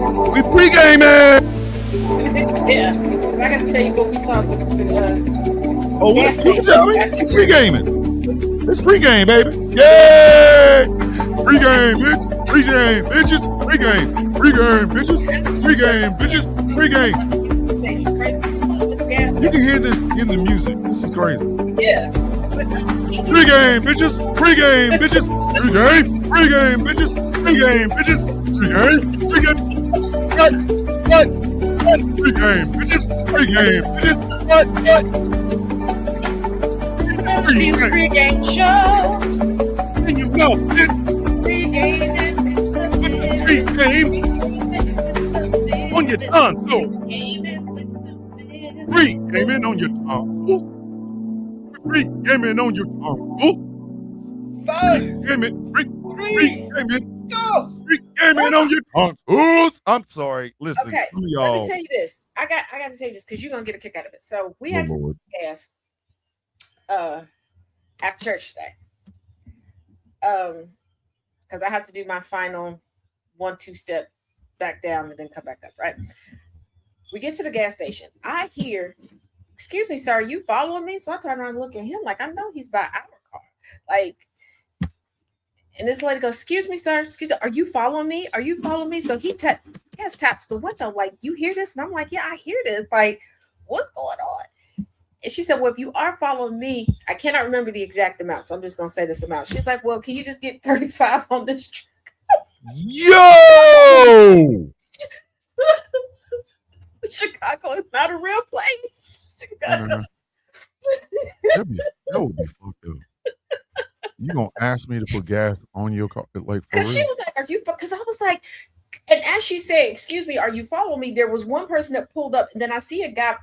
We pre-gaming. Yeah, I got to tell you what we saw with Oh, what gas you station. tell me? It's pre-gaming. It's pre-game, baby. Yay! Pre-game, bitch. Pre-game, bitches. Pre-game. Pre-game, bitches. Pre-game, bitches. Pre-game. You can hear this in the music. This is crazy. Yeah. Pre-game, bitches. Pre-game, bitches. Pre-game. Pre-game, bitches. Pre-game, bitches. Pre-game. Pre-game. What? What? What? Pre-game, bitches. Pre-game, bitches. What? What? Pre-game show. And you know it. Pre-game. Pre-game on your console. Pre-gaming on your console. Pre-gaming on your console. Pre-gaming. Pre-gaming on your consoles. I'm sorry. Listen, Okay, y'all. let me tell you this. I got to tell you this because you're gonna get a kick out of it. So we had to gas after church today. Because I have to do my final 1-2 step back down and then come back up, right? We get to the gas station. I hear, excuse me, sir, are you following me? So I turn around and look at him like I know he's by our car. Like, and this lady goes, excuse me, sir, are you following me? Are you following me? So he taps the window, like, you hear this? And I'm like, yeah, I hear this. Like, what's going on? And she said, well, if you are following me, I cannot remember the exact amount. So I'm just going to say this amount. She's like, well, can you just get 35 on this truck? Yo! Chicago is not a real place. No. That would be fucked up. You gonna ask me to put gas on your car, like, for Because she real? was like, are you? Because I was like, and as she said, excuse me, are you following me? There was one person that pulled up, and then I see a guy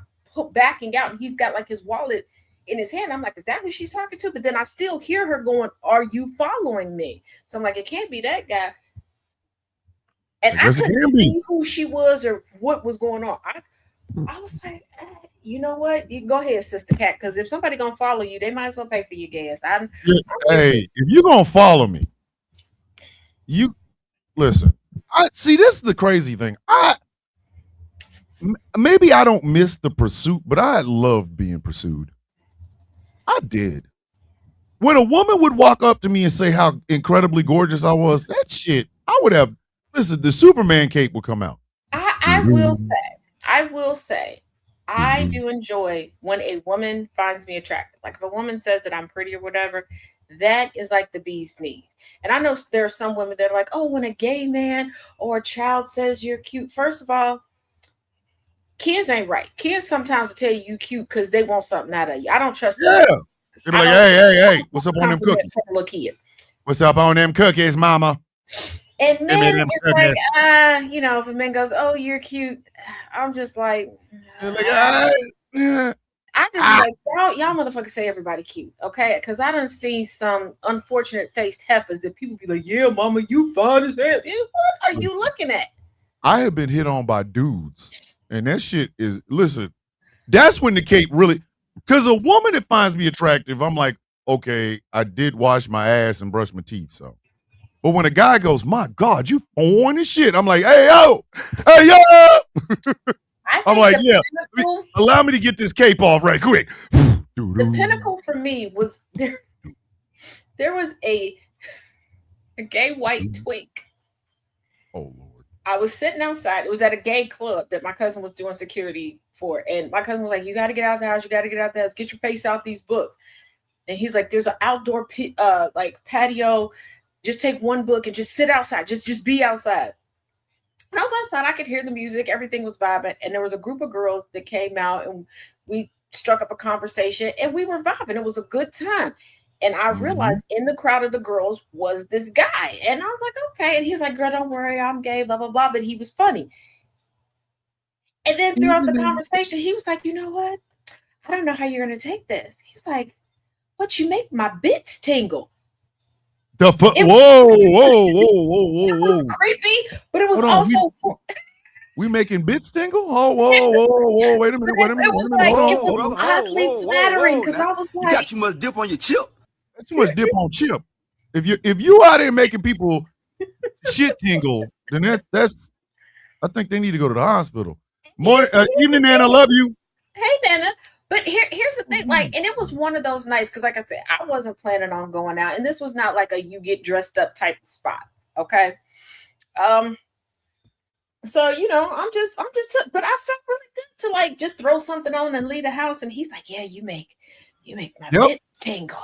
backing out, and he's got like his wallet in his hand. I'm like, is that who she's talking to? But then I still hear her going, are you following me? So I'm like, it can't be that guy. And I couldn't see who she was or what was going on. I was like, you know what? You go ahead, Sister Cat, because if somebody gonna follow you, they might as well pay for your gas. Hey, if you gonna follow me, you listen. I see. This is the crazy thing. Maybe I don't miss the pursuit, but I loved being pursued. I did. When a woman would walk up to me and say how incredibly gorgeous I was, that shit, I would have. Listen, the Superman cape will come out. I will say, I do enjoy when a woman finds me attractive. Like if a woman says that I'm pretty or whatever, that is like the bee's knees. And I know there are some women that are like, oh, when a gay man or a child says you're cute. First of all, kids ain't right. Kids sometimes will tell you cute because they want something out of you. I don't trust them. Yeah. They're like, hey, what's up on them cookies? Little kid. What's up on them cookies, mama? And men, it's like, if a man goes, oh, you're cute, I'm just like, I just like, y'all motherfuckers say everybody cute, okay? Because I done seen some unfortunate faced heifers that people be like, yeah, mama, you fine as hell. What are you looking at? I have been hit on by dudes, and that shit is, listen, that's when the cape really, because a woman that finds me attractive, I'm like, okay, I did wash my ass and brush my teeth, so. But when a guy goes, my God, you fine as shit, I'm like, hey, yo. I'm like, yeah, allow me to get this cape off right quick. The pinnacle for me was there was a gay white twink. Oh, Lord. I was sitting outside. It was at a gay club that my cousin was doing security for. And my cousin was like, you got to get out of the house. You got to get out of the house. Get your face out these books. And he's like, there's an outdoor patio. Just take one book and just sit outside. Just be outside. And I was outside. I could hear the music. Everything was vibing. And there was a group of girls that came out and we struck up a conversation and we were vibing. It was a good time. And I realized in the crowd of the girls was this guy. And I was like, okay. And he's like, girl, don't worry. I'm gay, blah, blah, blah. But he was funny. And then throughout the conversation, he was like, you know what? I don't know how you're going to take this. He was like, but you make my bits tingle. Whoa. It was creepy, but it was also we making bits tingle? Whoa. Wait a minute. It was oddly flattering because I was like, you got too much dip on your chip. That's too much dip on chip. If you out there making people shit tingle, then that's I think they need to go to the hospital. More evening, Nana. Love you. Hey, Nana. But here's the thing, like, and it was one of those nights because, like I said, I wasn't planning on going out, and this was not like a you get dressed up type of spot. Okay. So I'm just, but I felt really good to like just throw something on and leave the house. And he's like, "Yeah, you make my bits tingle."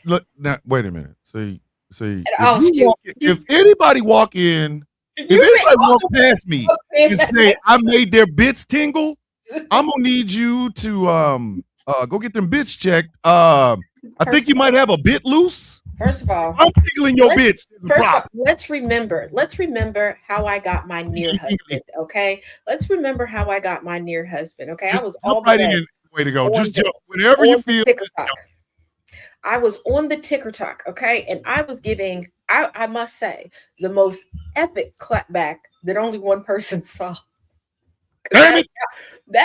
Look now, wait a minute. See, And if anybody walk past me and say I made their bits tingle, I'm gonna need you to go get them bits checked. I think you might have a bit loose. First of all, I'm tickling your bits. Let's remember how I got my near husband. Okay, let's remember how I got my near husband. Okay, I was all right in. Way to go. Just jump whenever you feel. I was on the ticker-tock, okay, and I was giving, I must say, the most epic clapback that only one person saw. That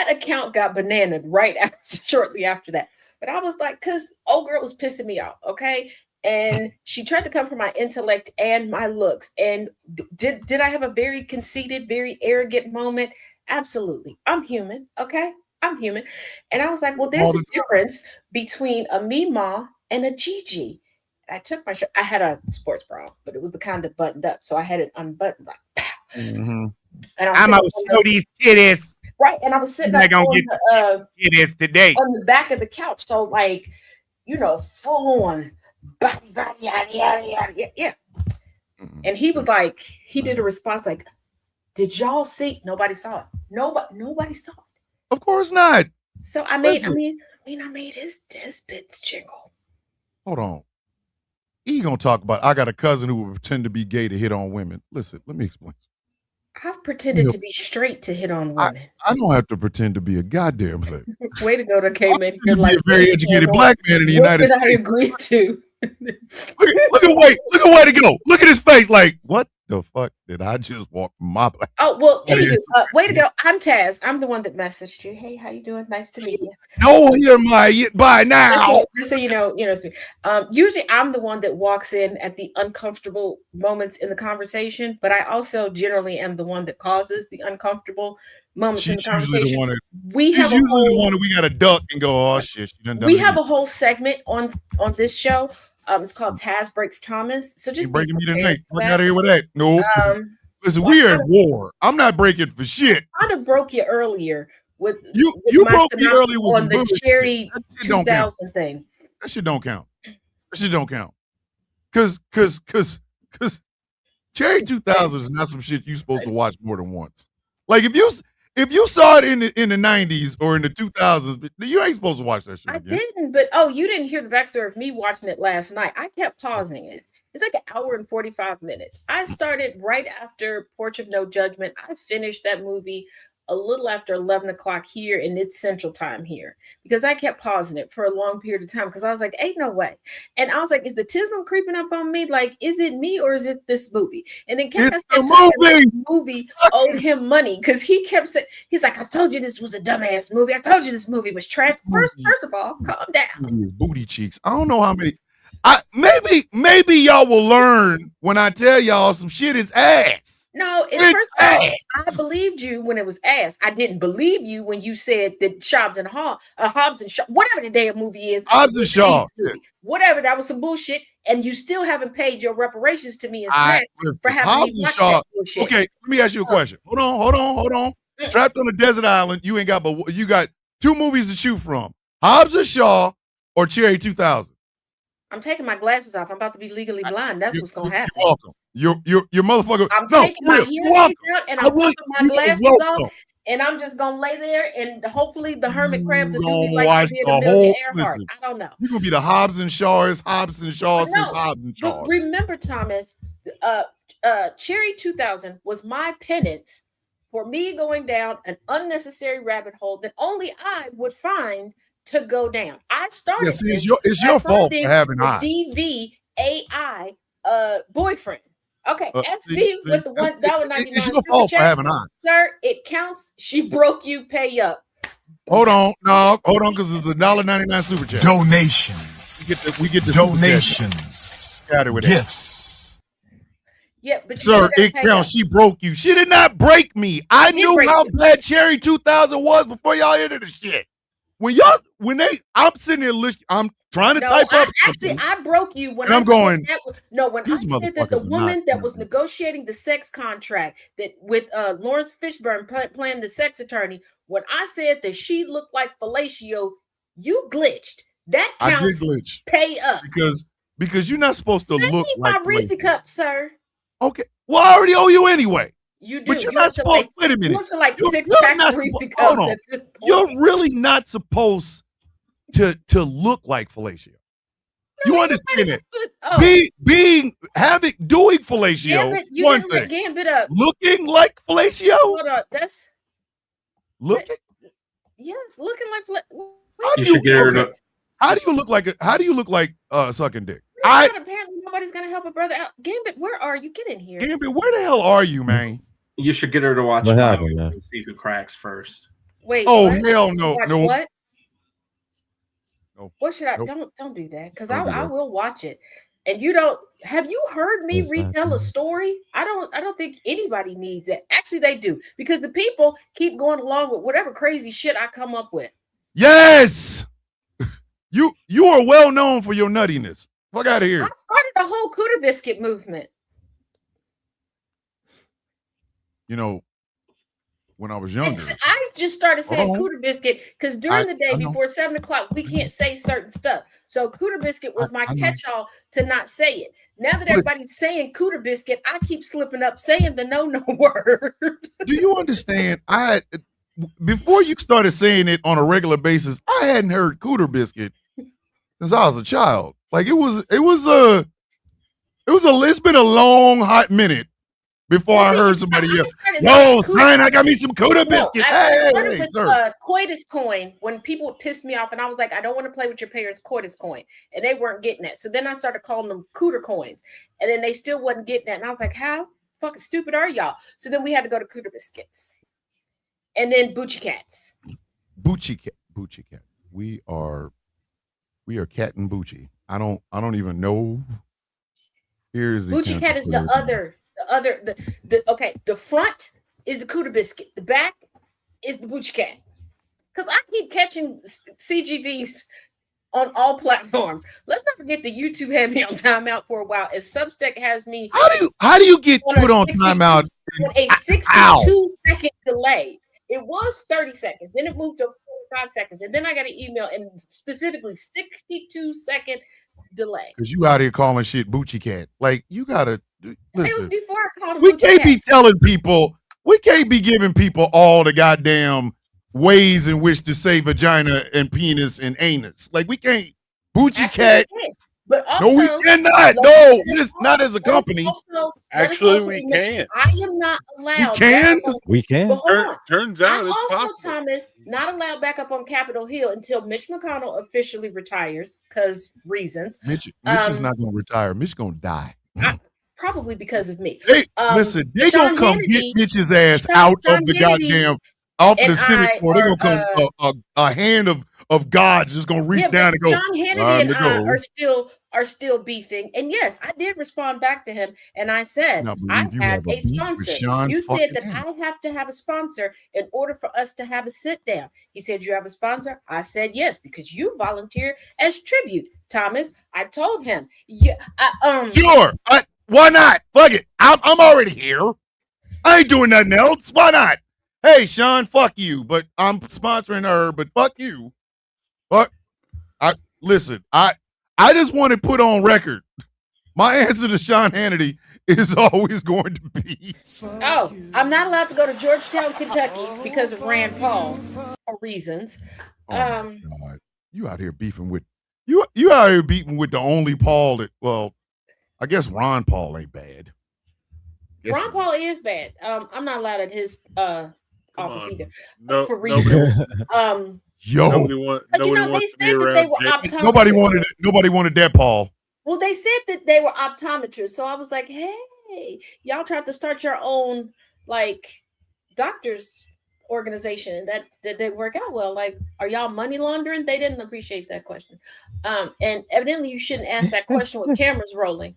account got bananaed shortly after that. But I was like, because old girl was pissing me off, okay? And she tried to come for my intellect and my looks. And did I have a very conceited, very arrogant moment? Absolutely. I'm human, okay? I'm human. And I was like, well, there's a difference between a Mima and a Gigi. I took my shirt. I had a sports bra, but it was the kind that buttoned up. So I had it unbuttoned like, pow. Mm-hmm. And I'm going to show these titties. Right. And I was sitting up on titties today on the back of the couch. So like, full on body, yada. Yeah. And he was like, he did a response like, did y'all see? Nobody saw it. Nobody saw it. Of course not. So I made his bits jingle. Hold on. He gonna talk about I got a cousin who would pretend to be gay to hit on women. Listen, let me explain. I've pretended to be straight to hit on women. I don't have to pretend to be a goddamn thing. Way to go to K-Man. You're like a very educated black man in the United States. I agree to. Look at way to go. Look at his face. Like, what the fuck did I just walk from my black? Oh well, way to go. I'm Taz. I'm the one that messaged you. Hey, how you doing? Nice to meet you. No, you're by now. So usually I'm the one that walks in at the uncomfortable moments in the conversation, but I also generally am the one that causes the uncomfortable moments in the conversation. She's usually the one that we got to duck and go, oh shit. We have a whole segment on this show. It's called Taz Breaks Thomas. So just you're breaking me tonight. Fuck out of here with that. No. Listen, we are at war. I'm not breaking for shit. I'd have broke you earlier with you broke me earlier with on the Cherry 2000 thing. That shit don't count. Cause Cherry 2000 is not some shit you're supposed to watch more than once. Like if you saw it in the 90s or in the 2000s, you ain't supposed to watch that shit again. I didn't, but you didn't hear the backstory of me watching it last night. I kept pausing it. It's like an hour and 45 minutes. I started right after Porch of No Judgment. I finished that movie a little after 11 o'clock here, and it's Central Time here, because I kept pausing it for a long period of time because I was like, ain't no way. And I was like, is the tism creeping up on me? Like, is it me or is it this movie? And then the movie owed him money because he kept saying, he's like, I told you this was a dumbass movie. I told you this movie was trash. First of all, calm down. Booty cheeks. I don't know how many. Maybe y'all will learn when I tell y'all some shit is ass. No, first of all, I believed you when it was ass. I didn't believe you when you said that Hobbs and Shaw, whatever the damn movie is, Hobbs and Shaw, whatever, that was some bullshit, and you still haven't paid your reparations to me and Snack for having Hobbs and Shaw. Okay, let me ask you a question. Hold on. Trapped on a desert island, you got two movies to choose from: Hobbs and Shaw or Cherry 2000. I'm taking my glasses off. I'm about to be legally blind. That's what's gonna happen. You're welcome. You're motherfucker. I'm taking my hearing aids out and I'm putting my glasses off, and I'm just gonna lay there and hopefully the hermit crabs will do me like they did Amelia Earhart. I don't know. You're gonna be the Hobbs and Shaw is Hobbs and Shaw is Hobbs and Shaw. But remember, Thomas, Cherry 2000 was my penance for me going down an unnecessary rabbit hole that only I would find to go down. I started. Yeah, see, it's your fault for having DVAI boyfriend. Okay, SC with the $1.99. It's your fault for having eyes, sir. It counts. She broke you. Pay up. Hold on, because it's $1.99 super chat. Donations. We get the donations. With gifts. Yeah, but Sir, it counts. She broke you. She did not break me. I knew how bad Cherry 2000 was before y'all entered the shit. I'm sitting here listening. I'm trying to type up something. Actually, I broke you when I'm going. When I said that the woman that was negotiating the sex contract that with Lawrence Fishburne playing the sex attorney, when I said that she looked like fellatio, you glitched. That counts. I did glitch. Pay up because you're not supposed to look like my Reese cup, sir. Okay. Well, I already owe you anyway. You do. But you're not supposed. Wait a minute. You look like six packs of Reese cups. Hold on. You're really not supposed to look like fellatio. You understand that? Doing fellatio. Gambit, you one didn't thing. Gambit up. Looking like fellatio. Hold on. That's looking. Yes, looking like. How do you look like sucking dick? Apparently nobody's gonna help a brother out. Gambit, where are you? Get in here. Gambit, where the hell are you, man? You should get her to watch and see who cracks first. Wait. Oh, what? Hell no. Watch no. What? No. What should I don't do that because I will watch it. And have you heard me retell a story? I don't think anybody needs it. Actually, they do, because the people keep going along with whatever crazy shit I come up with. Yes. You are well known for your nuttiness. Fuck out of here. I started the whole Cooter Biscuit movement. You know, when I was younger, I just started saying Cooter Biscuit because during the day before 7 o'clock, we can't say certain stuff. So Cooter Biscuit was my catch-all to not say it. Now that everybody's saying Cooter Biscuit, I keep slipping up saying the no word. Do you understand? Before you started saying it on a regular basis, I hadn't heard Cooter Biscuit since I was a child. Like it's been a long hot minute before I heard somebody else. Yo, son, I got me some Cooter Biscuit. Hey, sir. Coitus coin when people would piss me off, and I was like, I don't want to play with your parents' coitus coin, and they weren't getting that. So then I started calling them Cooter coins, and then they still wasn't getting that, and I was like, how fucking stupid are y'all? So then we had to go to Cooter Biscuits, and then Bucci Cats. Bucci Cat. We are Cat and Bucci. I don't even know. Here's the Bucci Cat is the other. The front is the Cooter Biscuit. The back is the Bucci Cat. Because I keep catching CGVs on all platforms. Let's not forget that YouTube had me on timeout for a while, and Substack has me. How do you get put on timeout? On a 62-second delay. It was 30 seconds. Then it moved to 45 seconds, and then I got an email and specifically 62-second delay. Because you out here calling shit Bucci Cat. Like, you gotta listen. It was before I called him We can't be telling people. We can't be giving people all the goddamn ways in which to say vagina and penis and anus. Like, we can't. Bucci Cat. But also, no, we cannot. No, not as a company. Actually, we can. I am not allowed. We can. Turns out it's also, possible. Thomas, not allowed back up on Capitol Hill until Mitch McConnell officially retires because reasons. Mitch is not going to retire. Mitch is going to die. Probably because of me. Listen, they going to come get Mitch's ass out of the goddamn, off the Senate floor. They're going to come, a hand of God just going to reach down and go. John Hannity and I are still beefing. And yes, I did respond back to him. And I said, I have a sponsor. You said that I have to have a sponsor in order for us to have a sit down. He said, you have a sponsor? I said, yes, because you volunteer as tribute, Thomas. I told him. Sure. Why not? Fuck it. I'm already here. I ain't doing nothing else. Why not? Hey, Sean, fuck you. But I'm sponsoring her, but fuck you. But listen, I just want to put on record. My answer to Sean Hannity is always going to be. Oh, I'm not allowed to go to Georgetown, Kentucky because of Rand Paul for reasons. God. You out here beefing with you out here beefing with the only Paul that, well, I guess Ron Paul ain't bad. Ron Paul is bad. I'm not allowed at his office either. No, for reasons. They said that they were optometrists. Nobody wanted that Paul. Well, they said that they were optometrists, so I was like, "Hey, y'all tried to start your own like doctors organization that didn't work out well. Like, are y'all money laundering?" They didn't appreciate that question, and evidently, you shouldn't ask that question with cameras rolling.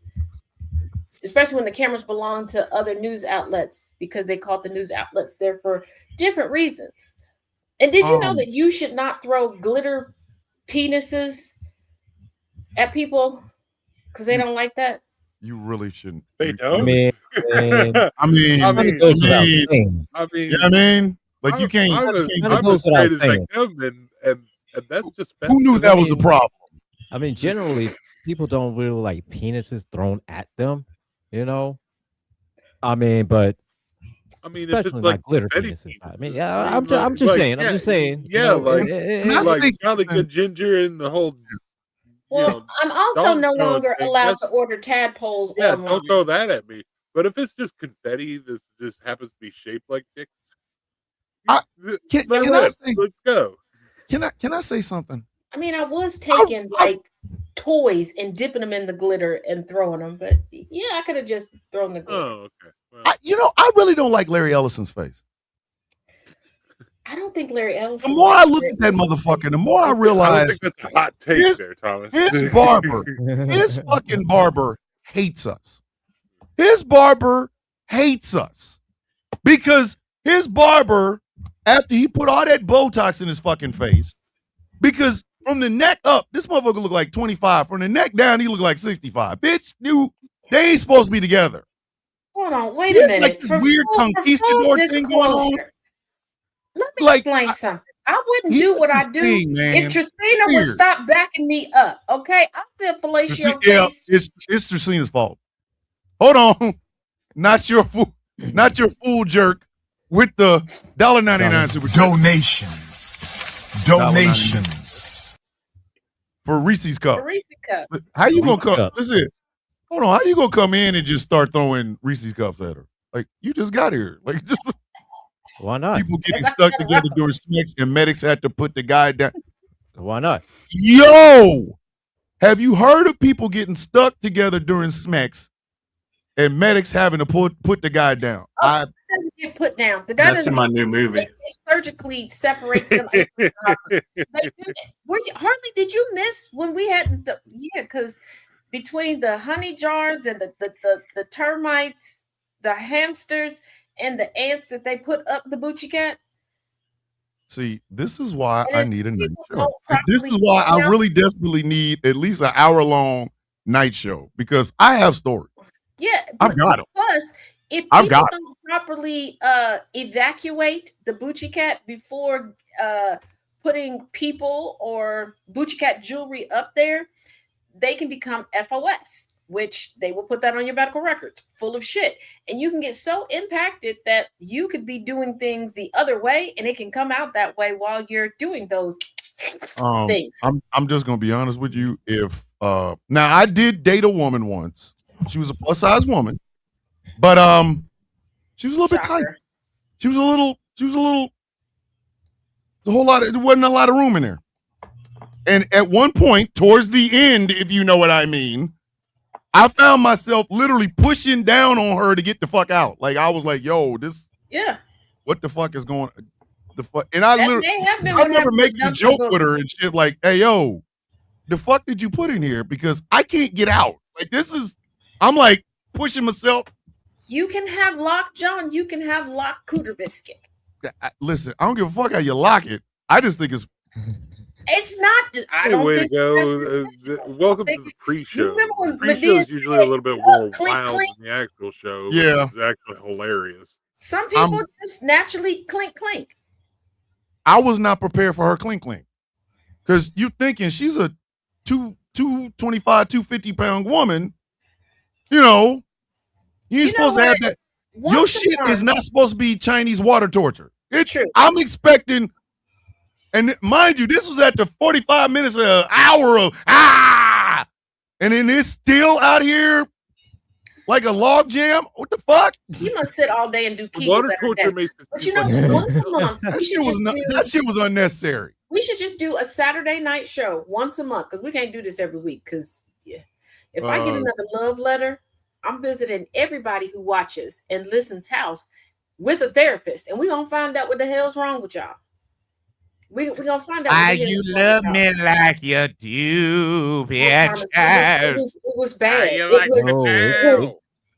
especially when the cameras belong to other news outlets because they call the news outlets there for different reasons. And did you know that you should not throw glitter penises at people because they don't like that? You really shouldn't. They don't. I mean, you know what I mean? Like you can't. I'm as straight as I come, and that's just. Who knew that was a problem? I mean, generally, people don't really like penises thrown at them, you know. I mean, but especially if it's like glitter penises. I mean, yeah, I'm just saying. I'm just saying. Yeah, like Jolly Good Ginger and the whole. Well, I'm also no longer allowed to order tadpoles. Yeah, online. don't throw that at me. But if it's just confetti, this just happens to be shaped like dicks. Can I say? Let's go. Can I say something? I mean, I was taking like toys and dipping them in the glitter and throwing them, but yeah, I could have just thrown the glitter. Oh, okay. Well, I really don't like Larry Ellison's face. I don't think Larry Ellison. The more I look at that motherfucker, the more I realize I think that's a hot take there, Thomas. His fucking barber hates us. His barber hates us because his barber, after he put all that Botox in his fucking face, because from the neck up, this motherfucker look like 25. From the neck down, he look like 65. Bitch, they ain't supposed to be together. Hold on, wait a minute. Like this weird conquistador thing going on. Let me explain something. I wouldn't do what I do if Tristina would stop backing me up. Okay, I said fellatio face. Yeah, it's Tristina's fault. Hold on, not your fool jerk with the $1.99 super donations for Reese's cup. How you gonna come? Listen, hold on. How you gonna come in and just start throwing Reese's cups at her? Like you just got here. Like just. Why not? People getting stuck together during smacks and medics had to put the guy down. Why not? Yo, have you heard of people getting stuck together during smacks and medics having to put the guy down? Doesn't get put down. The guy That's in my new movie. They surgically separate them. Hardly did you miss when we had because between the honey jars and the termites, the hamsters, and the ants that they put up the Bucci cat. See, this is why I need a night show. This is why I really desperately need at least an hour-long night show because I have stories. Yeah, I've got them. Plus, if people don't properly evacuate the Bucci cat before putting people or Bucci cat jewelry up there, they can become FOS. Which they will put that on your medical records, full of shit. And you can get so impacted that you could be doing things the other way, and it can come out that way while you're doing those things. I'm just gonna be honest with you. If now I did date a woman once. She was a plus size woman, but she was a little bit tight. She was a little. There wasn't a lot of room in there. And at one point, towards the end, if you know what I mean. I found myself literally pushing down on her to get the fuck out. Like I was like, "Yo, this, what the fuck is going? The fuck?" And I remember making a joke with her and shit, like, "Hey, yo, the fuck did you put in here? Because I can't get out. Like this is, I'm like pushing myself." You can have lock, John. You can have lock cooter biscuit. Listen, I don't give a fuck how you lock it. I just think it's. It's not. I don't way think to go. Welcome to the pre-show. The pre-show is usually a little bit more wild than the actual show. Yeah, it's actually hilarious. Some people just naturally clink clink. I was not prepared for her clink clink because you thinking she's a 225, 250-pound woman. You know, you ain't supposed to have that. Your shit is not supposed to be Chinese water torture. It's true. I'm expecting. And mind you, this was at the 45 minutes or an hour of and then it's still out here like a log jam. What the fuck? You must sit all day and do Kegels. Water torture makes it. But you know, once a month, that shit was unnecessary. We should just do a Saturday night show once a month because we can't do this every week. Because if I get another love letter, I'm visiting everybody who watches and listens house with a therapist, and we're gonna find out what the hell's wrong with y'all. We're gonna find out. Why you love me like you do, bitch? It was bad. It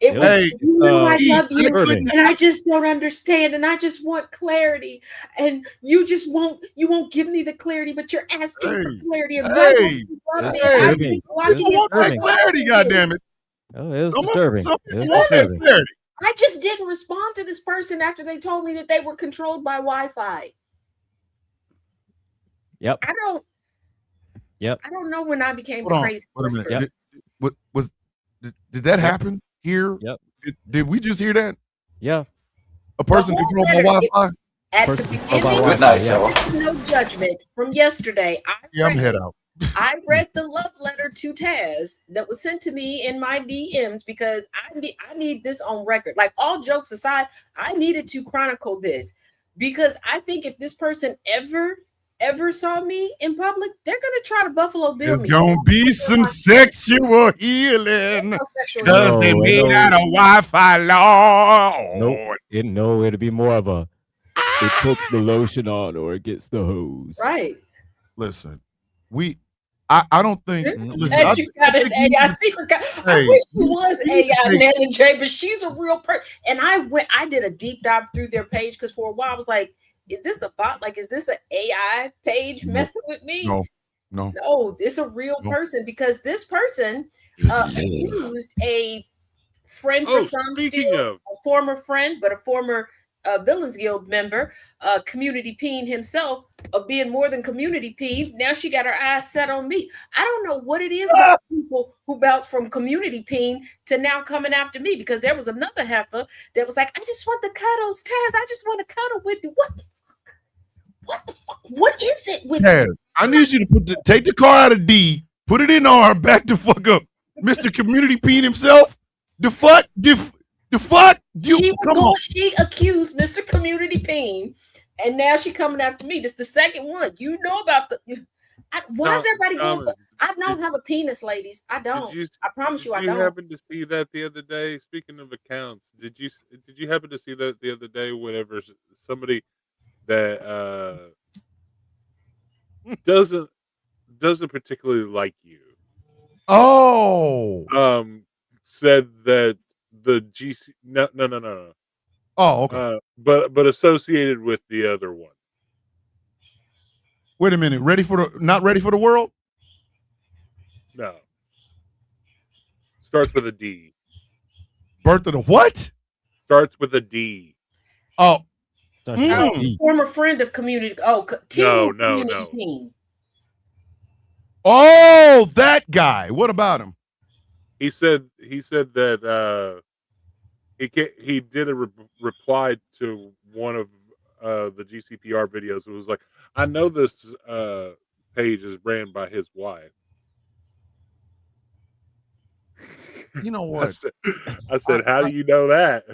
It was, you know, I love you, and I just don't understand, and I just want clarity, and you won't give me the clarity, but you're asking for clarity, and why don't you love me? People want that clarity, goddammit. Oh, it was disturbing. Some people want that clarity. I just didn't respond to this person after they told me that they were controlled by Wi-Fi. Yep. I don't know when I became crazy. Yep. Did that happen here? Yep. Did we just hear that? Yeah. A person controlled by Wi-Fi? At the beginning, no judgment from yesterday. I'm head out. I read the love letter to Taz that was sent to me in my DMs because I need this on record. Like, all jokes aside, I needed to chronicle this because I think if this person ever saw me in public, they're gonna try to Buffalo Bill There's me. Gonna be some sexual healing because they made out a Wi-Fi law. Nope. It'll be more of a it puts the lotion on or it gets the hose. Right. Listen, I don't think. Listen, I wish she was AI Nana J, but she's a real person. And I did a deep dive through their page because for a while I was like, is this a bot? Like, is this an AI page messing with me? No, it's a real person because this person accused a friend for some still, a former friend, but a former Villains Guild member, Community Peen himself, of being more than Community Peen. Now she got her eyes set on me. I don't know what it is about people who bounce from Community Peen to now coming after me, because there was another heifer that was like, I just want the cuddles, Taz. I just want to cuddle with you. What the fuck? What is it with Taz, I need you to take the car out of D, put it in R, back the fuck up. Mr. Community Peen himself. The fuck? She accused Mr. Community Peen, and now she coming after me. This is the second one. You know about why is everybody going? I don't have a penis, ladies. I don't. I promise you, I don't. Did you happen to see that the other day? Speaking of accounts, did you happen to see that the other day? Whenever somebody that doesn't particularly like you, said that the GC no. Oh, okay. But associated with the other one. Wait a minute. Not ready for the world? No. Starts with a D. Birth of the what? Starts with a D. Oh. Former friend of Community. Community Peen. Oh, that guy. What about him? He said that he did a reply to one of the GCPR videos. It was like, I know this page is ran by his wife. You know what? I said, how do you know that?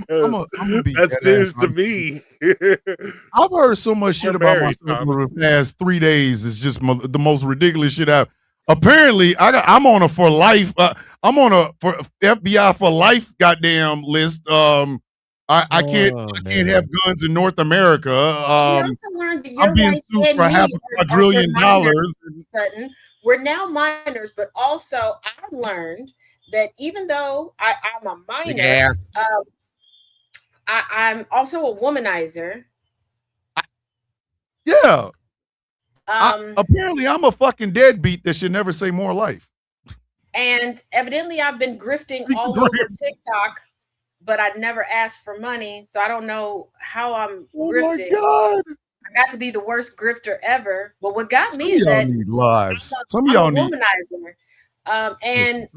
I'm gonna be that's news to me. I've heard so much shit about myself over the past 3 days. It's just the most ridiculous shit I've. Apparently, I'm on a for life. I'm on a for FBI for life goddamn list. I can't have guns in North America. I'm being sued for $500 billion. We're now minors, but also I learned that even though I'm a minor, I'm also a womanizer. Yeah. Apparently, I'm a fucking deadbeat that should never say more life. And evidently, I've been grifting all over TikTok, but I never asked for money, so I don't know how I'm grifting. Oh my God. I got to be the worst grifter ever. But what got me is that need lives. Some of y'all need womanizer. And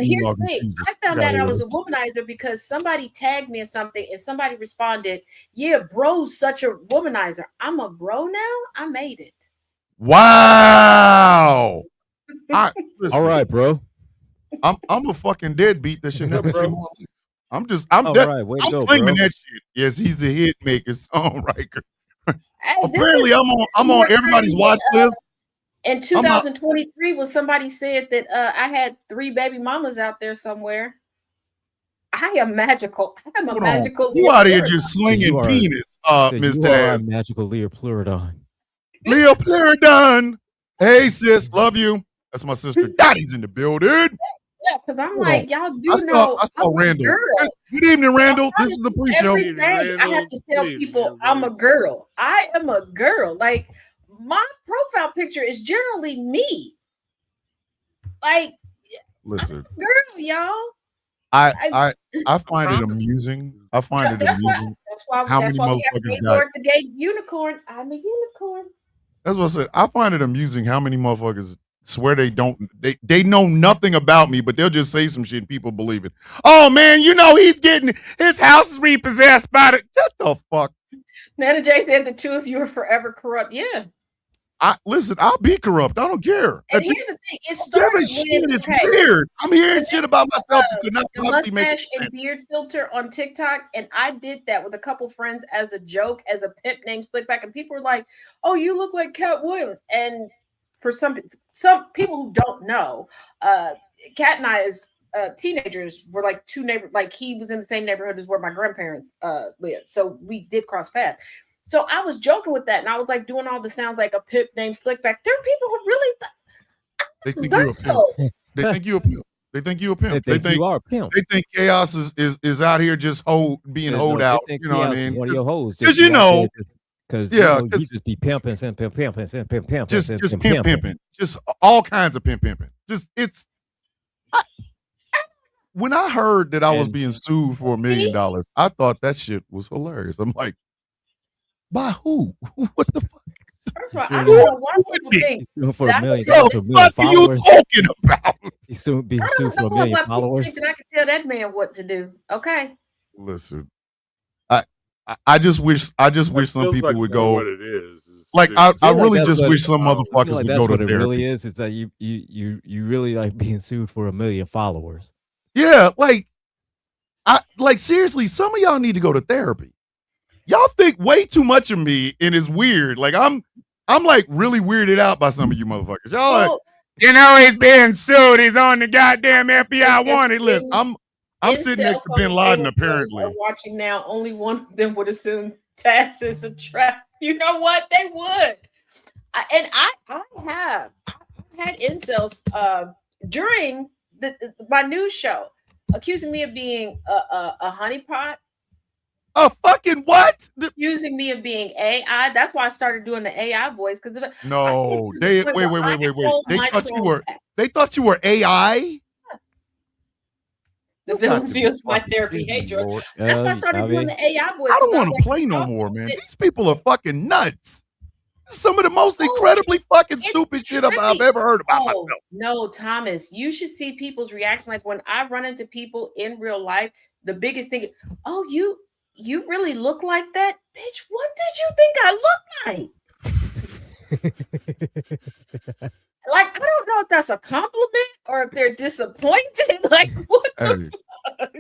here's the thing: I found out I was a womanizer because somebody tagged me in something, and somebody responded, "Yeah, bro's such a womanizer." I'm a bro now. I made it. Wow. All right, bro. I'm a fucking deadbeat that should never say more. I'm claiming that shit. Yes, he's the hit maker, songwriter. Apparently, I'm on everybody's watch list. In 2023, when somebody said that I had 3 baby mamas out there somewhere, I am magical. I'm a magical. You out here just slinging penis, Miss Taz. Magical Leah Pleurodon. Leah Pleurodon. Hey, sis, love you. That's my sister. Daddy's in the building. Yeah, because I'm like, y'all do know I saw I'm Randall. a girl. Good evening, Randall. This is the pre-show. Every day I have to tell people I'm a girl. I am a girl. Like my profile picture is generally me. Like, listen, I'm a girl, y'all. I find it amusing. I find it amusing. That's why how that's many why we have motherfuckers Gaylord the gay unicorn. I'm a unicorn. That's what I said. I find it amusing how many motherfuckers swear they know nothing about me, but they'll just say some shit and people believe it. Oh man, you know he's getting his house is repossessed by the what the fuck. Nana J said the two of you are forever corrupt. Yeah. Listen, I'll be corrupt. I don't care. And here's the thing: it started shit is weird. I'm hearing shit about myself that could not the possibly make mustache and beard filter on TikTok, and I did that with a couple friends as a joke, as a pimp named Slickback, and people were like, "Oh, you look like Cat Williams." And for some people who don't know, Cat and I as teenagers were like two neighbors. Like he was in the same neighborhood as where my grandparents lived, so we did cross paths. So I was joking with that, and I was like doing all the sounds like a pimp named Slickback. There are people who really they think you're a pimp. They think you're a pimp. They think you're a pimp. They think you are a pimp. They think Chaos is out here just being hoed out. You know what I mean? One of your hoes. Because you know, because you just be pimping, just pimping, just all kinds of pimping. Just when I heard that I was being sued for $1 million, I thought that shit was hilarious. I'm like, by who? What the fuck? First of all, I don't know why people think for $1 million what are you talking about? He's being sued for $1 million followers. I can tell that man what to do. Okay. Listen, I just wish some people would go. What it is like I really just wish some motherfuckers would go to therapy. What it really is that you really like being sued for $1 million followers. Yeah, like seriously, some of y'all need to go to therapy. Y'all think way too much of me, and it's weird. Like I'm like really weirded out by some of you motherfuckers. Y'all like, you know he's being sued. He's on the goddamn FBI wanted list. I'm sitting next to Bin Laden apparently. Watching now, only one of them would assume Taz is a trap. You know what? They would. I have had incels during my news show accusing me of being a honeypot. A fucking what? Accusing me of being AI. That's why I started doing the AI voice. Because no, wait. They thought you were AI. The villain feels my therapy. Hey, George. That's why I started doing the AI voice. I don't want to play no more, man. These people are fucking nuts. Some of the most incredibly fucking stupid shit I've ever heard about myself. No, Thomas, you should see people's reaction. Like when I run into people in real life, the biggest thing, oh, you really look like that? Bitch, what did you think I look like? Like, I don't know if that's a compliment or if they're disappointed. Like, what the fuck?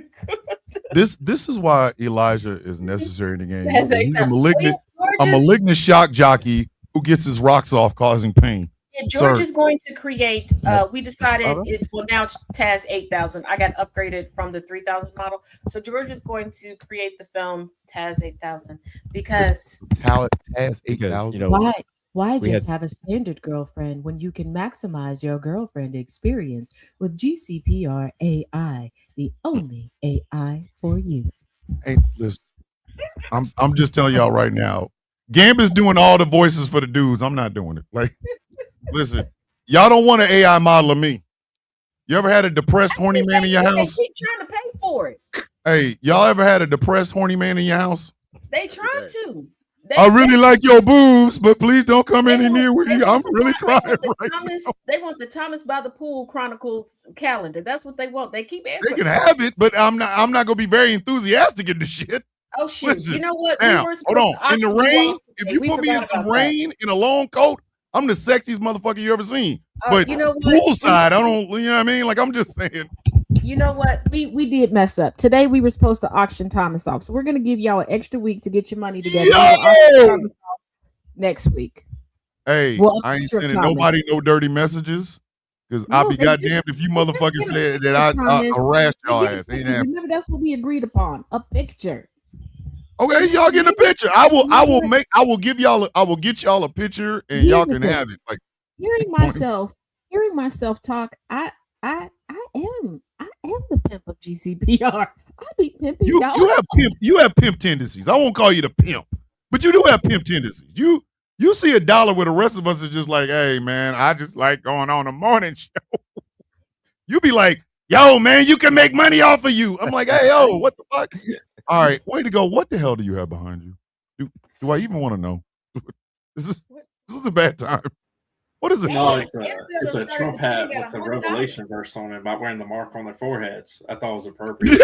This is why Elijah is necessary in the game. He's a malignant shock jockey who gets his rocks off causing pain. Yeah, George is going to create. We decided now it's Taz 8000. I got upgraded from the 3000 model, so George is going to create the film Taz 8000 because Taz 8000. Why just have a standard girlfriend when you can maximize your girlfriend experience with GCPR AI, the only AI for you? Hey, listen, I'm just telling y'all right now. Gamba's doing all the voices for the dudes. I'm not doing it. Like. Listen, y'all don't want an AI model of me. You ever had a depressed, horny man in your house? They keep trying to pay for it. Hey, y'all ever had a depressed, horny man in your house? They trying to. I really like your boobs, but please don't come any near with you. I'm really crying right now. They want the Thomas by the Pool Chronicles calendar. That's what they want. They keep asking. They can have it, but I'm not going to be very enthusiastic in the shit. Oh shit! Listen, you know what? Now, hold on. In the rain, if you put me in some rain in a long coat, I'm the sexiest motherfucker you ever seen. But you know what? Poolside, I don't, you know what I mean? Like, I'm just saying. You know what? We did mess up. Today we were supposed to auction Thomas off. So we're going to give y'all an extra week to get your money together. Next week. Hey, I ain't sending nobody no dirty messages. Because I'll be goddamned if you motherfuckers said that I harassed y'all ass. Remember, that's what we agreed upon. A picture. Okay, y'all get a picture. I will get y'all a picture and y'all can have it. Like hearing myself talk, I I am the pimp of GCPR. I be pimping You y'all. have pimp tendencies. I won't call you the pimp, but you do have pimp tendencies. You see a dollar where the rest of us is just like, hey man, I just like going on a morning show. You be like, yo man, you can make money off of you. I'm like, hey yo, what the fuck? All right, way to go. What the hell do you have behind you? Do I even want to know? This is a bad time. What is it? No, it's a Trump hat with the Revelation verse on it about wearing the mark on their foreheads. I thought it was appropriate.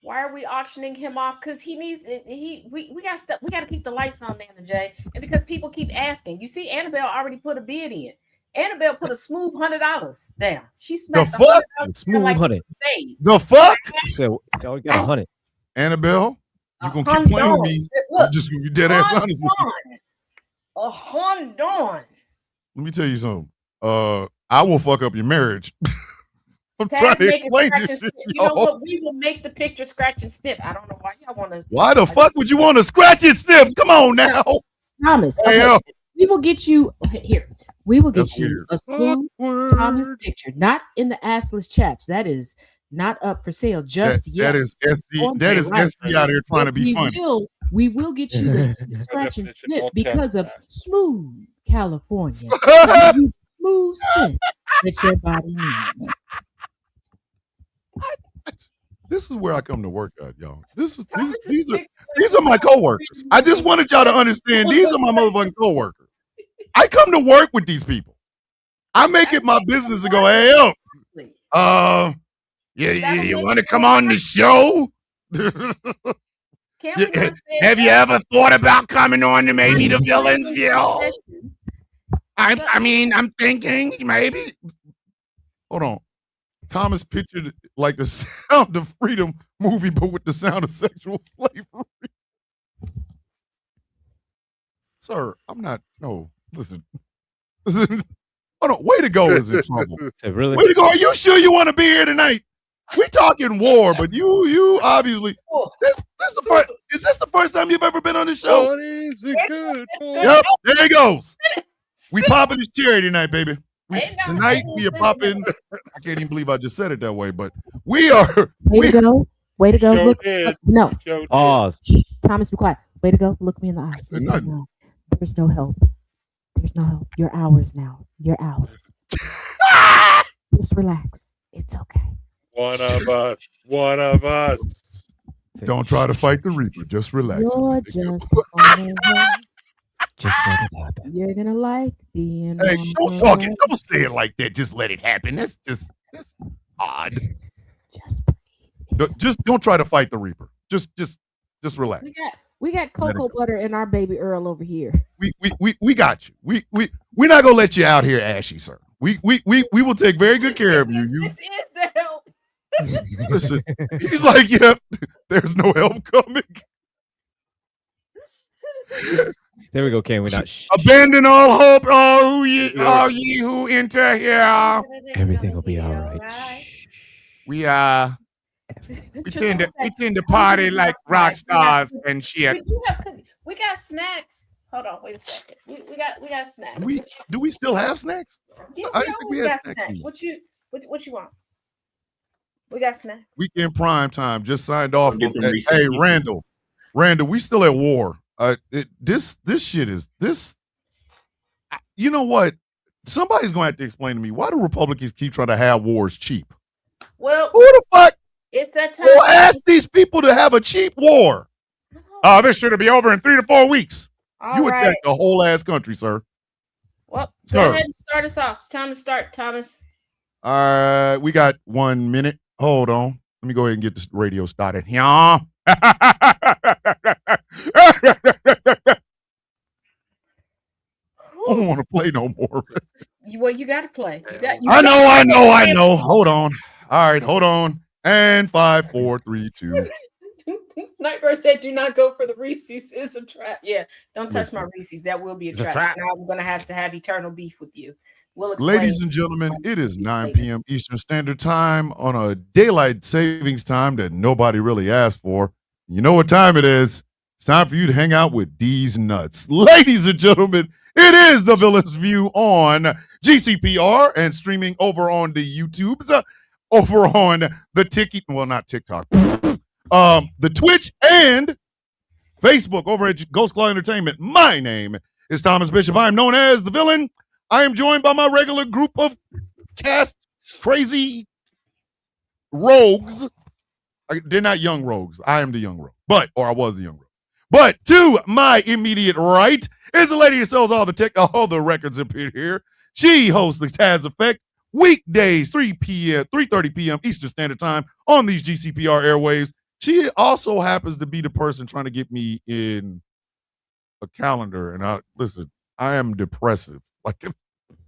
Why are we auctioning him off? Because he needs it. We got stuff. We got to keep the lights on, Nana J. And because people keep asking, you see, Annabelle already put a bid in. Annabelle put a smooth $100 down. She smacked the fuck? Smooth like 100. The fuck? So you got 100. Annabelle, you gonna keep playing with me? I'm just gonna be dead ass honest with you. $100. Let me tell you something. I will fuck up your marriage. I'm Taz trying to make it explain scratch this and shit, snip. You know what? We will make the picture scratch and snip. I don't know why y'all want to. Why the fuck would you want to scratch and sniff? Come on now. Thomas, Hey, okay. We will get you here. We will get That's you weird. a smooth Thomas picture, not in the assless chaps. That is not up for sale just yet. That is SC out here trying to be funny. We will get you the scratch and snip because of smooth California. Smooth scent that your body needs. This is where I come to work at, y'all. These are my coworkers. I just wanted y'all to understand these are my motherfucking coworkers. I come to work with these people. I make it my business to go, hey, yo, you want to come on the show? Have you ever thought about coming on to maybe the Villains View? I'm thinking maybe. Hold on. Thomas pictured like the Sound of Freedom movie, but with the sound of sexual slavery. Sir, I'm not. No, listen. Hold on. Way to go is in trouble. Really? Way to go. Are you sure you want to be here tonight? We talking war, but you obviously. Is this the first time you've ever been on the show? Oh, is it good? Yep. There he goes. We popping his cherry tonight, baby. Tonight we are popping. I can't even believe I just said it that way, but we are. Way to go. Look, no. Pause. Thomas, be quiet. Way to go. Look me in the eyes. There's no help. You're ours now. You're ours. Just relax. It's okay. One of us. Don't try to fight the Reaper. Just relax. You're just let it happen. You're gonna like being. Hey, don't say it like that. Just let it happen. That's odd. Just don't try to fight the Reaper. Just relax. We got cocoa butter in our baby Earl over here. We got you. We're not gonna let you out here ashy, sir. We will take very good care of you. This is the help. Listen, he's like, yep, there's no help coming. There we go, Ken. We're not. Abandon all hope, all ye who enter here. Everything will be all right. We tend to party like rock stars and shit. We got snacks. Hold on, wait a second. We got snacks. Do we still have snacks? Yeah, I didn't think we had snacks. What you want? We got snacks. Weekend prime time just signed off. Hey, Randall, we still at war. This shit is this. You know what? Somebody's going to have to explain to me why do Republicans keep trying to have wars cheap? Well, who the fuck? It's that time. Who asked these people to have a cheap war? This should be over in 3 to 4 weeks. You attacked the whole ass country, sir. Well, go ahead and start us off. It's time to start, Thomas. All right, we got 1 minute. Hold on. Let me go ahead and get this radio started. Yeah. I don't want to play no more. Well, you got to play. I know. Hold on. All right, hold on. And 5, 4, 3, 2. Nightbird said, "Do not go for the Reese's. It's a trap." Yeah, don't touch my Reese's. That will be a trap. Now I'm gonna have to have eternal beef with you. We'll explain. Ladies and gentlemen, it is 9 p.m. Eastern Standard Time on a daylight savings time that nobody really asked for. You know what time it is? It's time for you to hang out with these nuts. Ladies and gentlemen, it is The Villain's View on GCPR and streaming over on the YouTubes, over on the not TikTok, the Twitch and Facebook over at Ghost Claw Entertainment. My name is Thomas Bishop. I am known as The Villain. I am joined by my regular group of cast crazy rogues. They're not young rogues. I am the young rogue, or I was the young rogue. But to my immediate right is the lady that sells all the tech, all the records up here. She hosts the Taz Effect weekdays, 3:30 p.m. Eastern Standard Time on these GCPR airwaves. She also happens to be the person trying to get me in a calendar. And I am depressive.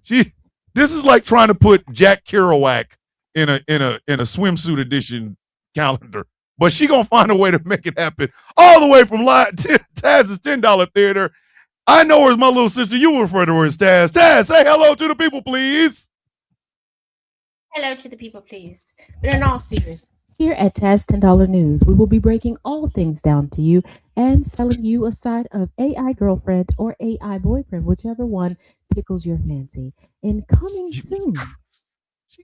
This is like trying to put Jack Kerouac in a swimsuit edition calendar. But she gonna find a way to make it happen all the way from Taz's $10 theater. I know her as my little sister. You will refer to her as Taz. Taz, say hello to the people, please. Hello to the people, please. But in all seriousness, here at Taz $10 News, we will be breaking all things down to you and selling you a side of AI girlfriend or AI boyfriend, whichever one tickles your fancy. And coming soon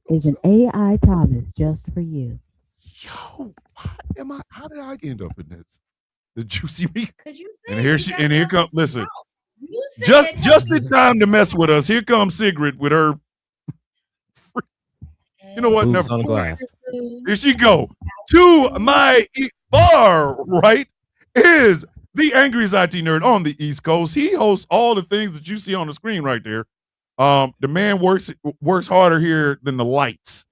is an AI Thomas just for you. Yo, how did I end up in this? The juicy meat. And here comes. Listen, just in time to mess with us. Here comes Sigrid with her. You know what? Never. Here she go. To my far right is the angriest IT nerd on the East Coast. He hosts all the things that you see on the screen right there. The man works harder here than the lights.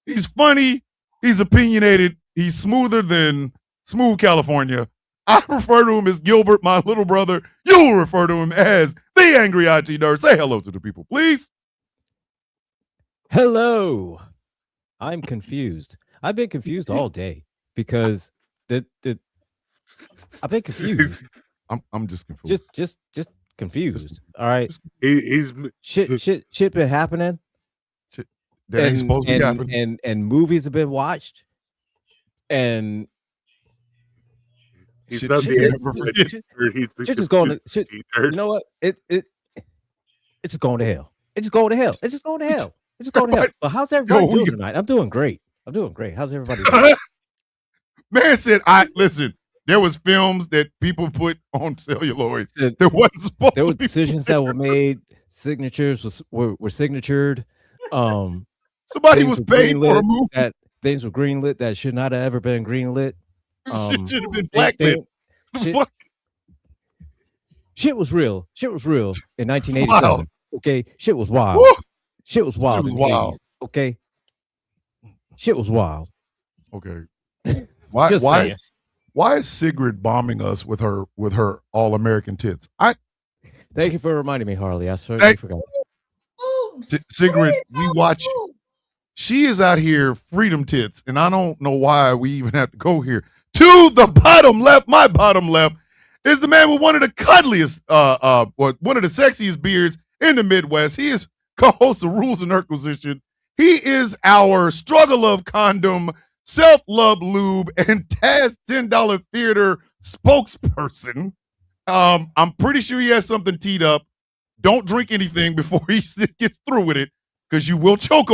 He's funny. He's opinionated. He's smoother than Smooth California. I refer to him as Gilbert, my little brother. You'll refer to him as the angry IT nerd. Say hello to the people, please. Hello. I'm confused. I've been confused all day because I've been confused. I'm just confused. Just confused. All right. He's shit been happening. That ain't supposed to be happening. And movies have been watched. And he's not the shit just going to shit. You know what? It's just going to hell. It's just going to hell. It's just going to hell. It's just going to hell. But how's everybody doing tonight? I'm doing great. How's everybody doing? Man said, listen, there was films that people put on celluloid that wasn't supposed to be. There were decisions that were made. Signatures were signatured. Somebody was paid for a movie. Things were greenlit that should not have ever been greenlit. Should have been blacklit. Shit was real. Shit was real in 1987. Wow. Okay, shit was wild. Woo! Shit was wild. Shit was wild. 80s, okay, shit was wild. Okay, why is Sigrid bombing us with her all American tits? Thank you for reminding me, Harley. I certainly forgot. Sigrid, we watch. She is out here freedom tits, and I don't know why we even have to go here. To the bottom left, my bottom left is the man with one of the cuddliest, one of the sexiest beards in the Midwest. He is co-host of Rules and Acquisition. He is our struggle of condom, self-love lube, and Taz $10 theater spokesperson. I'm pretty sure he has something teed up. Don't drink anything before he gets through with it, because you will choke.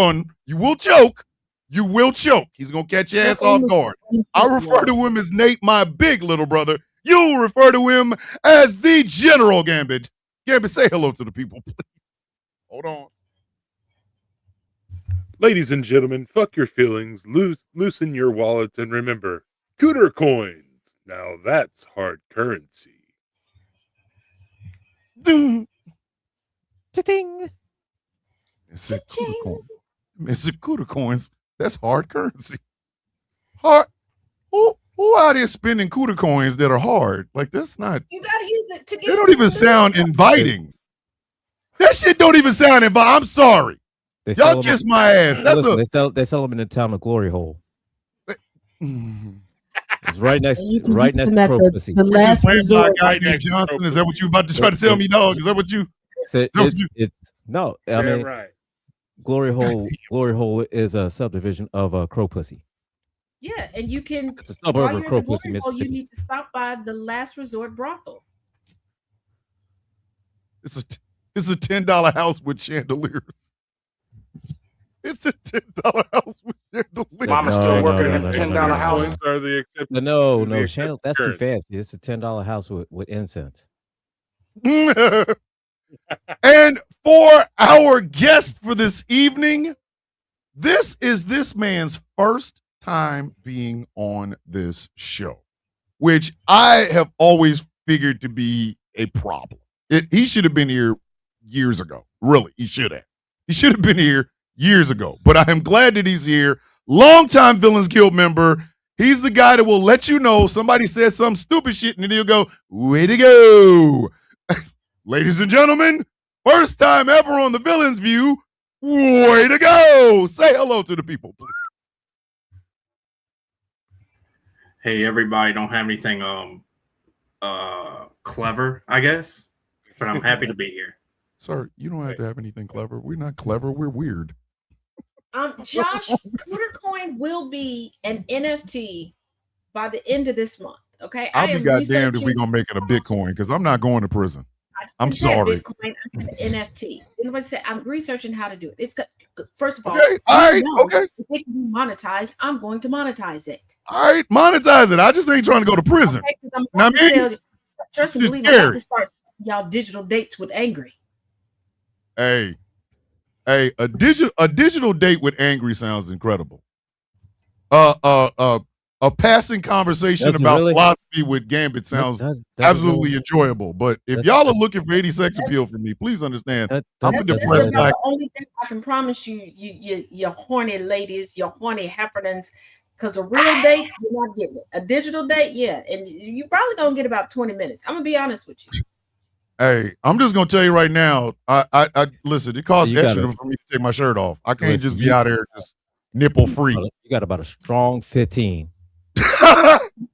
He's gonna catch your ass off guard. I refer to him as Nate, my big little brother. You refer to him as the General Gambit. Gambit, say hello to the people, please. Hold on. Ladies and gentlemen, fuck your feelings, loosen your wallets, and remember, cooter coins. Now that's hard currency. Ding. It's a cooter coin. It's a cooter coins. That's hard currency. Hard. Who out here spending cooter coins that are hard? Like, that's not. You gotta use it to get. They don't even sound inviting. That shit don't even sound inviting. I'm sorry. Y'all kiss my ass. They sell them in the town of Glory Hole. It's right next to Crow Pussy. The last resort. Johnson. Is that what you about to try to tell me, dog? Is that what you? No. I mean, right. Glory Hole is a subdivision of Crow Pussy. Yeah, and you can. It's a suburb While of you're at the Crocus, glory hole, you Mississippi. need to stop by the Last Resort brothel. It's a $10 house with chandeliers. It's a $10 house with chandeliers. Mama's still working in a $10 house. Coins are the exception. No, Channel. That's too fancy. It's a $10 house with incense. And for our guest for this evening, this is this man's first time being on this show, which I have always figured to be a problem. He should have been here years ago. Really, he should have. He should have been here years ago. But I am glad that he's here. Longtime Villains Guild member. He's the guy that will let you know somebody says some stupid shit and then he'll go, way to go. Ladies and gentlemen, first time ever on the Villains View, way to go. Say hello to the people, please. Hey, everybody, don't have anything clever, I guess, but I'm happy to be here. Sir, you don't have to have anything clever. We're not clever. We're weird. Josh, Cooter Coin will be an NFT by the end of this month. Okay, I'll be goddamned if we're gonna make it a Bitcoin because I'm not going to prison. I'm sorry. Bitcoin, I said NFT. Anybody said I'm researching how to do it. It's good. First of all, okay, all right, okay. If it can be monetized, I'm going to monetize it. All right, monetize it. I just ain't trying to go to prison. Okay, trust me, believe me, I have to start y'all digital dates with Angry. Hey, a digital date with Angry sounds incredible. A passing conversation about philosophy with Gambit sounds absolutely enjoyable. But if y'all are looking for any sex appeal from me, please understand I'm a depressed black. The only thing I can promise you horny ladies, your horny hepernans, because a real date, you're not getting it. A digital date, yeah, and you're probably gonna get about 20 minutes. I'm gonna be honest with you. Hey, I'm just gonna tell you right now. I listen. It costs extra for me to take my shirt off. I can't just be out there just nipple free. You got about a strong 15.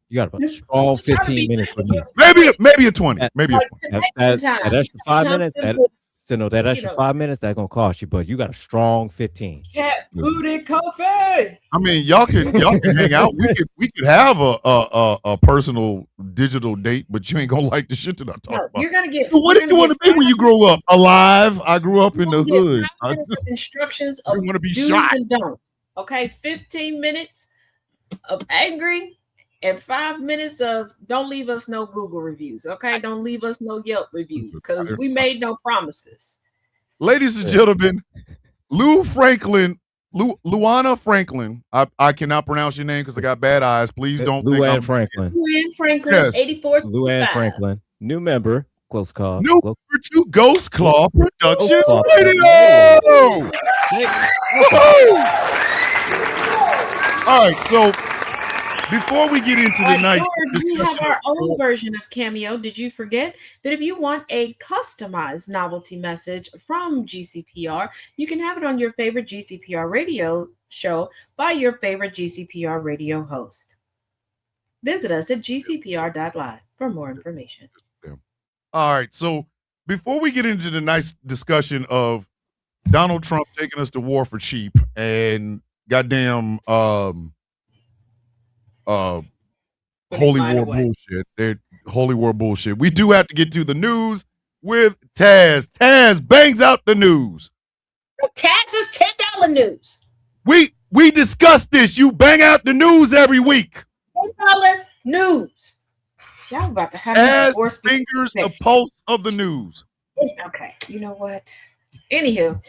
You got about a strong 15 minutes for me. Maybe a 20. Maybe a 20. That extra 5 minutes. That extra 5 minutes that's gonna cost you, but you got a strong 15. Cat booty coffee. I mean, y'all can hang out. We could have a personal digital date, but you ain't gonna like the shit that I talk about. You're gonna get. What did you want to be when you grow up? Alive? I grew up in the hood. Instructions of want to be do's shot. and don'ts. Okay, 15 minutes of Angry and 5 minutes of don't leave us no Google reviews. Okay, don't leave us no Yelp reviews because we made no promises. Ladies and gentlemen, Luana Franklin. I cannot pronounce your name because I got bad eyes. Please don't think I'm Franklin. Luann Franklin, yes. 84. Luann Franklin, new member, Close Call. New member to Ghost Claw Productions Radio. All right, so before we get into the night discussion, we have our own version of Cameo. Did you forget that if you want a customized novelty message from GCPR, you can have it on your favorite GCPR radio show by your favorite GCPR radio host. Visit us at gcpr.live for more information. All right, so before we get into the nice discussion of Donald Trump taking us to war for cheap and goddamn holy war bullshit. Holy war bullshit. We do have to get to the news with Taz. Taz bangs out the news. Taz is $10 news. We discuss this. You bang out the news every week. $10 news. Y'all about to have Taz fingers the pulse of the news. Okay, you know what? Anywho,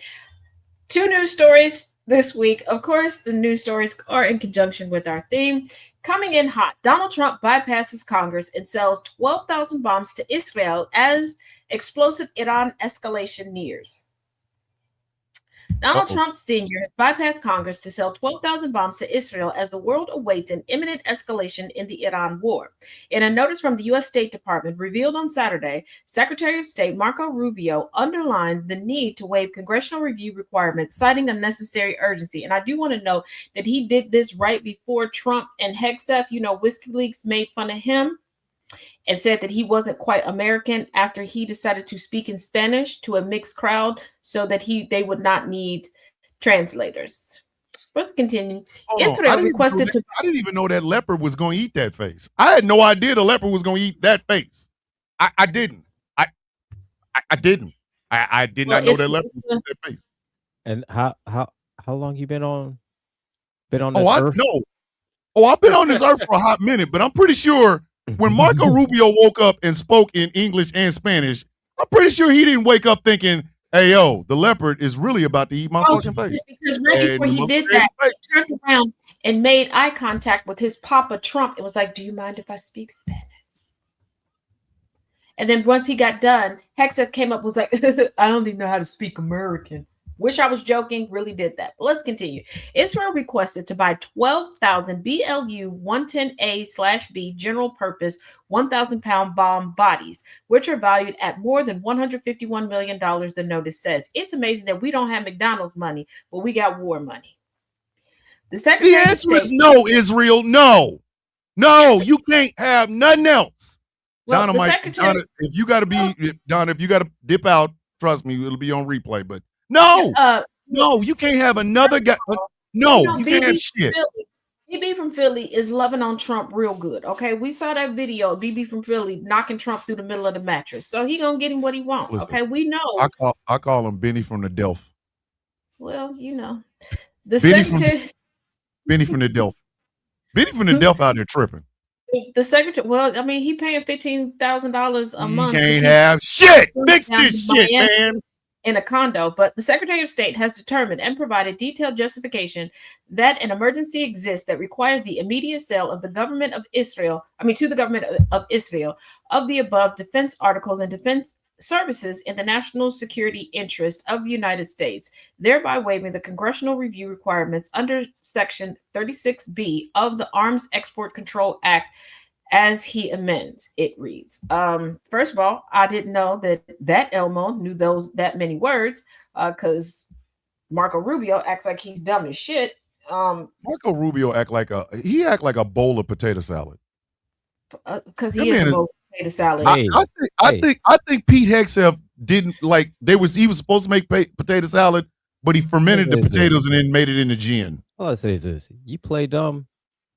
2 news stories this week. Of course, the news stories are in conjunction with our theme. Coming in hot, Donald Trump bypasses Congress and sells 12,000 bombs to Israel as explosive Iran escalation nears. Donald Trump Sr. has bypassed Congress to sell 12,000 bombs to Israel as the world awaits an imminent escalation in the Iran war. In a notice from the U.S. State Department revealed on Saturday, Secretary of State Marco Rubio underlined the need to waive congressional review requirements, citing unnecessary urgency. And I do want to note that he did this right before Trump and Hegseth, WikiLeaks made fun of him and said that he wasn't quite American after he decided to speak in Spanish to a mixed crowd so that they would not need translators. Let's continue. Hold on. Israel requested to. I didn't even know that leopard was going to eat that face. I had no idea the leopard was going to eat that face. I didn't. I didn't. I did not know that leopard was eat that face. And how long you been on this earth? I've been on this earth for a hot minute, but I'm pretty sure when Marco Rubio woke up and spoke in English and Spanish, I'm pretty sure he didn't wake up thinking, hey, yo, the leopard is really about to eat my fucking face. Because right before he did that, he turned around and made eye contact with his Papa Trump. It was like, do you mind if I speak Spanish? And then once he got done, Hegseth came up was like, I only know how to speak American. Wish I was joking, really did that. But let's continue. Israel requested to buy 12,000 BLU 110A/B general purpose 1,000-pound bomb bodies, which are valued at more than $151 million, the notice says. It's amazing that we don't have McDonald's money, but we got war money. The answer is no, Israel. No, you can't have nothing else. Well, Donna, if you got to dip out, trust me, it'll be on replay. But no, you can't have another guy. No, you can't have shit. BB from Philly is loving on Trump real good. Okay, we saw that video. BB from Philly knocking Trump through the middle of the mattress, so he gonna get him what he wants. Listen, okay, we know. I call him Benny from the Delph. Well, you know, Benny from the Delph. Benny from the Delph out there tripping. The secretary, well, I mean, he paying $15,000 a month. He can't have shit. Fix this shit, man. In a condo, but the Secretary of State has determined and provided detailed justification that an emergency exists that requires the immediate sale of the government of Israel, to the government of Israel, of the above defense articles and defense services in the national security interest of the United States, thereby waiving the congressional review requirements under Section 36B of the Arms Export Control Act. As he amends, it reads. First of all, I didn't know that Elmo knew that many words because Marco Rubio acts like he's dumb as shit. Marco Rubio act like a bowl of potato salad. Because he is a bowl of potato salad. I think Pete Hegseth didn't like. He was supposed to make potato salad, but he fermented the potatoes and then made it into gin. All I say is this: you play dumb,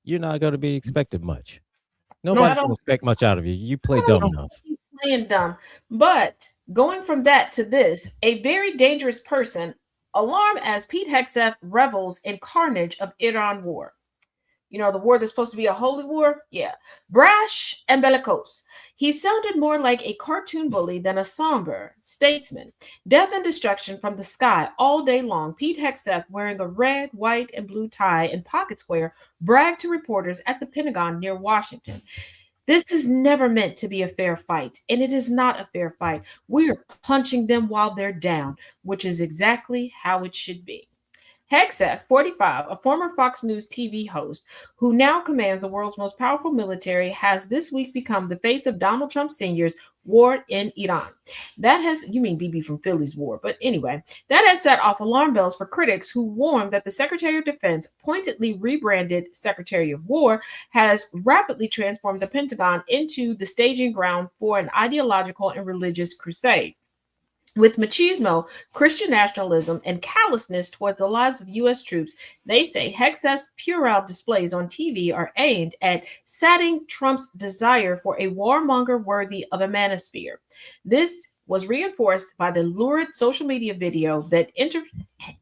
you're not going to be expected much. Nobody's going to expect much out of you. You play dumb enough. He's playing dumb. But going from that to this, a very dangerous person, alarmed as Pete Hegseth revels in carnage of Iran war. You know, the war that's supposed to be a holy war? Yeah. Brash and bellicose. He sounded more like a cartoon bully than a somber statesman. Death and destruction from the sky all day long. Pete Hegseth, wearing a red, white, and blue tie and pocket square, bragged to reporters at the Pentagon near Washington. This is never meant to be a fair fight, and it is not a fair fight. We are punching them while they're down, which is exactly how it should be. Hegseth, 45, a former Fox News TV host who now commands the world's most powerful military, has this week become the face of Donald Trump Sr.'s war in Iran. You mean BB from Philly's war, but anyway, that has set off alarm bells for critics who warned that the Secretary of Defense, pointedly rebranded Secretary of War, has rapidly transformed the Pentagon into the staging ground for an ideological and religious crusade. With machismo, Christian nationalism, and callousness towards the lives of U.S. troops, they say Hegseth's puerile displays on TV are aimed at sating Trump's desire for a warmonger worthy of a manosphere. This was reinforced by the lurid social media video that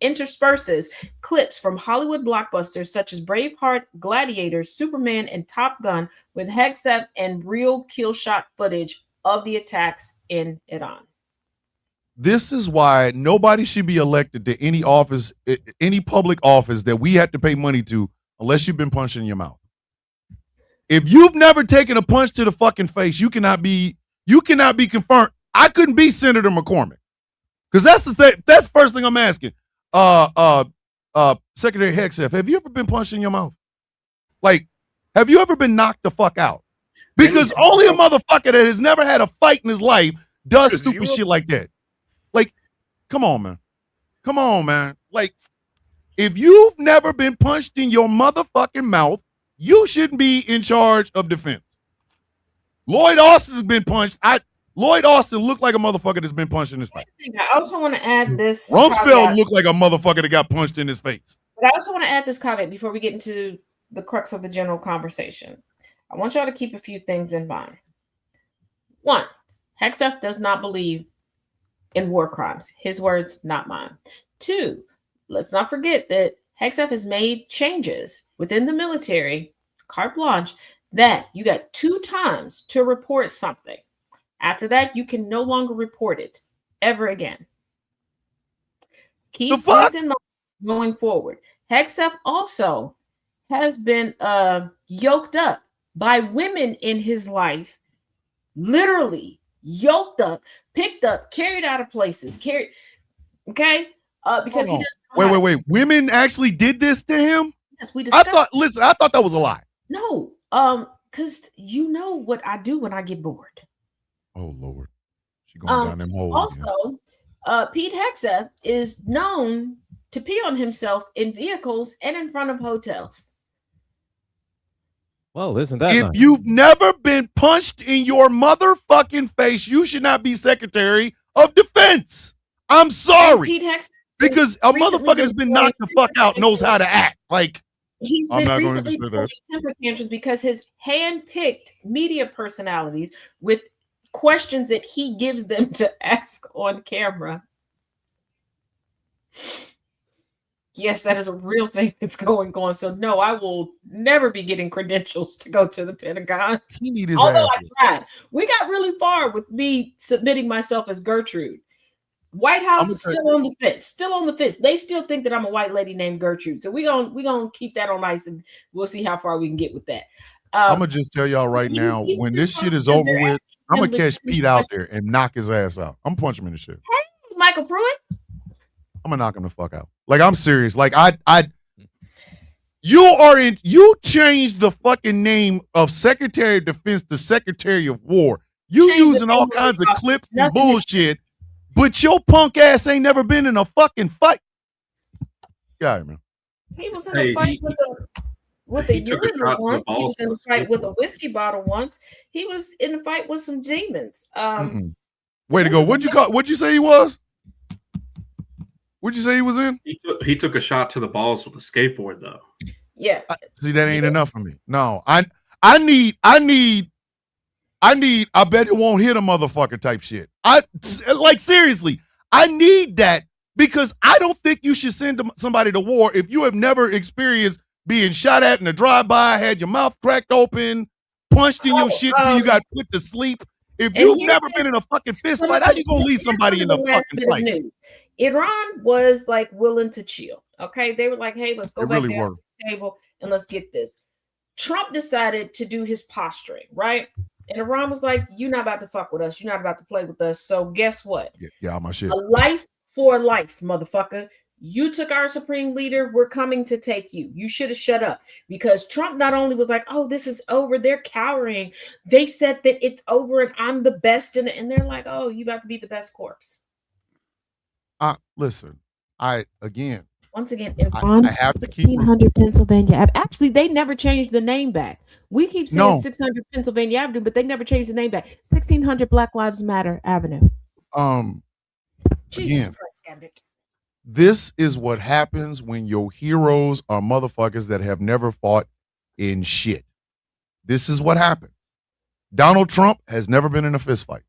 intersperses clips from Hollywood blockbusters such as Braveheart, Gladiator, Superman, and Top Gun, with Hegseth and real kill shot footage of the attacks in Iran. This is why nobody should be elected to any office, any public office that we have to pay money to, unless you've been punched in your mouth. If you've never taken a punch to the fucking face, you cannot be confirmed. I couldn't be Senator McCormick. Because that's the thing. That's the first thing I'm asking. Secretary Hegseth, have you ever been punched in your mouth? Like, have you ever been knocked the fuck out? Because only a motherfucker that has never had a fight in his life does stupid shit like that. Like, come on, man. Like, if you've never been punched in your motherfucking mouth, you shouldn't be in charge of defense. Lloyd Austin has been punched. Lloyd Austin looked like a motherfucker that's been punched in his face. I also want to add this. Rumsfeld looked like a motherfucker that got punched in his face. But I also want to add this comment before we get into the crux of the general conversation. I want y'all to keep a few things in mind. One, Hexef does not believe in war crimes. His words, not mine. Two, let's not forget that Hexef has made changes within the military, carte blanche, that you got 2 times to report something. After that, you can no longer report it ever again. Keep this in mind going forward. Hexef also has been yoked up by women in his life, literally yoked up, picked up, carried out of places, okay? Because he doesn't. Wait. Women actually did this to him? Yes, we discussed. I thought that was a lie. No, because you know what I do when I get bored. Oh Lord, she going down them holes. Also, Pete Hexef is known to pee on himself in vehicles and in front of hotels. Well, isn't that if nice? you've never been punched in your motherfucking face, you should not be Secretary of Defense. I'm sorry. Pete Hexef, because a motherfucker that's been knocked the fuck out knows how to act. Like, he's been recently throwing temper tantrums because his hand-picked media personalities with questions that he gives them to ask on camera. Yes, that is a real thing that's going on. So no, I will never be getting credentials to go to the Pentagon. He need his Although ass. I tried. We got really far with me submitting myself as Gertrude. White House is still on the fence. Still on the fence. They still think that I'm a white lady named Gertrude. So we're gonna keep that on ice, and we'll see how far we can get with that. I'm gonna just tell y'all right now, when this shit is over with, I'm gonna catch Pete out there and knock his ass out. I'm gonna punch him in the shit. Hey, Michael Pruitt. I'm gonna knock him the fuck out. Like, I'm serious. Like, you changed the fucking name of Secretary of Defense to Secretary of War. You using all kinds of clips and bullshit, but your punk ass ain't never been in a fucking fight. Yeah, man. He was in a fight with a urinal once. He was in a fight with a whiskey bottle once. He was in a fight with some demons. Way to go. What'd you say he was? What'd you say he was in? He took a shot to the balls with a skateboard, though. Yeah. See, that ain't enough for me. No, I bet it won't hit a motherfucker type shit. Like, seriously, I need that, because I don't think you should send somebody to war if you have never experienced being shot at in a drive-by, had your mouth cracked open, punched in your shit until you got put to sleep. If you've never been in a fucking fist fight, how you gonna leave somebody in a fucking fight? Iran was like willing to chill. Okay, they were like, "Hey, let's go back down to the table and let's get this." Trump decided to do his posturing, right? And Iran was like, "You're not about to fuck with us. You're not about to play with us. So guess what? Yeah, my shit. A life for life, motherfucker. You took our supreme leader. We're coming to take you. You should have shut up." Because Trump not only was like, "Oh, this is over," they're cowering. They said that it's over and I'm the best in it. And they're like, "Oh, you about to be the best corpse." Listen, once again, I have 1600 Pennsylvania. Actually, they never changed the name back. We keep saying 600 Pennsylvania Avenue, but they never changed the name back. 1600 Black Lives Matter Avenue. Again, this is what happens when your heroes are motherfuckers that have never fought in shit. This is what happens. Donald Trump has never been in a fist fight,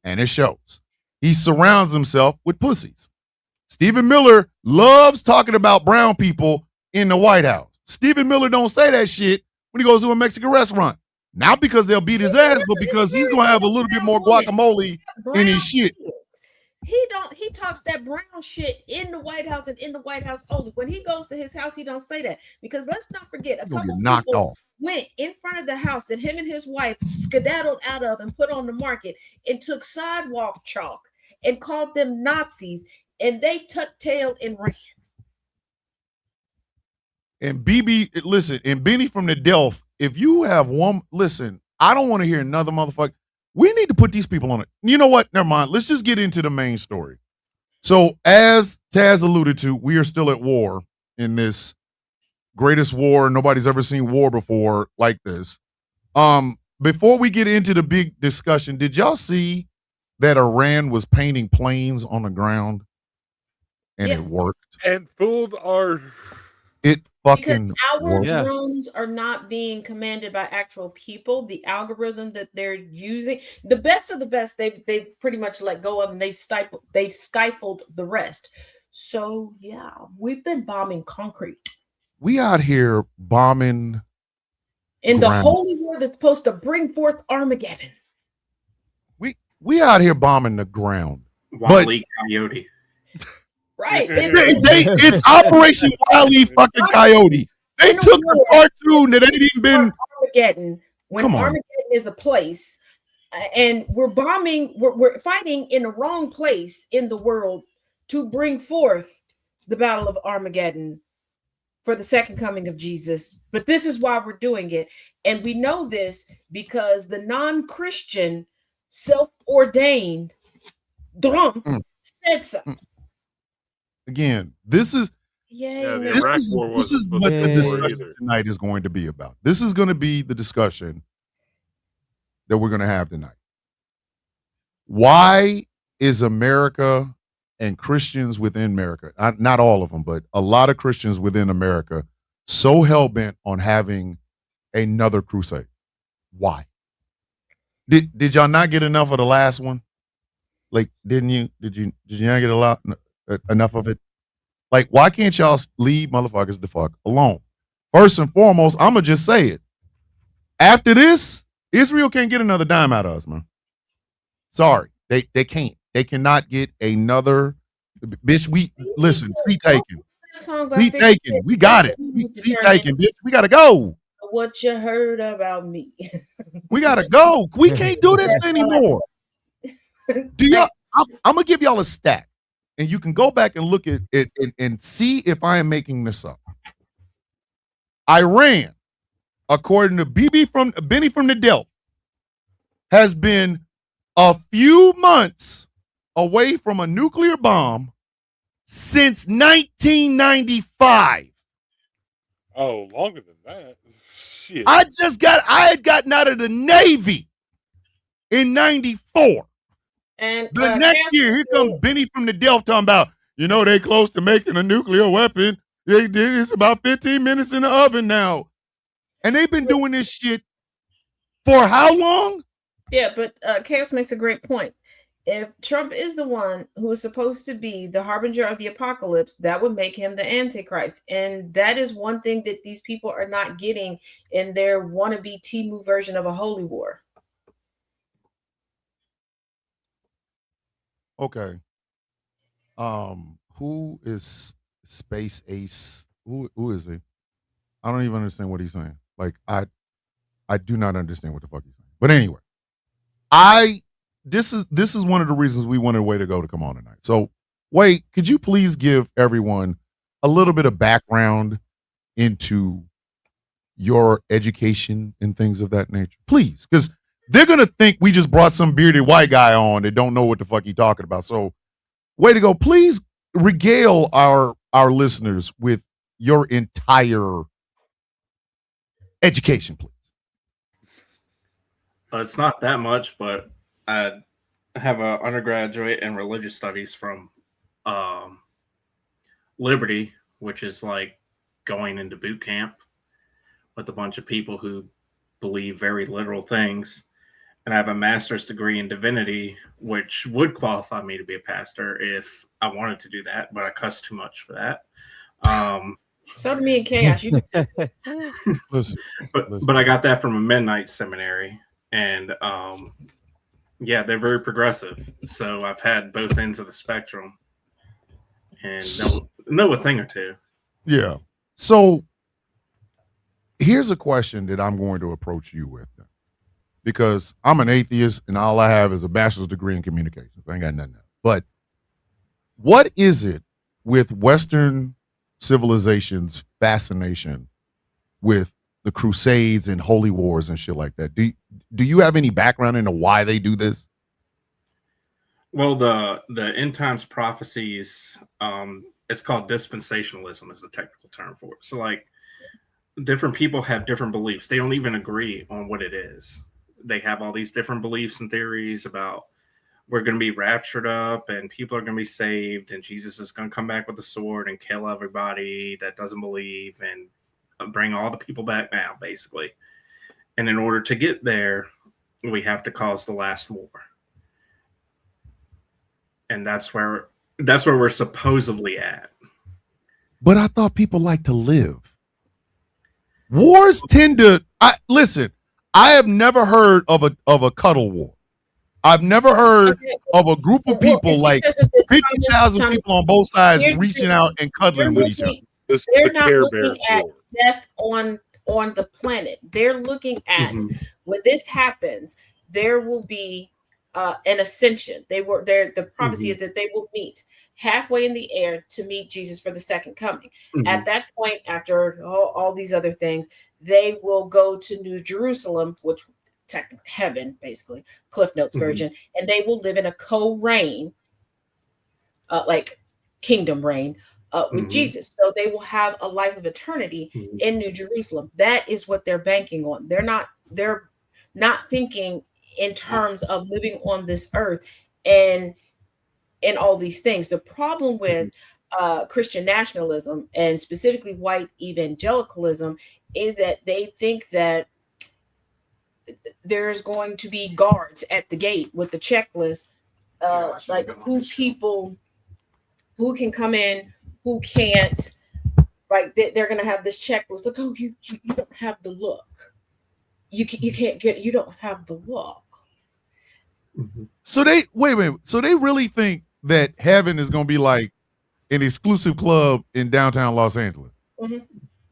and it shows. He surrounds himself with pussies. Stephen Miller loves talking about brown people in the White House. Stephen Miller don't say that shit when he goes to a Mexican restaurant. Not because they'll beat his ass, but because he's going to have a little bit more guacamole in his shit. He talks that brown shit in the White House and in the White House only. When he goes to his house, he don't say that, because let's not forget, a couple people went in front of the house that him and his wife skedaddled out of and put on the market and took sidewalk chalk and called them Nazis, and they tucked tail and ran. And BB, listen, and Benny from the Delph, if you have one, listen, I don't want to hear another motherfucker. We need to put these people on it. You know what? Never mind. Let's just get into the main story. So, as Taz alluded to, we are still at war in this greatest war. Nobody's ever seen war before like this. Before we get into the big discussion, did y'all see that Iran was painting planes on the ground? And it worked. And fooled our It Because fucking our works. Yeah. drones are not being commanded by actual people. The algorithm that they're using, the best of the best, they've pretty much let go of, and they've stifled the rest. So yeah, we've been bombing concrete. We out here bombing In the ground. holy war that's supposed to bring forth Armageddon. We out here bombing the ground. Wile E. Coyote. Right. It's Operation Wile E. fucking Coyote. They took a cartoon that ain't even been Armageddon. When Come on. Armageddon is a place, and we're bombing, we're fighting in the wrong place in the world to bring forth the Battle of Armageddon for the second coming of Jesus. But this is why we're doing it. And we know this because the non-Christian, self-ordained drunk said so. Again, this is Yay. this is what the discussion tonight is going to be about. This is going to be the discussion that we're going to have tonight. Why is America and Christians within America, not all of them, but a lot of Christians within America, so hell-bent on having another crusade? Why? Did y'all not get enough of the last one? Like, did you not get enough of it? Like, why can't y'all leave motherfuckers the fuck alone? First and foremost, I'm gonna just say it. After this, Israel can't get another dime out of us, man. Sorry, they can't. They cannot get another. Bitch, listen. Seat taken. Seat taken. We got it. Seat taken, bitch. We gotta go. What you heard about me? We gotta go. We can't do this anymore. Do y'all? I'm gonna give y'all a stat. And you can go back and look at it and see if I am making this up. Iran, according to Benny from the Delta, has been a few months away from a nuclear bomb since 1995. Oh, longer than that. Shit. I had gotten out of the Navy in 94. And the next year, here comes Benny from the Delta talking about, they close to making a nuclear weapon. It's about 15 minutes in the oven now. And they've been doing this shit for how long? Yeah, but Chaos makes a great point. If Trump is the one who is supposed to be the harbinger of the apocalypse, that would make him the Antichrist. And that is one thing that these people are not getting in their wannabe Temu version of a holy war. Okay. Who is Space Ace? Who is he? I don't even understand what he's saying. Like, I do not understand what the fuck he's saying. But anyway, this is one of the reasons we wanted Way to Go to come on tonight. So, Way, could you please give everyone a little bit of background into your education and things of that nature? Please, because they're going to think we just brought some bearded white guy on that don't know what the fuck he's talking about. So, Way to Go, please regale our listeners with your entire education, please. It's not that much, but I have an undergraduate in religious studies from Liberty, which is like going into boot camp with a bunch of people who believe very literal things. And I have a master's degree in divinity, which would qualify me to be a pastor if I wanted to do that, but I cuss too much for that. So do me and Chaos. Listen. But I got that from a Mennonite seminary, and yeah, they're very progressive. So I've had both ends of the spectrum, and know a thing or two. Yeah. So here's a question that I'm going to approach you with. Because I'm an atheist and all I have is a bachelor's degree in communications. I ain't got nothing else. But what is it with Western civilization's fascination with the Crusades and holy wars and shit like that? Do you have any background into why they do this? Well, the end times prophecies, it's called dispensationalism is the technical term for it. So like different people have different beliefs. They don't even agree on what it is. They have all these different beliefs and theories about we're going to be raptured up and people are going to be saved and Jesus is going to come back with a sword and kill everybody that doesn't believe and bring all the people back now, basically. And in order to get there, we have to cause the last war. And that's where we're supposedly at. But I thought people like to live. Wars tend to listen. I have never heard of a cuddle war. I've never heard of a group of people like 50,000 people on both sides reaching out and cuddling with each other. They're not looking at death on the planet. They're looking at when this happens, there will be an ascension. The prophecy is that they will meet halfway in the air to meet Jesus for the second coming. At that point, after all these other things, they will go to New Jerusalem, which heaven, basically, Cliff Notes version, and they will live in a co-reign, like kingdom reign, with Jesus. So they will have a life of eternity in New Jerusalem. That is what they're banking on. They're not thinking in terms of living on this earth and all these things. The problem with Christian nationalism and specifically white evangelicalism is that they think that there's going to be guards at the gate with the checklist, like who can come in, who can't. Like they're going to have this checklist. Look, oh, you don't have the look. You can't get. You don't have the look. So they wait. So they really think that heaven is going to be like an exclusive club in downtown Los Angeles.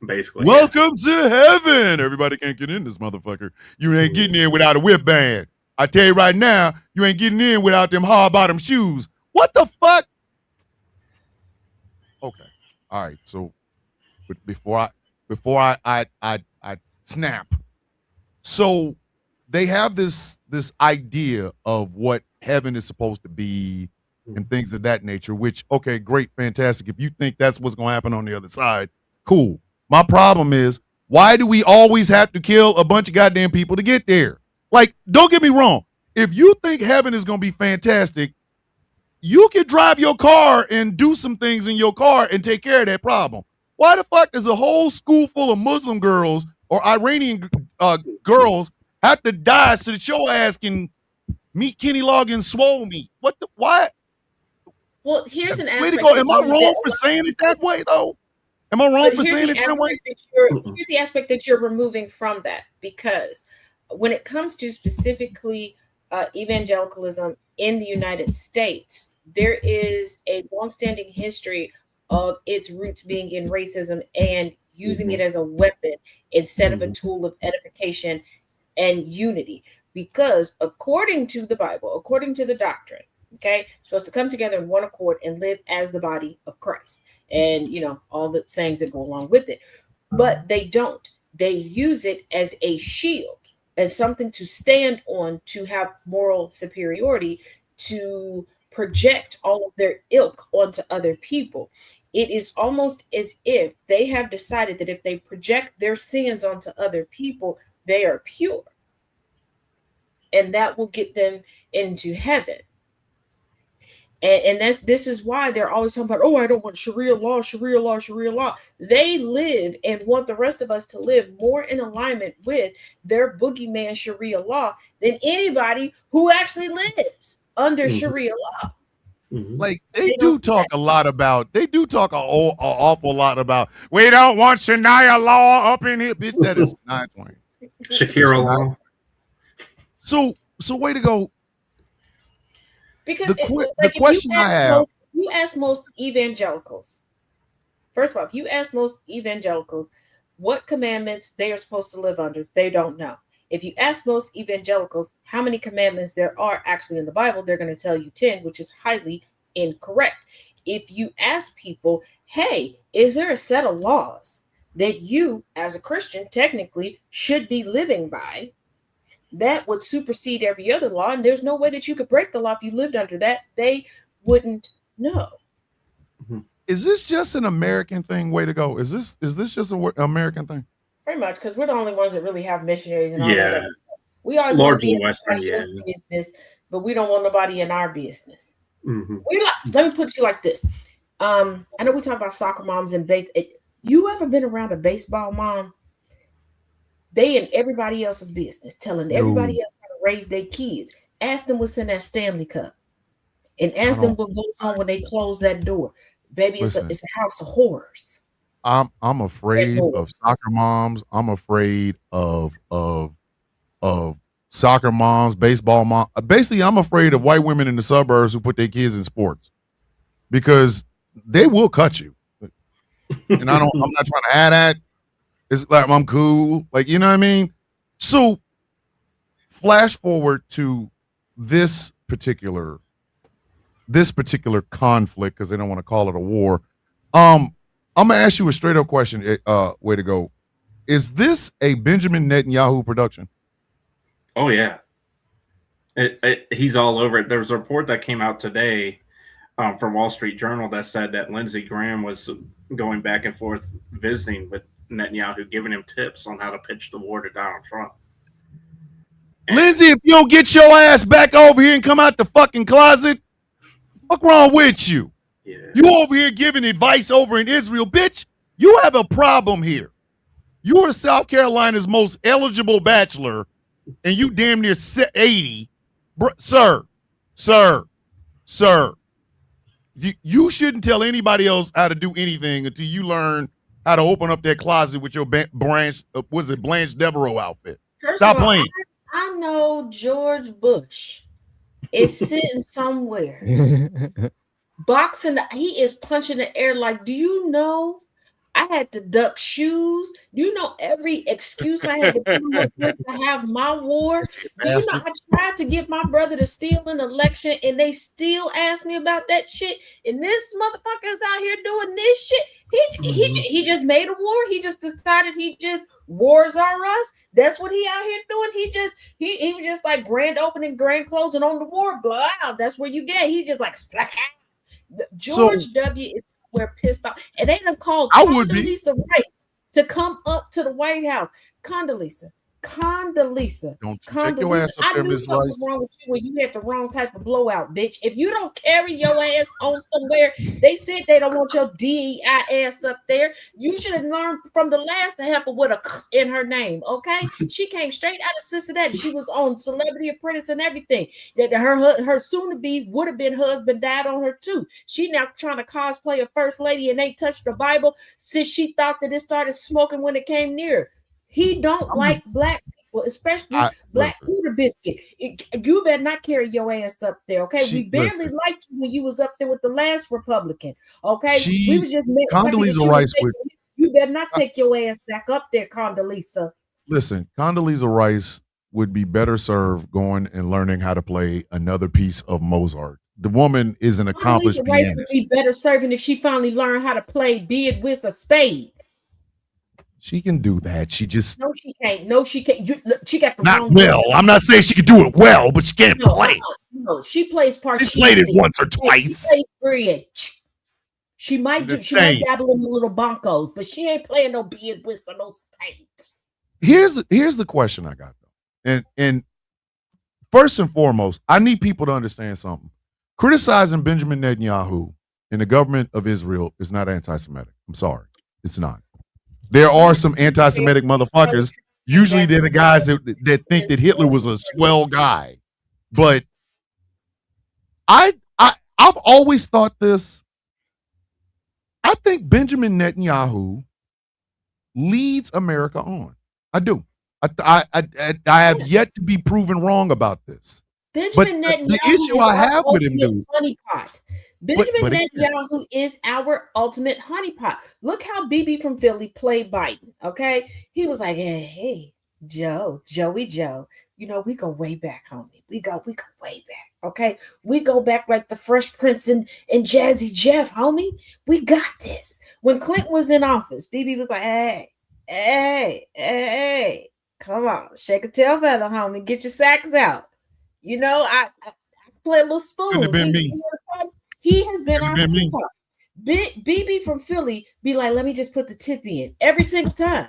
Basically, welcome to heaven. Everybody can't get in this motherfucker. You ain't getting in without a whip band. I tell you right now, you ain't getting in without them hard bottom shoes. What the fuck? Okay, all right. So, but before I snap. So they have this idea of what heaven is supposed to be and things of that nature. Which, okay, great, fantastic. If you think that's what's going to happen on the other side, cool. My problem is, why do we always have to kill a bunch of goddamn people to get there? Like, don't get me wrong. If you think heaven is going to be fantastic, you can drive your car and do some things in your car and take care of that problem. Why the fuck does a whole school full of Muslim girls or Iranian girls have to die so that your ass can meet Kenny Loggins swole meat? What the, why? Well, here's an aspect. Way to go. Am I wrong for saying it that way, though? Am I wrong for saying it that way? Here's the aspect that you're removing from that, because when it comes to specifically evangelicalism in the United States, there is a longstanding history of its roots being in racism and using it as a weapon instead of a tool of edification and unity. Because according to the Bible, according to the doctrine, okay, you're supposed to come together in one accord and live as the body of Christ. And, you know, all the sayings that go along with it. But they don't. They use it as a shield, as something to stand on, to have moral superiority, to project all of their ilk onto other people. It is almost as if they have decided that if they project their sins onto other people, they are pure. And that will get them into heaven. And this is why they're always talking about, oh, I don't want Sharia law, Sharia law, Sharia law. They live and want the rest of us to live more in alignment with their boogeyman Sharia law than anybody who actually lives under Sharia law. Like they do talk an awful lot about, we don't want Shania law up in here. Bitch, that is 920. Shakira law. So way to go. Because the question I have, you ask most evangelicals. First of all, if you ask most evangelicals what commandments they are supposed to live under, they don't know. If you ask most evangelicals how many commandments there are actually in the Bible, they're going to tell you 10, which is highly incorrect. If you ask people, hey, is there a set of laws that you as a Christian technically should be living by, that would supersede every other law, and there's no way that you could break the law if you lived under that, they wouldn't know. Is this just an American thing? Way to go. Is this just an American thing? Pretty much, because we're the only ones that really have missionaries and all yeah. that. We always largely want to be Western, in business but we don't want nobody in our business. Mm-hmm. Let me put you like this. I know we talk about soccer moms and base. You ever been around a baseball mom? They in everybody else's business, telling everybody else how to raise their kids. Ask them what's in that Stanley Cup, and ask them what goes on when they close that door. Baby, it's a house of horrors. I'm afraid of soccer moms. I'm afraid of soccer moms, baseball moms. Basically, I'm afraid of white women in the suburbs who put their kids in sports because they will cut you. And I'm not trying to add that. It's like I'm cool, like, you know what I mean? So flash forward to this particular conflict, because they don't want to call it a war. I'm gonna ask you a straight up question. Way to go. Is this a Benjamin Netanyahu production? Oh yeah, he's all over it. There was a report that came out today from Wall Street Journal that said that Lindsey Graham was going back and forth visiting with Netanyahu, giving him tips on how to pitch the war to Donald Trump. Lindsey, if you don't get your ass back over here and come out the fucking closet, what's wrong with you? Yeah. You over here giving advice over in Israel, bitch. You have a problem here. You are South Carolina's most eligible bachelor, and you damn near 80. Sir. You shouldn't tell anybody else how to do anything until you learn how to open up that closet with your Blanche Devereaux outfit. Stop playing. I know George Bush is sitting somewhere boxing. He is punching the air like, do you know I had to duck shoes? Do you know every excuse I had to come up with to have my war? Do you know I tried to get my brother to steal an election and they still asked me about that shit? And this motherfucker is out here doing this shit. He just made a war. He just decided wars are us. That's what he out here doing. He was just like grand opening, grand closing on the war. Blah. That's where you get. He just like splat. George W. is where pissed off, and they done called Condoleezza Rice to come up to the White House. Condoleezza. Don't check your ass up there, Miss Rice. What's wrong with you when you had the wrong type of blowout, bitch? If you don't carry your ass on somewhere, they said they don't want your DEI ass up there. You should have learned from the last heifer with a in her name, okay? She came straight out of Cincinnati. She was on Celebrity Apprentice and everything. That her soon-to-be would-have-been husband died on her too. She now trying to cosplay a first lady and ain't touched the Bible since she thought that it started smoking when it came near. He don't like black people, especially black Peter Biscuit. You better not carry your ass up there, okay? We barely liked you when you was up there with the last Republican, okay? We were just Condoleezza Rice. You better not take your ass back up there, Condoleezza. Listen, Condoleezza Rice would be better served going and learning how to play another piece of Mozart. The woman is an accomplished pianist. Rice would be better serving if she finally learned how to play Be It With a Spade. She can do that. She just she can't. She got the not wrong well. way. I'm not saying she can do it well, but she can't play. No, she plays Parcheesi. She played it once or twice. She plays bridge. She might dabble in the little bonkos, but she ain't playing no beard with no spades. Here's the question I got though, and first and foremost, I need people to understand something. Criticizing Benjamin Netanyahu and the government of Israel is not anti-Semitic. I'm sorry, it's not. There are some anti-Semitic motherfuckers. Usually they're the guys that think that Hitler was a swell guy. But I've always thought this. I think Benjamin Netanyahu leads America on. I do. I have yet to be proven wrong about this. Benjamin Netanyahu the issue I have with him, dude. Honeypot. Benjamin Netanyahu is our ultimate honeypot. Look how BB from Philly played Biden. Okay, he was like, "Hey, Joey Joe. You know, we go way back, homie. We go way back. Okay, we go back like the Fresh Prince and Jazzy Jeff, homie. We got this." When Clinton was in office, BB was like, "Hey, come on, shake a tail feather, homie. Get your sacks out." You know, I play a little spoon. He has been our BB from Philly be like, "Let me just put the tip in every single time."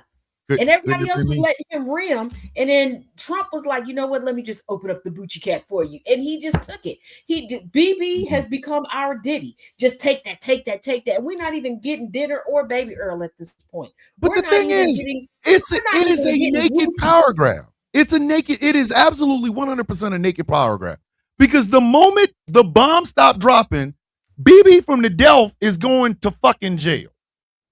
And everybody else was letting him rim. And then Trump was like, you know what? Let me just open up the Gucci cap for you. And he just took it. BB has become our Diddy. Just take that, take that, take that. And we're not even getting dinner or Baby Earl at this point. But the thing is, it is a naked power grab. It is absolutely 100% a naked power grab. Because the moment the bomb stopped dropping, BB from the Delph is going to fucking jail.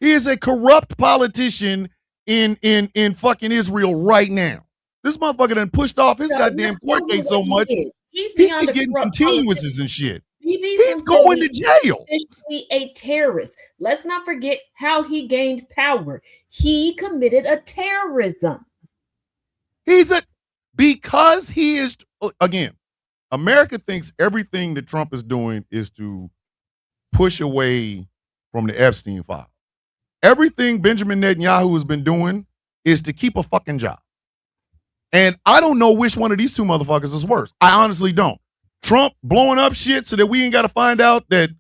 He is a corrupt politician in fucking Israel right now. This motherfucker done pushed off his goddamn court case so much. He's getting continuances and shit. He's going to jail. Officially a terrorist. Let's not forget how he gained power. He committed a terrorism. Because he is, again, America thinks everything that Trump is doing is to push away from the Epstein file. Everything Benjamin Netanyahu has been doing is to keep a fucking job. And I don't know which one of these two motherfuckers is worse. I honestly don't. Trump blowing up shit so that we ain't got to find out that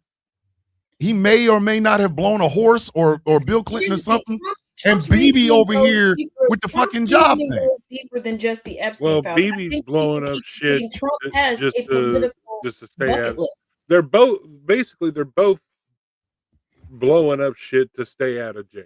he may or may not have blown a horse or Bill Clinton or something. And BB over here with the fucking job thing. Goes deeper than just the Epstein file. BB's blowing up shit Trump has just a political to stay out. list. They're both blowing up shit to stay out of jail.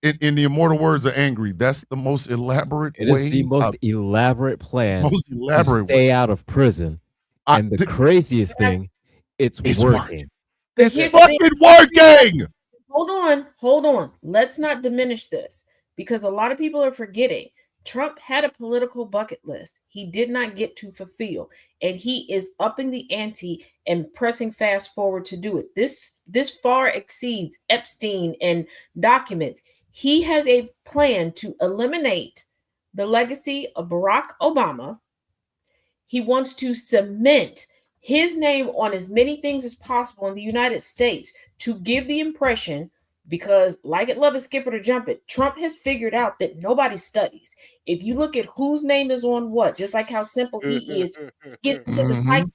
In the immortal words of Angry, that's the most elaborate way. It is the most elaborate plan to stay out of prison. And the craziest thing, it's working. It's fucking working. Hold on. Let's not diminish this because a lot of people are forgetting. Trump had a political bucket list he did not get to fulfill, and he is upping the ante and pressing fast forward to do it. This far exceeds Epstein and documents. He has a plan to eliminate the legacy of Barack Obama. He wants to cement his name on as many things as possible in the United States to give the impression, because like it, love it, skip it, or jump it, Trump has figured out that nobody studies. If you look at whose name is on what, just like how simple he is, gets into the cycle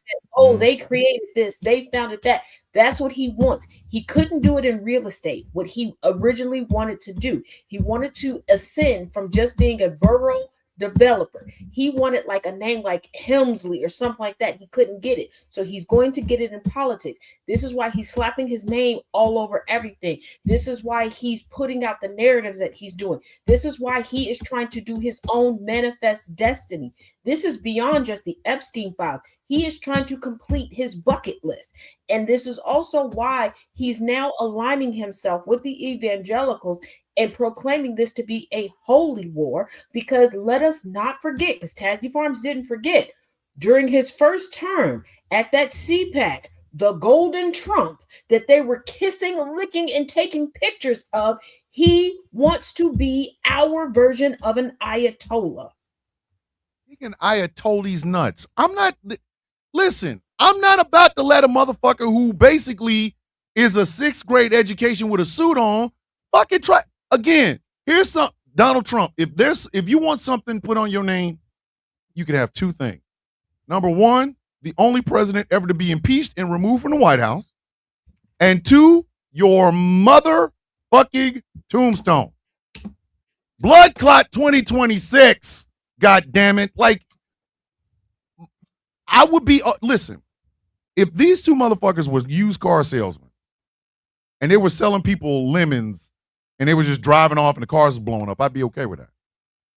that, they created this, they founded that. That's what he wants. He couldn't do it in real estate, what he originally wanted to do. He wanted to ascend from just being a borough developer. He wanted like a name like Helmsley or something like that. He couldn't get it. So he's going to get it in politics. This is why he's slapping his name all over everything. This is why he's putting out the narratives that he's doing. This is why he is trying to do his own manifest destiny. This is beyond just the Epstein files. He is trying to complete his bucket list. And this is also why he's now aligning himself with the evangelicals and proclaiming this to be a holy war, because let us not forget, because Tasty Farms didn't forget, during his first term at that CPAC, the Golden Trump that they were kissing, licking, and taking pictures of, he wants to be our version of an Ayatollah. He can Ayatollah's nuts. I'm not about to let a motherfucker who basically is a 6th grade education with a suit on fucking try. Again, here's some Donald Trump. If you want something put on your name, you can have two things. Number one, the only president ever to be impeached and removed from the White House. And two, your motherfucking tombstone. Blood clot 2026. God damn it. Like, I would be, listen, if these two motherfuckers was used car salesmen and they were selling people lemons and they were just driving off and the cars was blowing up, I'd be okay with that.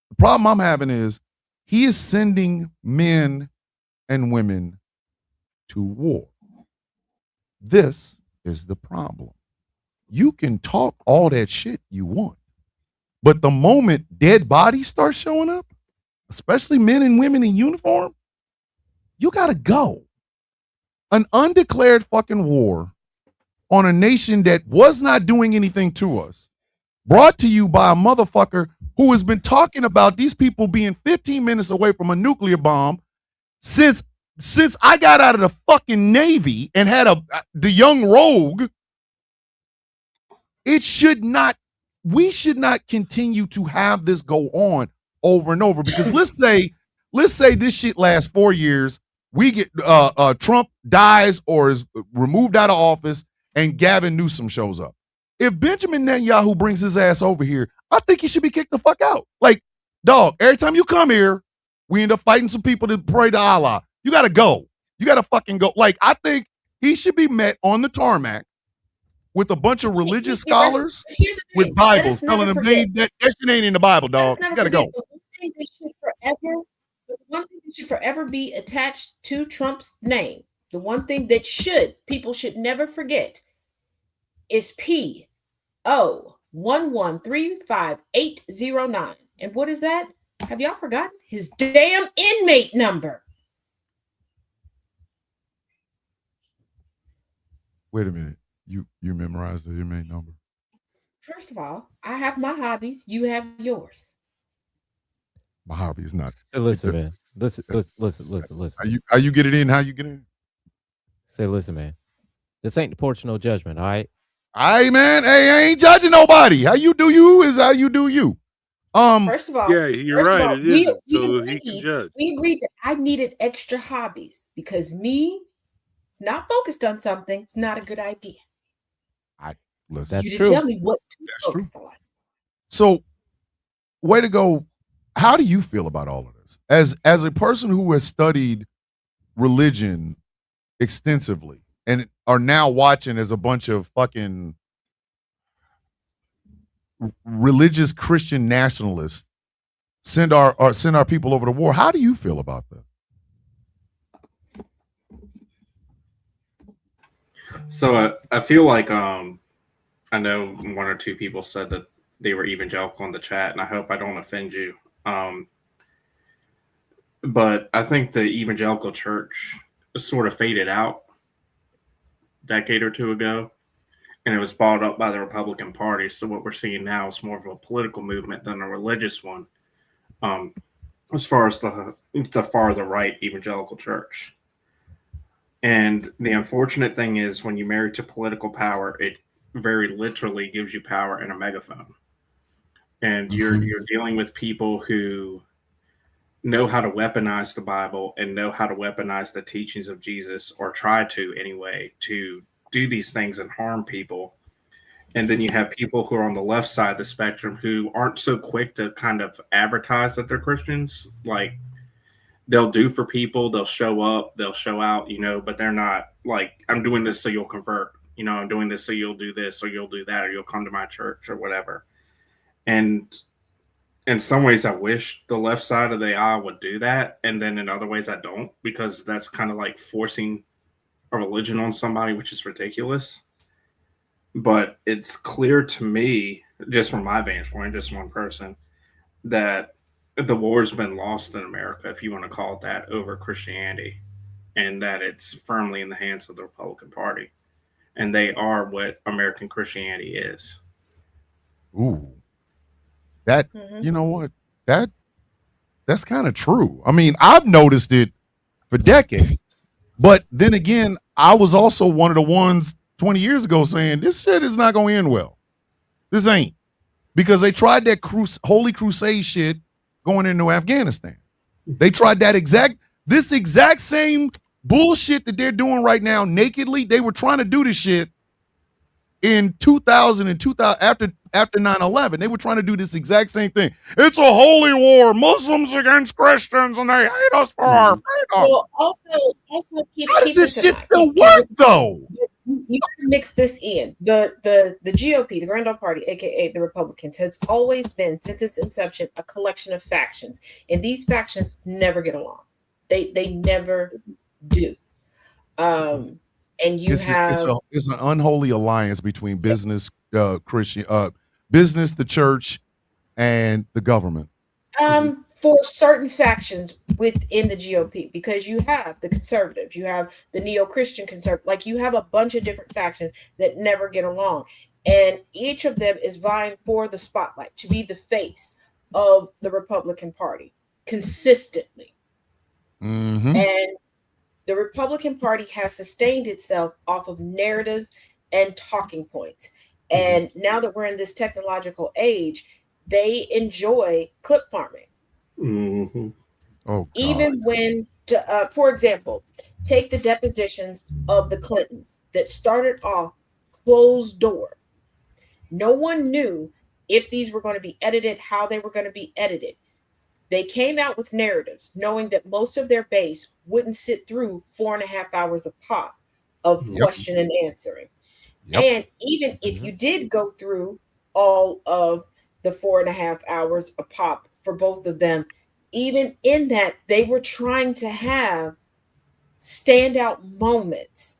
The problem I'm having is he is sending men and women to war. This is the problem. You can talk all that shit you want, but the moment dead bodies start showing up, especially men and women in uniform, you gotta go. An undeclared fucking war on a nation that was not doing anything to us, brought to you by a motherfucker who has been talking about these people being 15 minutes away from a nuclear bomb since I got out of the fucking Navy and had the young rogue. We should not continue to have this go on over and over, because let's say this shit lasts 4 years. We get Trump dies or is removed out of office and Gavin Newsom shows up. if Benjamin Netanyahu brings his ass over here, I think he should be kicked the fuck out. Like, dog, every time you come here, we end up fighting some people that pray to Allah. You got to go. You got to fucking go. Like, I think he should be met on the tarmac with a bunch of religious scholars with Bibles telling them that shit ain't in the Bible, dog. You got to go. The one thing that should forever be attached to Trump's name, the one thing that people should never forget is P01135809. And what is that? Have y'all forgotten? His damn inmate number. Wait a minute. You memorized the inmate number? First of all, I have my hobbies. You have yours. My hobby is not. Listen, man. Listen. How you get it in? How you get it in? Say, listen, man. This ain't the porch of no judgment, all right? All right, man. Hey, I ain't judging nobody. How you do you is how you do you. First of all, yeah, you're right. He can judge. We agreed that I needed extra hobbies because me not focused on something, it's not a good idea. That's you true. didn't tell me what to focus on. So, way to go. How do you feel about all of this? As a person who has studied religion extensively and are now watching as a bunch of fucking religious Christian nationalists send our people over to war. How do you feel about that? So I feel like I know one or two people said that they were evangelical in the chat, and I hope I don't offend you. But I think the evangelical church sort of faded out a decade or two ago, and it was bought up by the Republican Party. So what we're seeing now is more of a political movement than a religious one, as far as the farther right evangelical church. And the unfortunate thing is when you marry to political power, it very literally gives you power and a megaphone. And you're dealing with people who know how to weaponize the Bible and know how to weaponize the teachings of Jesus, or try to anyway, to do these things and harm people. And then you have people who are on the left side of the spectrum who aren't so quick to kind of advertise that they're Christians. Like, they'll do for people, they'll show up, they'll show out, but they're not like, I'm doing this so you'll convert, I'm doing this so you'll do this or you'll do that or you'll come to my church or whatever. And in some ways, I wish the left side of the aisle would do that. And then in other ways, I don't, because that's kind of like forcing a religion on somebody, which is ridiculous. But it's clear to me, just from my vantage point, just one person, that the war's been lost in America, if you want to call it that, over Christianity, and that it's firmly in the hands of the Republican Party. And they are what American Christianity is. Ooh. That, you know what? That's kind of true. I mean, I've noticed it for decades. But then again, I was also one of the ones 20 years ago saying, this shit is not going to end well. This ain't. Because they tried that Holy Crusade shit going into Afghanistan. They tried that this exact same bullshit that they're doing right now nakedly. They were trying to do this shit in 2000 and 2000 after 9/11. They were trying to do this exact same thing. It's a holy war, Muslims against Christians, and they hate us for our freedom. Well, also how does this shit still work though? You mix this in. The GOP, the Grand Old Party, aka the Republicans, has always been, since its inception, a collection of factions, and these factions never get along. They never do. And it's an unholy alliance between business, business, the church, and the government. For certain factions within the GOP, because you have the conservatives, you have the neo-Christian conservative, like you have a bunch of different factions that never get along, and each of them is vying for the spotlight to be the face of the Republican Party consistently. And the Republican Party has sustained itself off of narratives and talking points. And now that we're in this technological age, they enjoy clip farming. Oh, even when, for example, take the depositions of the Clintons that started off closed door. No one knew if these were going to be edited, how they were going to be edited. They came out with narratives knowing that most of their base wouldn't sit through 4.5 hours of pop of question and answering. And even if you did go through all of the 4.5 hours of pop for both of them, even in that, they were trying to have standout moments,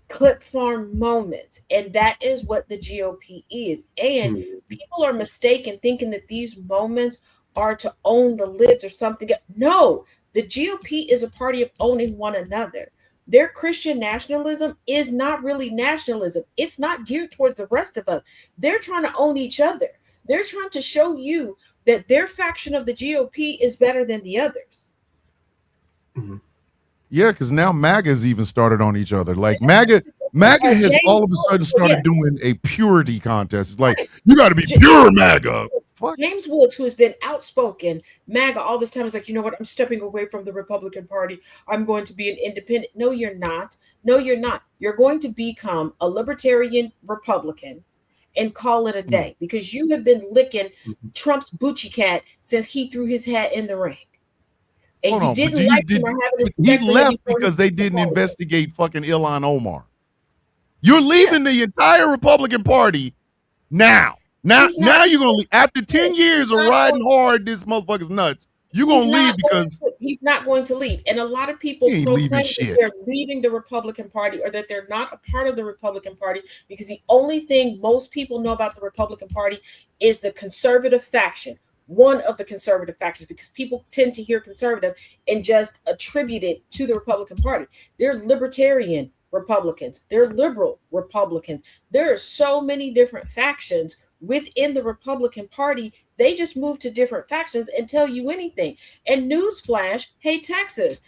clip farm moments. And that is what the GOP is. And people are mistaken thinking that these moments are to own the libs or something. No, the GOP is a party of owning one another. Their Christian nationalism is not really nationalism. It's not geared towards the rest of us. They're trying to own each other. They're trying to show you that their faction of the GOP is better than the others. Yeah, because now MAGA's even started on each other. Like MAGA has all of a sudden started doing a purity contest. It's like, you got to be pure MAGA. Fuck. James Woods, who has been outspoken MAGA all this time, is like, you know what? I'm stepping away from the Republican Party. I'm going to be an independent. No, you're not. No, you're not. You're going to become a libertarian Republican and call it a day because you have been licking Trump's Bucci cat since he threw his hat in the ring. And you didn't like him or have it. He left because they didn't investigate fucking Ilhan Omar. You're leaving the entire Republican Party now. Now you're gonna leave after 10 years of riding hard. This motherfucker's nuts. You're gonna leave because he's not going to leave. And a lot of people proclaim that they're leaving the Republican Party or that they're not a part of the Republican Party because the only thing most people know about the Republican Party is the conservative faction. One of the conservative factions, because people tend to hear conservative and just attribute it to the Republican Party. They're libertarian Republicans. They're liberal Republicans. There are so many different factions within the Republican Party. They just move to different factions and tell you anything. And newsflash, hey, Texas,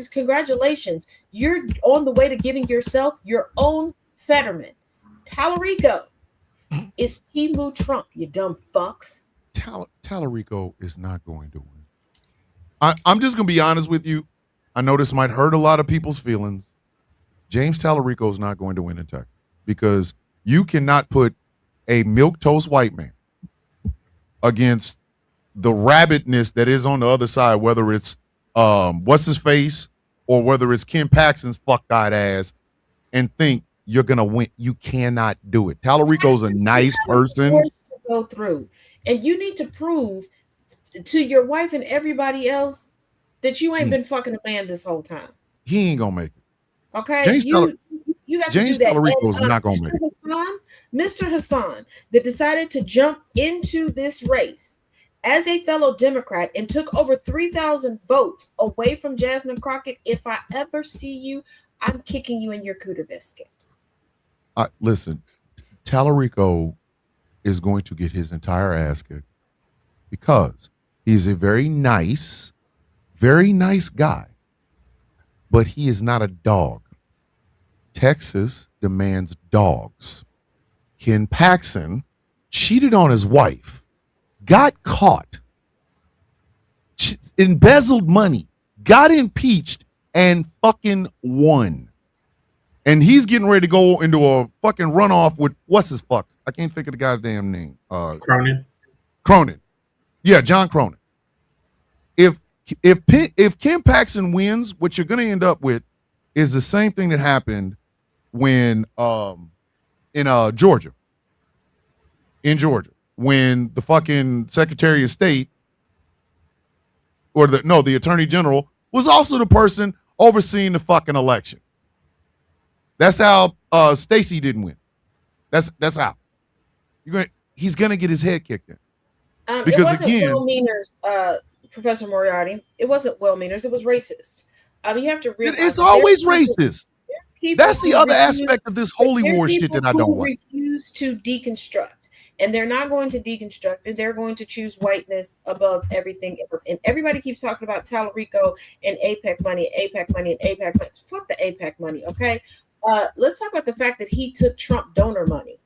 congratulations. You're on the way to giving yourself your own Fetterman. Tallarico is Timu Trump, you dumb fucks. Tallarico is not going to win. I'm just going to be honest with you. I know this might hurt a lot of people's feelings. James Tallarico is not going to win in Texas because you cannot put a milquetoast white man against the rabidness that is on the other side, whether it's what's his face or whether it's Ken Paxton's fucked-eyed ass, and think you're going to win. You cannot do it. Tallarico's a nice person. To go through. And you need to prove to your wife and everybody else that you ain't been fucking a man this whole time. He ain't gonna make it. Okay, you got James to do that. Tallarico is not gonna make it. Mr. Hassan, that decided to jump into this race as a fellow Democrat and took over 3,000 votes away from Jasmine Crockett. If I ever see you, I'm kicking you in your cooter biscuit. Listen, Tallarico is going to get his entire ass kicked because he's a very nice guy, but he is not a dog. Texas demands dogs. Ken Paxton cheated on his wife, got caught, embezzled money, got impeached, and fucking won. And he's getting ready to go into a fucking runoff with what's his fuck? I can't think of the guy's damn name. Cronin. Yeah, John Cronin. If Ken Paxton wins, what you're going to end up with is the same thing that happened when in Georgia, when the fucking Secretary of State or the Attorney General was also the person overseeing the fucking election. That's how Stacey didn't win. That's how. He's gonna get his head kicked in. Because it wasn't well-meaners, Professor Moriarty. It wasn't well-meaners. It was racist. You have to realize it's always racist. That's the other aspect of this holy war shit that I don't like. Refuse to deconstruct, and they're not going to deconstruct, and they're going to choose whiteness above everything else. And everybody keeps talking about Tallarico and APEC money, APEC money, and APEC money. Fuck the APEC money, okay? Let's talk about the fact that he took Trump donor money.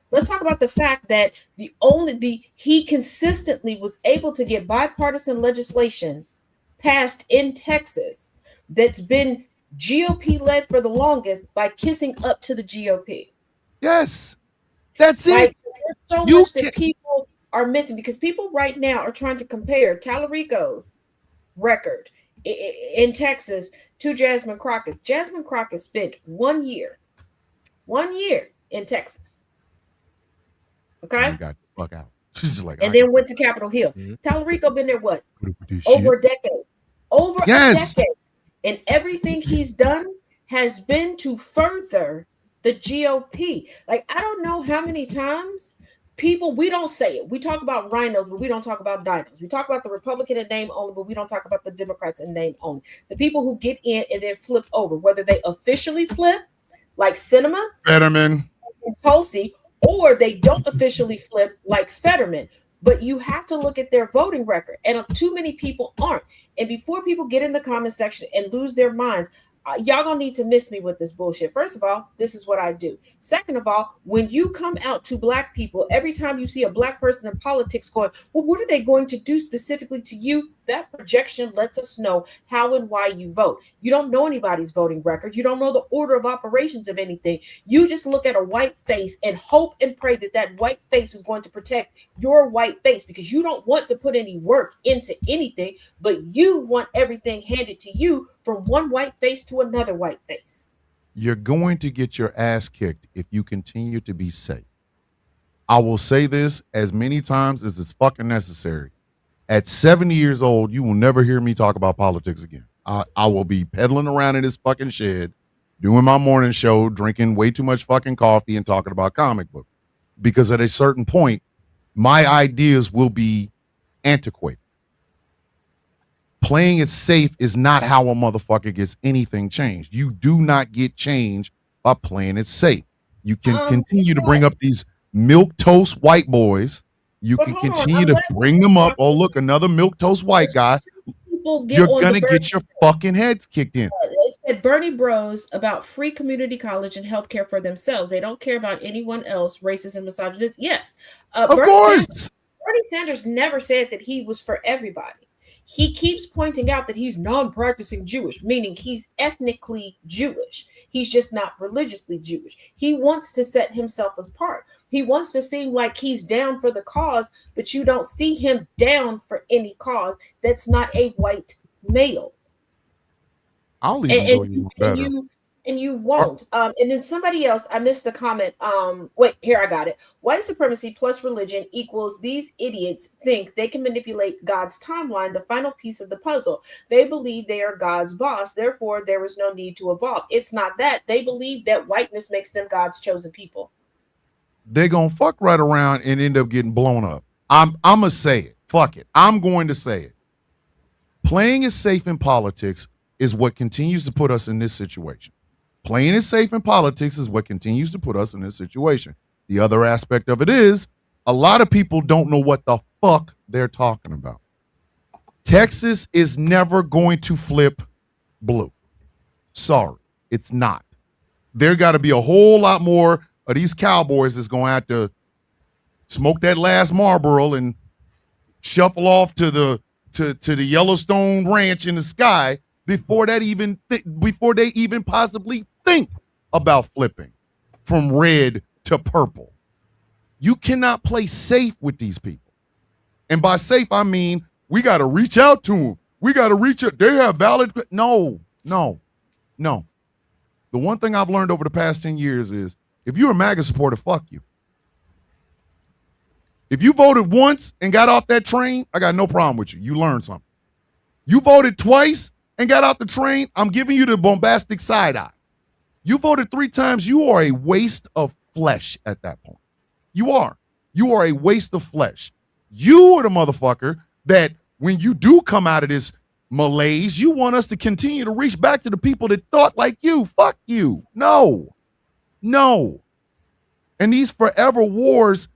Let's talk about the fact that he consistently was able to get bipartisan legislation passed in Texas that's been GOP led for the longest by kissing up to the GOP. Yes. That's like, it. there's so You much that people are missing because people right now are trying to compare Tallarico's record in Texas to Jasmine Crockett. Jasmine Crockett spent 1 year in Texas. Okay. And got the fuck out. She's like, and then went to Capitol Hill. Tallarico been there what? Over a decade. Over a decade. And everything he's done has been to further the GOP. Like, I don't know how many times we don't say it. We talk about rhinos, but we don't talk about dinos. We talk about the Republican in name only, but we don't talk about the Democrats in name only. The people who get in and then flip over, whether they officially flip, like Cinema, Fetterman, and Tulsi, or they don't officially flip like Fetterman. But you have to look at their voting record, and too many people aren't. And before people get in the comment section and lose their minds, y'all gonna need to miss me with this bullshit. First of all, this is what I do. Second of all, when you come out to Black people, every time you see a Black person in politics going, well, what are they going to do specifically to you? That projection lets us know how and why you vote. You don't know anybody's voting record. You don't know the order of operations of anything. You just look at a white face and hope and pray that that white face is going to protect your white face, because you don't want to put any work into anything, but you want everything handed to you from one white face to another white face. You're going to get your ass kicked if you continue to be safe. I will say this as many times as it's fucking necessary. At 70 years old, you will never hear me talk about politics again. I will be peddling around in this fucking shed, doing my morning show, drinking way too much fucking coffee and talking about comic books. Because at a certain point, my ideas will be antiquated. Playing it safe is not how a motherfucker gets anything changed. You do not get change by playing it safe. You can continue to bring up these milquetoast white boys. You can continue to bring them up. Oh, look, another milquetoast white guy. You're going to get your fucking heads kicked in. It said Bernie Bros about free community college and healthcare for themselves. They don't care about anyone else, racist and misogynist. Yes. Of course. Bernie Sanders never said that he was for everybody. He keeps pointing out that he's non-practicing Jewish, meaning he's ethnically Jewish. He's just not religiously Jewish. He wants to set himself apart. He wants to seem like he's down for the cause, but you don't see him down for any cause that's not a white male. I'll even go you better. And you won't. And then somebody else, I missed the comment. Wait, here, I got it. White supremacy plus religion equals these idiots think they can manipulate God's timeline, the final piece of the puzzle. They believe they are God's boss. Therefore, there is no need to evolve. It's not that. They believe that whiteness makes them God's chosen people. They're going to fuck right around and end up getting blown up. I'm going to say it. Fuck it. I'm going to say it. Playing it safe in politics is what continues to put us in this situation. Playing it safe in politics is what continues to put us in this situation. The other aspect of it is a lot of people don't know what the fuck they're talking about. Texas is never going to flip blue. Sorry, it's not. There got to be a whole lot more of these cowboys that's going to have to smoke that last Marlboro and shuffle off to the Yellowstone Ranch in the sky before they even possibly think about flipping from red to purple. You cannot play safe with these people. And by safe, I mean, we got to reach out to them. We got to reach out. They have valid. No. The one thing I've learned over the past 10 years is if you're a MAGA supporter, fuck you. If you voted once and got off that train, I got no problem with you. You learned something. You voted twice and got off the train, I'm giving you the bombastic side eye. You voted 3 times, you are a waste of flesh at that point. You are. You are a waste of flesh. You are the motherfucker that when you do come out of this malaise, you want us to continue to reach back to the people that thought like you. Fuck you. No. And these forever wars,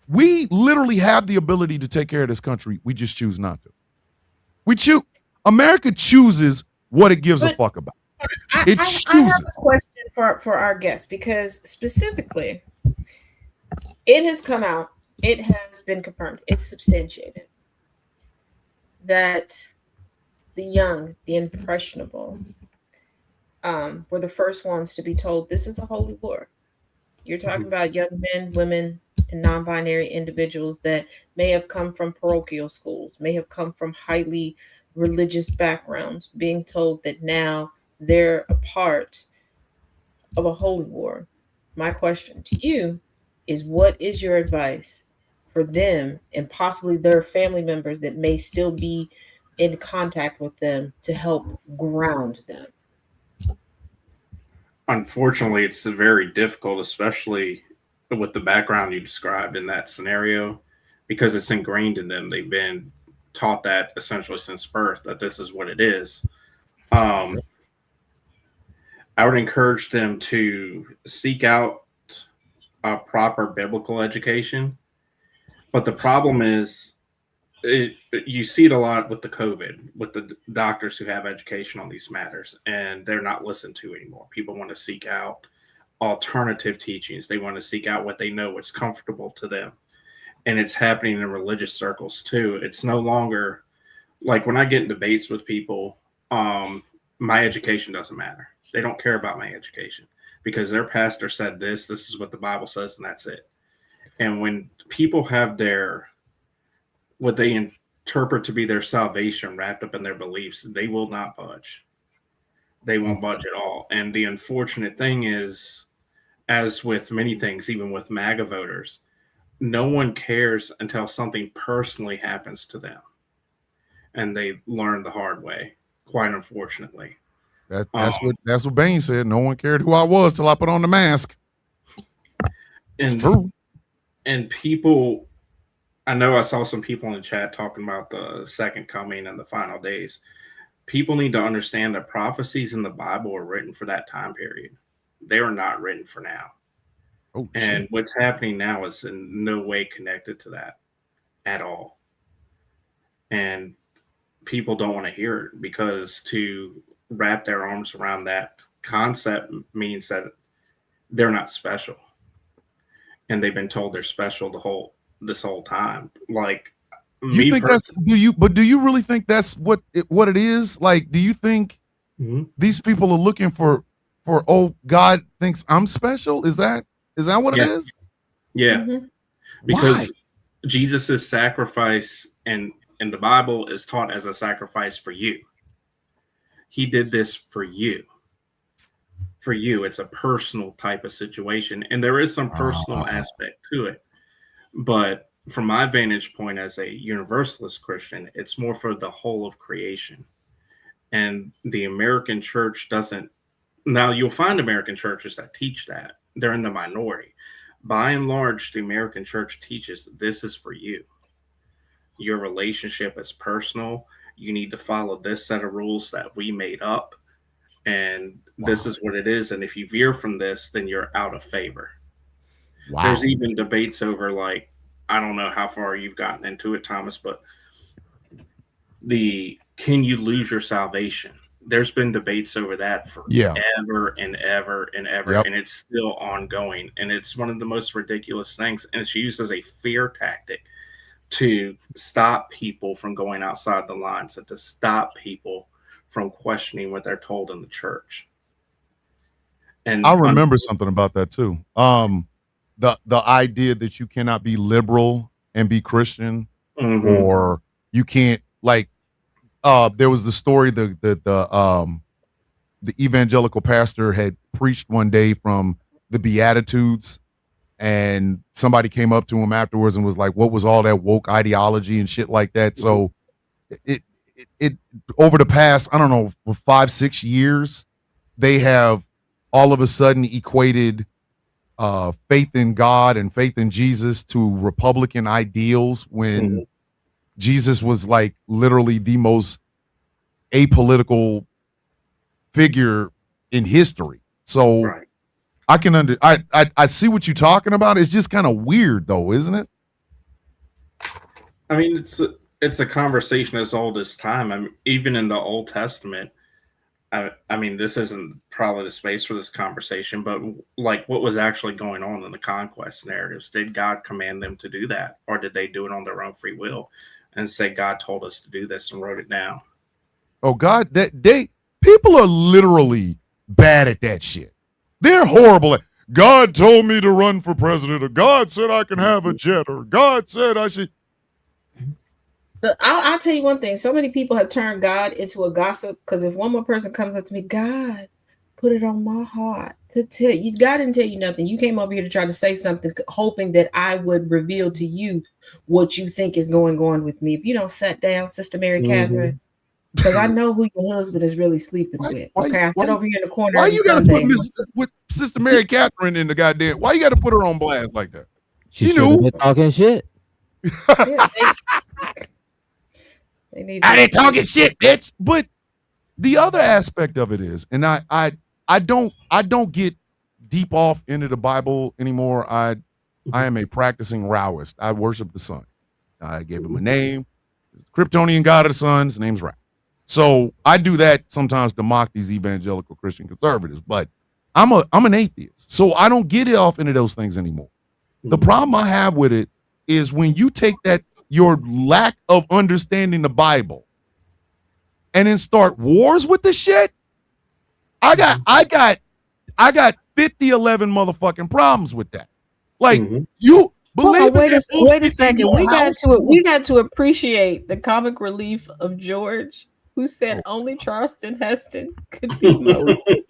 we literally have the ability to take care of this country. We just choose not to. America chooses what it gives a fuck about. I have a question for our guest, because specifically, it has come out, it has been confirmed, it's substantiated that the young, the impressionable, were the first ones to be told this is a holy war. You're talking about young men, women, and non-binary individuals that may have come from parochial schools, may have come from highly religious backgrounds, being told that now they're a part of a holy war. My question to you is, what is your advice for them and possibly their family members that may still be in contact with them to help ground them? Unfortunately, it's very difficult, especially with the background you described in that scenario, because it's ingrained in them. They've been taught that essentially since birth, that this is what it is. I would encourage them to seek out a proper biblical education. But the problem is, you see it a lot with the COVID, with the doctors who have education on these matters, and they're not listened to anymore. People want to seek out alternative teachings. They want to seek out what they know, what's comfortable to them. And it's happening in religious circles too. It's no longer like when I get in debates with people, my education doesn't matter. They don't care about my education because their pastor said this is what the Bible says, and that's it. And when people have what they interpret to be their salvation wrapped up in their beliefs, they will not budge. They won't budge at all. And the unfortunate thing is, as with many things, even with MAGA voters, no one cares until something personally happens to them. And they learn the hard way, quite unfortunately. That's what Bain said. No one cared who I was till I put on the mask. It's true. And people, I know I saw some people in the chat talking about the second coming and the final days. People need to understand that prophecies in the Bible are written for that time period. They are not written for now. Oh, and what's happening now is in no way connected to that at all. And people don't want to hear it, because to wrap their arms around that concept means that they're not special. And they've been told they're special this whole time. Like, you think do you really think that's what it is? Like, do you think these people are looking for God thinks I'm special? Is that what it is? Yeah. Mm-hmm. Because Jesus' sacrifice in the Bible is taught as a sacrifice for you. He did this for you. For you, it's a personal type of situation, and there is some personal aspect to it. But from my vantage point as a universalist Christian, it's more for the whole of creation. And the American church doesn't. Now, you'll find American churches that teach that. They're in the minority. By and large, the American church teaches this is for you. Your relationship is personal. You need to follow this set of rules that we made up. And this is what it is. And if you veer from this, then you're out of favor. Wow. There's even debates over, like, I don't know how far you've gotten into it, Thomas, but can you lose your salvation? There's been debates over that for ever and ever and ever. Yep. And it's still ongoing. And it's one of the most ridiculous things. And it's used as a fear tactic to stop people from going outside the lines, and to stop people from questioning what they're told in the church. And I remember something about that too. The idea that you cannot be liberal and be Christian, or you can't, like, there was the story the evangelical pastor had preached one day from the Beatitudes, and somebody came up to him afterwards and was like, what was all that woke ideology and shit like that? So it over the past, I don't know, 5-6 years, they have all of a sudden equated faith in God and faith in Jesus to Republican ideals, when Jesus was like literally the most apolitical figure in history. So I can I see what you're talking about. It's just kind of weird though, isn't it? I mean, it's a conversation as old as time. I mean, even in the Old Testament, I mean, this isn't probably the space for this conversation, but like, what was actually going on in the conquest narratives? Did God command them to do that, or did they do it on their own free will and say, God told us to do this, and wrote it down? Oh God, people are literally bad at that shit. They're horrible. God told me to run for president, or God said I can have a jet, or God said I should. I'll tell you one thing. So many people have turned God into a gossip because if one more person comes up to me, God put it on my heart to tell you. God didn't tell you nothing. You came over here to try to say something, hoping that I would reveal to you what you think is going on with me. If you don't sit down, Sister Mary Catherine, because I know who your husband is really sleeping with. Okay, I sit over here in the corner. Why every you got to Sunday. put with Sister Mary Catherine in the goddamn? Why you got to put her on blast like that? She knew. Been talking shit. Yeah, I ain't talking shit, bitch. But the other aspect of it is, and I don't get deep off into the Bible anymore. I am a practicing Raoist. I worship the sun. I gave him a name. Kryptonian god of the sun. His name's Ra. So I do that sometimes to mock these evangelical Christian conservatives. But I'm an atheist, so I don't get it off into those things anymore. The problem I have with it is when you take that your lack of understanding the Bible and then start wars with the shit. I got 50-11 motherfucking problems with that. Like you believe. Wait a second. We got to appreciate the comic relief of George, who said only Charleston Heston could be Moses.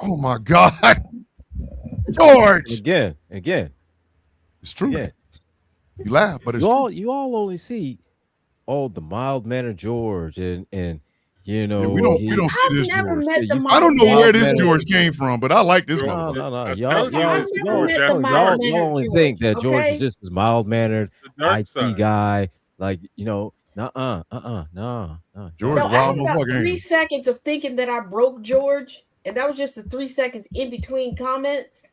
Oh my God, George! Again. It's true. Yeah. You laugh, but it's true. You all only see the mild-mannered George and you know, yeah, we don't see this George. I I don't know where this George came from, but I like this one. No. Y'all only think that George is just this mild-mannered IT guy, like no. George, I had about 3 seconds of thinking that I broke George, and that was just the 3 seconds in between comments,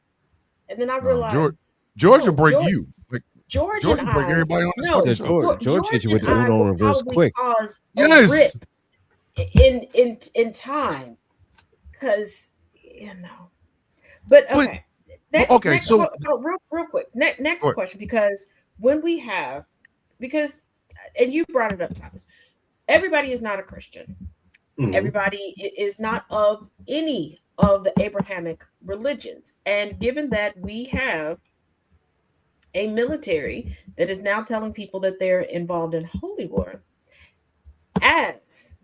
and then I realized George will break you. Like George will break everybody on this fucking show. George hit you with the Uno reverse quick. Yes. In time, because but okay. Next, so real quick. Next question, because when we have, and you brought it up, Thomas. Everybody is not a Christian. Everybody is not of any of the Abrahamic religions, and given that we have a military that is now telling people that they're involved in holy war, as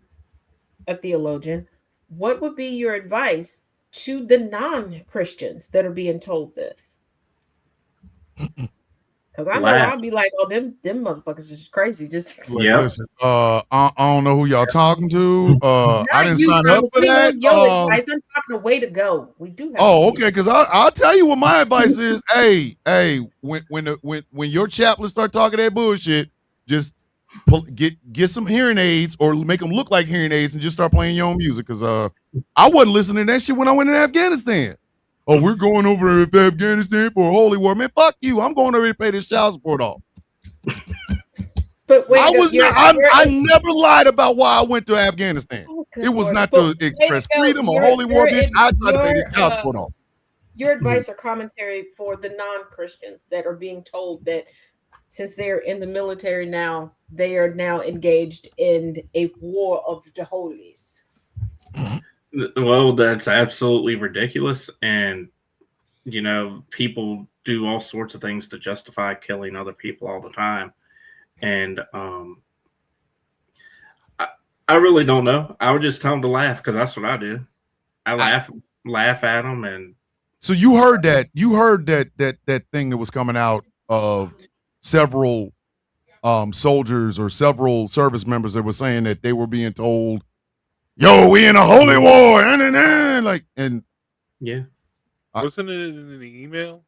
a theologian, what would be your advice to the non-Christians that are being told this? Because I know I'll be like, oh, them motherfuckers is crazy. Just listen, I don't know who y'all talking to. I didn't sign up for that. I'm talking a way to go. We do have okay, because I'll tell you what my advice is. Hey, when your chaplain start talking that bullshit, just get some hearing aids or make them look like hearing aids and just start playing your own music. Because I wasn't listening to that shit when I went to Afghanistan. Oh, we're going over to Afghanistan for a holy war. Man, fuck you. I'm going over to pay this child support off. But wait, I never lied about why I went to Afghanistan. It was not to express freedom or holy war, bitch. I tried to pay this child support off. Your advice or commentary for the non-Christians that are being told that since they're in the military now, they are now engaged in a war of the holies. Well, that's absolutely ridiculous. And, people do all sorts of things to justify killing other people all the time. And I really don't know. I would just tell them to laugh because that's what I do. I laugh at them. And so you heard that thing that was coming out of several soldiers or several service members that were saying that they were being told, yo, we in a holy war, yeah. Wasn't it in an email?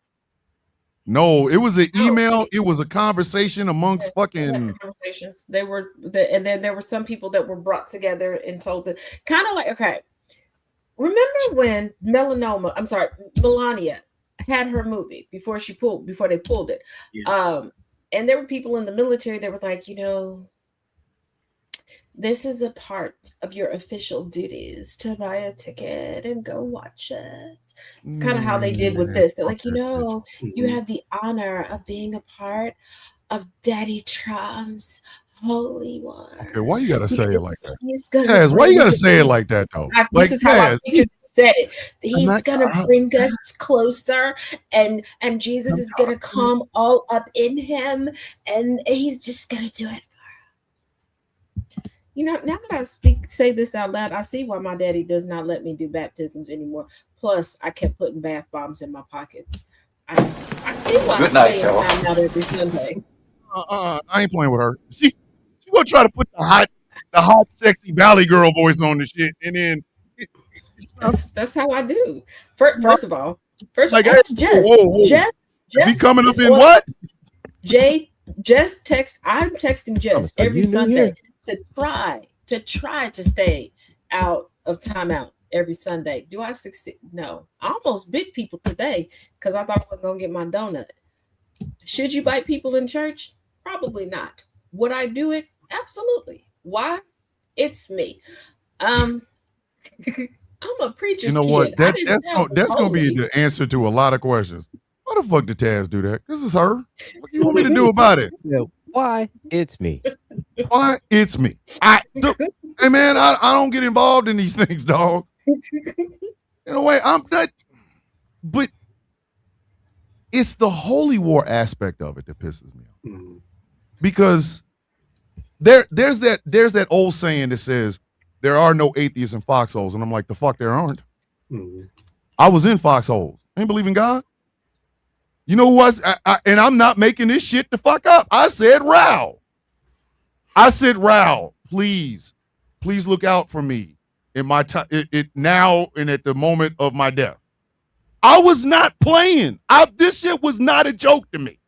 No, it was an email. It was a conversation amongst fucking conversations. They were, and then there were some people that were brought together and told that kind of like, okay, remember when Melania had her movie before they pulled it, and there were people in the military that were like, this is a part of your official duties to buy a ticket and go watch it. It's kind of how they did with this. They're like, you have the honor of being a part of Daddy Trump's holy war. Okay, why you gotta say it like that? Taz, why you gotta say it like that though? This said it. He's gonna bring us closer, and Jesus is gonna come all up in him, and he's just gonna do it for us. You know, now that I say this out loud, I see why my daddy does not let me do baptisms anymore. Plus, I kept putting bath bombs in my pockets. I see why I stay in time out every Sunday. I ain't playing with her. She gonna try to put the hot, sexy Valley girl voice on the shit, and then that's how I do. First of all, like, ask Jess. Be coming up in what? Jess text. I'm texting Jess every Sunday to try to stay out of timeout every Sunday. Do I succeed? No. I almost bit people today because I thought I was gonna get my donut. Should you bite people in church? Probably not. Would I do it? Absolutely. Why? It's me. I'm a preacher's kid. You know what? Kid. That's gonna be the answer to a lot of questions. Why the fuck did Taz do that? This is her. What do you want me to do about it? Why? It's me. Why? It's me. Hey man, I don't get involved in these things, dog. In a way, I'm not. But it's the holy war aspect of it that pisses me off. Mm-hmm. Because there's that old saying that says there are no atheists in foxholes, and I'm like, the fuck there aren't. Mm-hmm. I was in foxholes. I ain't believe in God. You know what? And I'm not making this shit the fuck up. I said, Raul, please look out for me in my time, now and at the moment of my death. I was not playing. This shit was not a joke to me.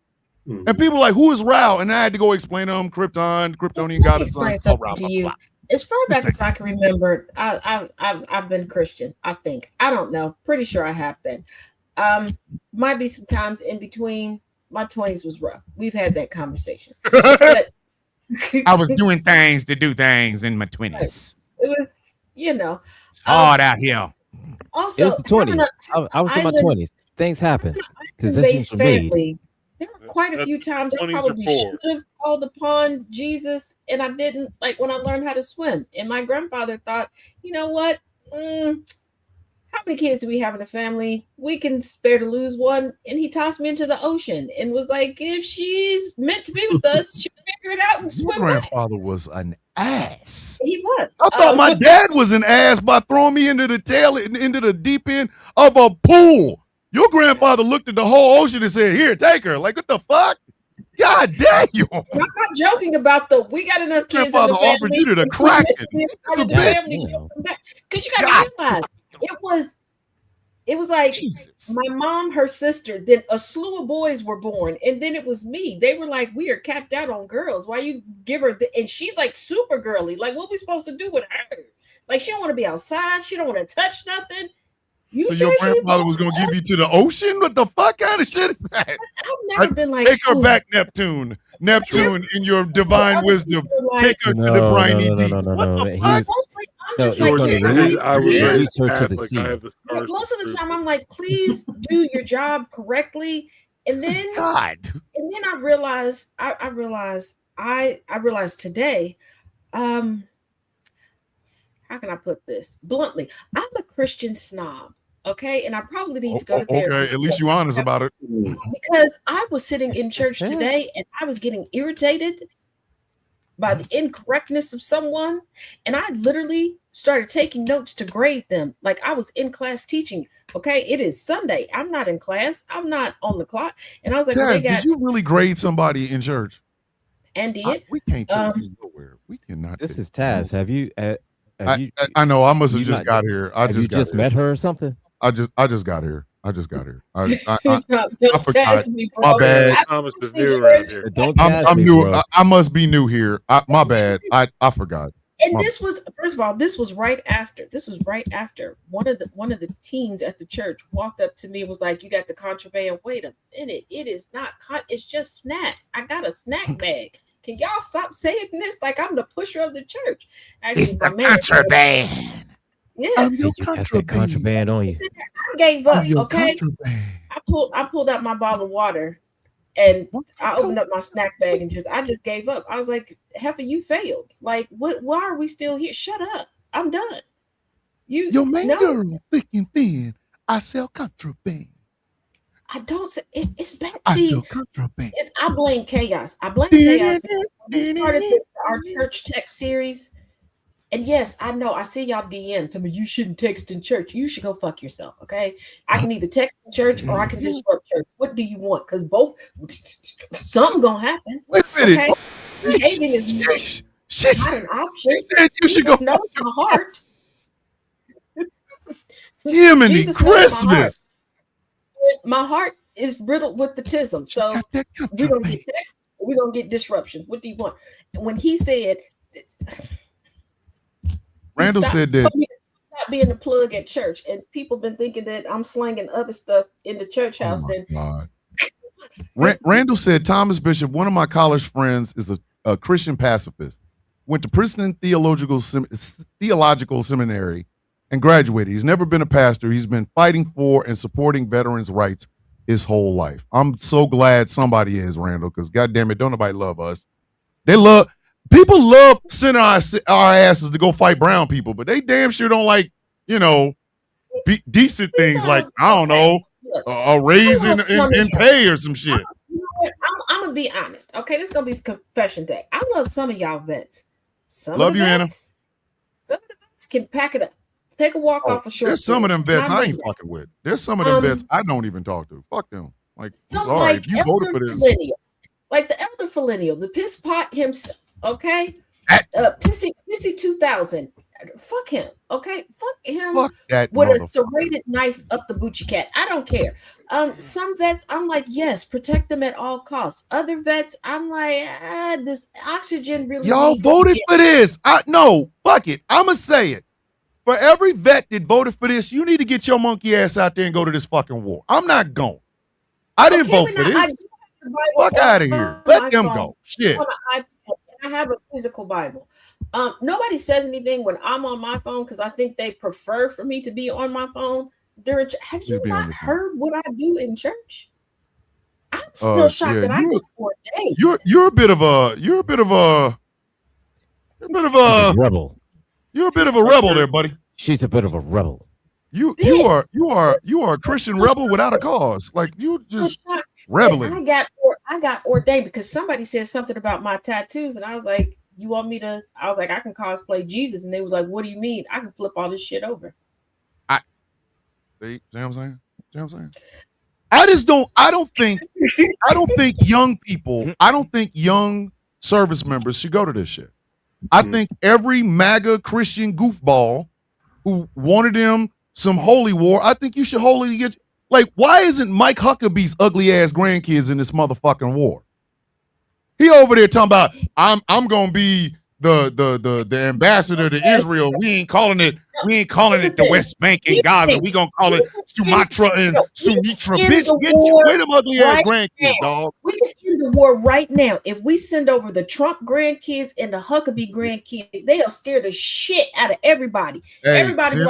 Mm-hmm. And people were like, who is Raul? And I had to go explain to them, Kryptonian God and son. As far back as I can remember, I've been Christian, I think. I don't know. Pretty sure I have been. Might be some times in between. My 20s was rough. We've had that conversation. But I was doing things to do things in my 20s. It was, it's hard out here. Also, it was the 20s. I was in my 20s. Things happen. Decisions were made. There were quite a few times I probably should have called upon Jesus, and I didn't. Like when I learned how to swim, and my grandfather thought, you know what? How many kids do we have in the family? We can spare to lose one. And he tossed me into the ocean and was like, if she's meant to be with us, she'll figure it out and swim. Your grandfather was an ass. He was. I thought my dad was an ass by throwing me into the deep end of a pool. Your grandfather looked at the whole ocean and said, here, take her. Like, what the fuck? God damn you. I'm not joking about we got enough kids. Grandfather offered you to the Kraken. Because you got to realize, it was like Jesus. My mom, her sister, then a slew of boys were born, and then it was me. They were like, we are capped out on girls. Why you give her and she's like super girly. Like, what we supposed to do with her? Like, she don't want to be outside. She don't want to touch nothing. So your grandfather was going to give you to the ocean? What the fuck kind of shit is that? I've never been like, take her back, Neptune. Neptune, in your divine wisdom, take her to the briny deep. What the fuck? Most of the time, I'm like, please do your job correctly, and then I realized today, how can I put this bluntly? I'm a Christian snob, okay, and I probably need to go to therapy. Okay, at least you're honest about it. Because I was sitting in church today, and I was getting irritated by the incorrectness of someone, and I literally started taking notes to grade them like I was in class teaching. Okay, it is Sunday. I'm not in class. I'm not on the clock. And I was like, Taz, did you really grade somebody in church? And did we can't take you nowhere. We cannot. This is Taz. Have you? I know. I must have just got here. I just met her or something. I just got here. I forgot. My bad. Thomas is new around here. I'm new. I must be new here. My bad. I forgot. And this was, first of all, this was right after one of the teens at the church walked up to me and was like, you got the contraband. Wait a minute. It is not, it's just snacks. I got a snack bag. Can y'all stop saying this like I'm the pusher of the church? Actually, it's the contraband. Yeah, you got that contraband on you. I gave up. Okay, I pulled out my bottle of water, and I opened up my snack bag and I just gave up. I was like, "Heifer, you failed. Like, what? Why are we still here? Shut up. I'm done." Your main girl, thick and thin. I sell contraband. I don't say it's bad. I See, sell contraband. I blame chaos. I blame chaos because when we started our church text series. And yes, I know. I see y'all DM to me. You shouldn't text in church. You should go fuck yourself. Okay. I can either text in church or I can disrupt church. What do you want? Because both, something gonna happen. Wait a minute. Okay? Behaving is not an option. She said you should go knows my heart. Jiminy Christmas. My heart is riddled with the tism. So we're gonna get text. We're gonna get disruptions. What do you want? When he said. Randall said that stop being the plug at church, and people been thinking that I'm slanging other stuff in the church house. Randall said Thomas Bishop, one of my college friends, is a Christian pacifist. Went to Princeton Theological Seminary and graduated. He's never been a pastor. He's been fighting for and supporting veterans' rights his whole life. I'm so glad somebody is, Randall, because goddamn it, don't nobody love us. People love sending our asses to go fight brown people, but they damn sure don't like, decent things like, I don't know, a raise in pay or some shit. I'm going to be honest. Okay, this is going to be confession day. I love some of y'all vets. Love you, Anna. Some of the vets can pack it up. Take a walk off a short. There's some of them vets I ain't fucking with. There's some of them vets I don't even talk to. Fuck them. Like, I'm sorry. If you voted for this. Like the elder Philenial, the piss pot himself. Okay, Pissy 2000. Fuck him. Okay, fuck him. Fuck that with a serrated knife up the Bucci cat. I don't care. Some vets, I'm like, yes, protect them at all costs. Other vets, I'm like, this oxygen really. Y'all voted for this. No, fuck it. I'ma say it. For every vet that voted for this, you need to get your monkey ass out there and go to this fucking war. I'm not going. I didn't vote for this. Fuck out of here. Let them go. Shit. I have a physical Bible. Nobody says anything when I'm on my phone because I think they prefer for me to be on my phone during. Have you not heard what I do in church? I'm still shocked that I get 4 days. You're a bit of a rebel. You're a bit of a rebel there, buddy. She's a bit of a rebel. You are a Christian rebel without a cause. Like you just rebelling. I got ordained because somebody said something about my tattoos, and I was like, "You want me to?" I was like, "I can cosplay Jesus," and they was like, "What do you mean? I can flip all this shit over." See what I'm saying? I don't think young people, I don't think young service members should go to this shit. I think every MAGA Christian goofball who wanted them some holy war, I think you should wholly get. Like, why isn't Mike Huckabee's ugly ass grandkids in this motherfucking war? He over there talking about I'm gonna be the ambassador to Israel. We ain't calling it the West Bank and Gaza. We gonna call it Sumatra and Sumitra. Bitch, get where them ugly ass grandkids, dog. We can end the war right now. If we send over the Trump grandkids and the Huckabee grandkids, they'll scare the shit out of everybody. Hey, everybody send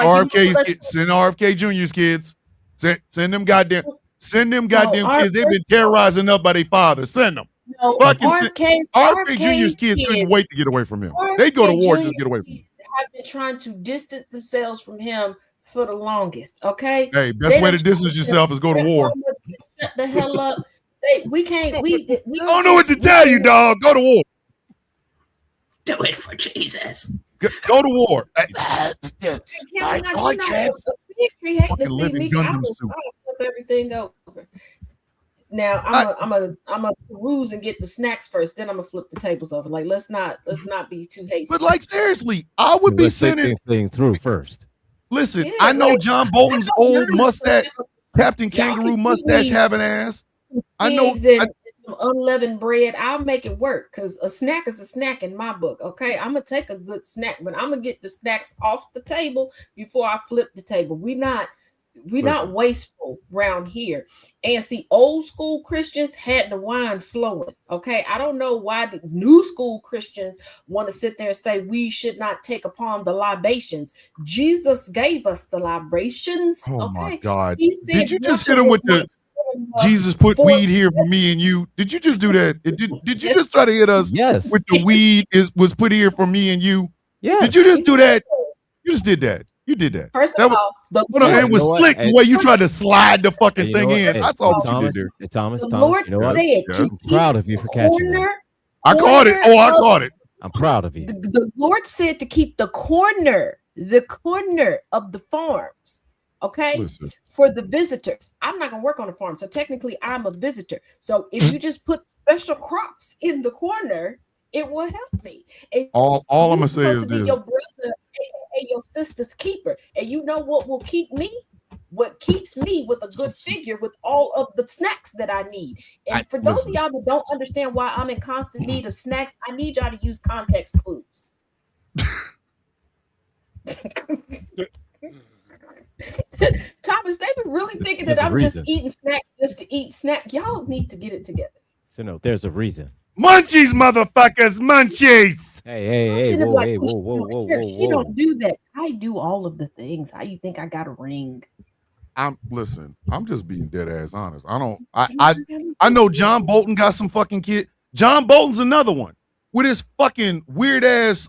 like, send RFK Jr.'s kids. Send them goddamn kids. They've been terrorizing up by their father. Send them. No, RFK Jr.'s kids couldn't wait to get away from him. They go to war just to get away from him. Have been trying to distance themselves from him for the longest. Okay. Hey, best way to distance yourself is go to war. Shut the hell up. We can't. We don't know what to tell you, dog. Go to war. Do it for Jesus. Go to war. Everything over. Now I'm a peruse and get the snacks first. Then I'm gonna flip the tables over. Like let's not be too hasty. But like seriously, I would be sending thing through first. Listen, I know John Bolton's old mustache, Captain Kangaroo mustache having ass. I know. Some unleavened bread, I'll make it work because a snack is a snack in my book. Okay, I'm gonna take a good snack, but I'm gonna get the snacks off the table before I flip the table. We're not wasteful around here. And see, old school Christians had the wine flowing. Okay, I don't know why the new school Christians want to sit there and say we should not take upon the libations. Jesus gave us the libations. Oh my God! Did you just hit him with the? Jesus put weed here for me and you. Did you just do that? Did you just try to hit us with the weed was put here for me and you? Yeah. Did you just do that? You just did that. You did that. First That of was, all, the it was slick the way you tried to slide the fucking thing in. I saw what you did there. Thomas, the Lord you know what? said to I'm proud of you for catching that. I caught it. Oh, I caught it. I'm proud of you. The Lord said to keep the corner of the farms, okay, Listen. for the visitors. I'm not gonna work on the farm, so technically I'm a visitor. So if you just put special crops in the corner, it will help me. And all I'm gonna say is to be this: your brother, aka your sister's keeper. And you know what will keep me? What keeps me with a good figure with all of the snacks that I need. And for those of y'all that don't understand why I'm in constant need of snacks, I need y'all to use context clues. Thomas, they've been really thinking that I'm just eating snack just to eat snack. Y'all need to get it together. So no, there's a reason. Munchies, motherfuckers, munchies. Hey, whoa. She don't do that. I do all of the things. How you think I got a ring? I'm just being dead ass honest. I know John Bolton got some fucking kid. John Bolton's another one with his fucking weird ass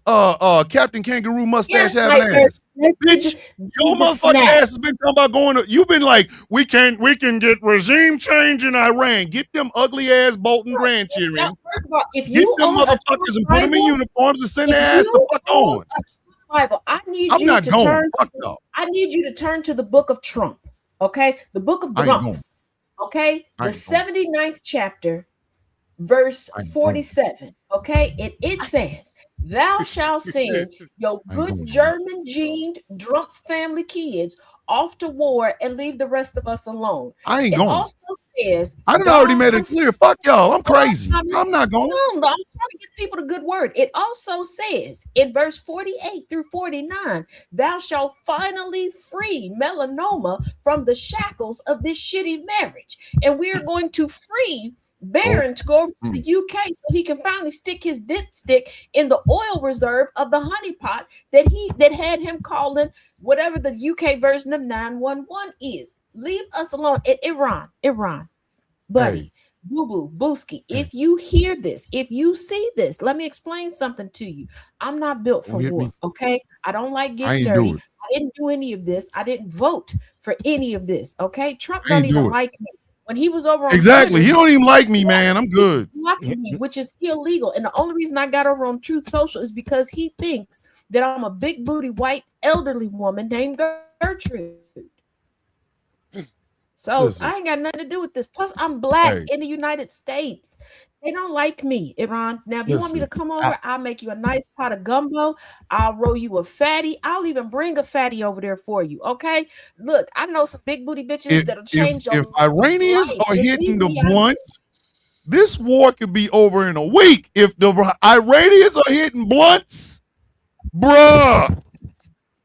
Captain Kangaroo mustache having ass. Bitch, your motherfucking ass has been talking about going to. You've been like, we can get regime change in Iran. Get them ugly ass Bolton grandchildren. Now, first of all, if get you them motherfuckers and put them in uniforms and send their ass the fuck on. Bible, I need I'm you not to going. turn. Fuck up. I need you to turn to the book of Trump. Okay, the book of Trump. Okay, the 79th chapter, verse 47. Okay, it says, "Thou shalt send your good German gened drunk family kids off to war and leave the rest of us alone." I ain't going. It also says, I done already made it clear. Fuck y'all. I'm crazy. I'm not going. I'm trying to get people the good word. It also says in verse 48 through 49, "Thou shalt finally free melanoma from the shackles of this shitty marriage." And we are going to free Barron to go over to the UK so he can finally stick his dipstick in the oil reserve of the honeypot that had him calling whatever the UK version of 911 is. Leave us alone. Iran, buddy, boo-boo, booski. If you hear this, if you see this, let me explain something to you. I'm not built for war, okay? I don't like getting dirty. I didn't do any of this. I didn't vote for any of this, okay? Trump don't even like me. When he was over on Twitter, he don't even like me, man. I'm good. Which is illegal. And the only reason I got over on Truth Social is because he thinks that I'm a big booty white elderly woman named Gertrude. So listen, I ain't got nothing to do with this. Plus, I'm black in the United States. They don't like me, Iran. Now, if you want me to come over, I'll make you a nice pot of gumbo. I'll roll you a fatty. I'll even bring a fatty over there for you. Okay. Look, I know some big booty bitches that'll change your life. If Iranians are hitting the blunts, this war could be over in a week. If the Iranians are hitting blunts, bruh,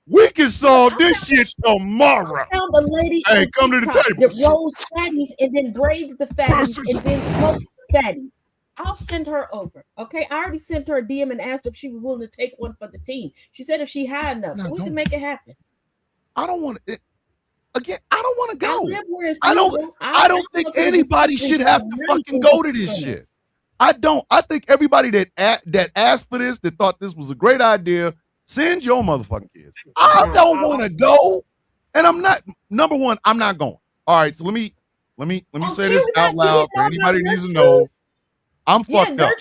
we can solve this shit tomorrow. I found a lady come to the table. That rolls fatties and then braves the fatties and then smokes the fatties. I'll send her over. Okay. I already sent her a DM and asked if she was willing to take one for the team. She said if she had enough, so we can make it happen. I don't want to. Again, I don't want to go. I don't think anybody should have to fucking go to this shit. I don't. I think everybody that asked for this, that thought this was a great idea, send your motherfucking kids. I don't want to go, and I'm not. Number one, I'm not going. All right, so let me say this out loud for anybody who needs to know. I'm fucked up.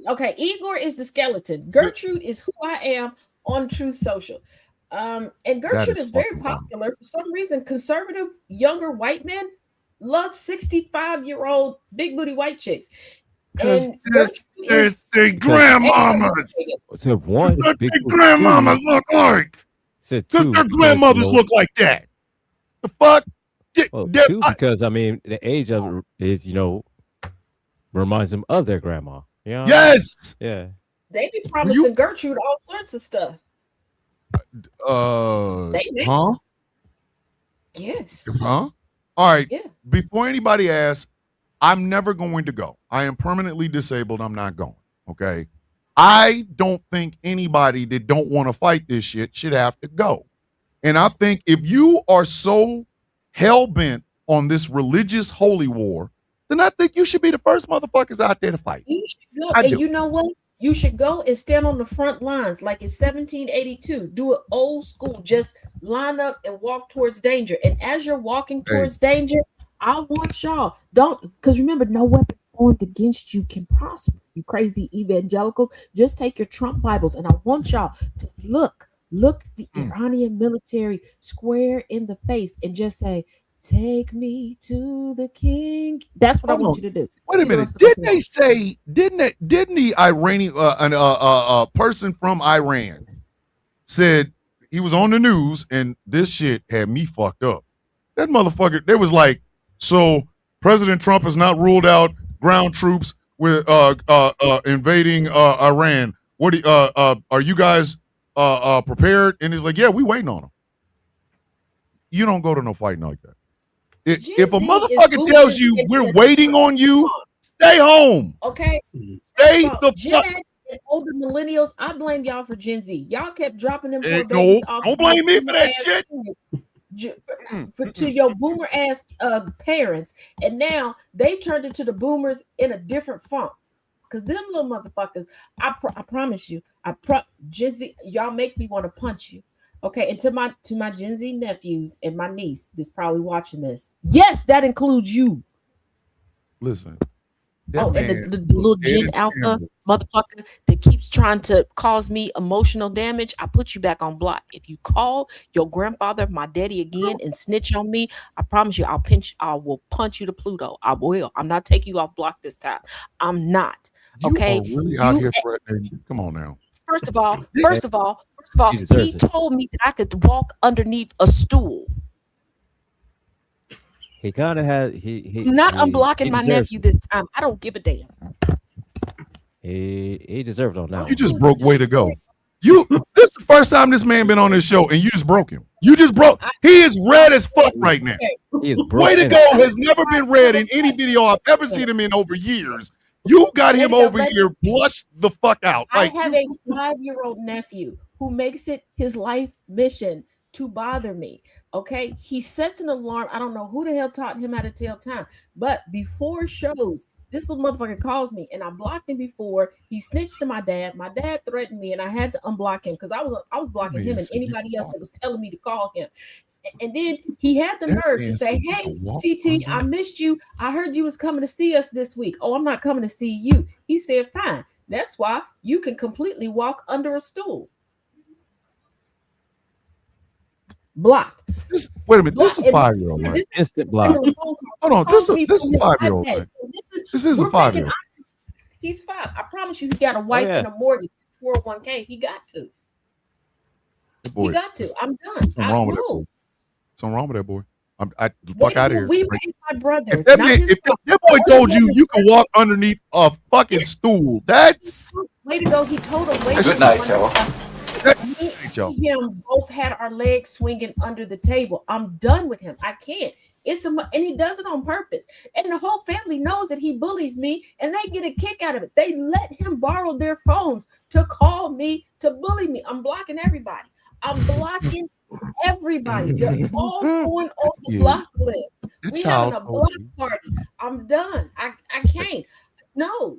Okay, Igor is the skeleton. Gertrude is who I am on Truth Social. And Gertrude is very popular. For some reason, conservative younger white men love 65-year-old big booty white chicks. And there's the grandmamas. So one big grandmamas look like. Because their grandmothers look like that. The fuck? Well, two, because I mean the age of it is, reminds them of their grandma. Yes. Yeah. They be promising Gertrude all sorts of stuff. Huh? Yes. Huh? All right. Yeah. Before anybody asks, I'm never going to go. I am permanently disabled. I'm not going. Okay. I don't think anybody that don't want to fight this shit should have to go. And I think if you are so hell-bent on this religious holy war, then I think you should be the first motherfuckers out there to fight. You should go. And you know what? You should go and stand on the front lines like it's 1782. Do it old school. Just line up and walk towards danger. And as you're walking towards danger, I want y'all because remember, no weapon formed against you can prosper. You crazy evangelicals, just take your Trump Bibles, and I want y'all to look the Iranian military square in the face and just say, "Take me to the king." That's what I want you to do. Wait a minute. Didn't the Iranian person from Iran said he was on the news and this shit had me fucked up. That motherfucker, they was like, so President Trump has not ruled out ground troops with invading Iran. What are you guys prepared? And he's like, yeah, we waiting on them. You don't go to no fighting like that. If a motherfucker tells you we're waiting on you, stay home. Okay. Stay the fuck. And older millennials, I blame y'all for Gen Z. Y'all kept dropping them poor babies off. Don't blame me for that shit. To your boomer ass parents, and now they've turned into the boomers in a different font. Because them little motherfuckers, I promise you, Gen Z, y'all make me want to punch you. Okay, and to my Gen Z nephews and my niece that's probably watching this, yes, that includes you. Listen. And the little Gen Alpha motherfucker that keeps trying to cause me emotional damage, I put you back on block. If you call your grandfather, my daddy again, and snitch on me, I promise you, I will punch you to Pluto. I will. I'm not taking you off block this time. I'm not. Okay. You are really out here threatening. Come on now. First of all, he told me that I could walk underneath a stool. He kind of had I'm not unblocking my nephew this time. I don't give a damn. He deserved on that. You just broke way to go. This is the first time this man been on this show, and you just broke him. You just broke. He is red as fuck right now. He is way to go has never been red in any video I've ever seen him in over years. You got him over here blushed the fuck out. I have a 5-year-old nephew who makes it his life mission to bother me. Okay, he sets an alarm. I don't know who the hell taught him how to tell time, but before shows, this little motherfucker calls me, and I blocked him before. He snitched to my dad. My dad threatened me, and I had to unblock him because I was blocking him and anybody else that was telling me to call him. And then he had the nerve to say, "Hey, TT, I missed you. I heard you was coming to see us this week." "Oh, I'm not coming to see you." He said, "Fine. That's why you can completely walk under a stool." Blocked. Wait a minute. This is a 5-year-old. Right? Instant block. Hold on. This is a 5-year-old. Right? This is a 5-year-old. He's 5. I promise you, he got a wife and a mortgage, 401k. He got to. Boy, he got to. I'm done. Something wrong with that boy. Something wrong with that boy. Fuck out of here. We raised my brother. If that boy told you can walk underneath a fucking stool, that's way to go. He told him. Good night, y'all. Him both had our legs swinging under the table. I'm done with him. I can't. And he does it on purpose. And the whole family knows that he bullies me, and they get a kick out of it. They let him borrow their phones to call me, to bully me. I'm blocking everybody. I'm blocking everybody. They're all going on the block list. We having a block party. I'm done. I can't. No.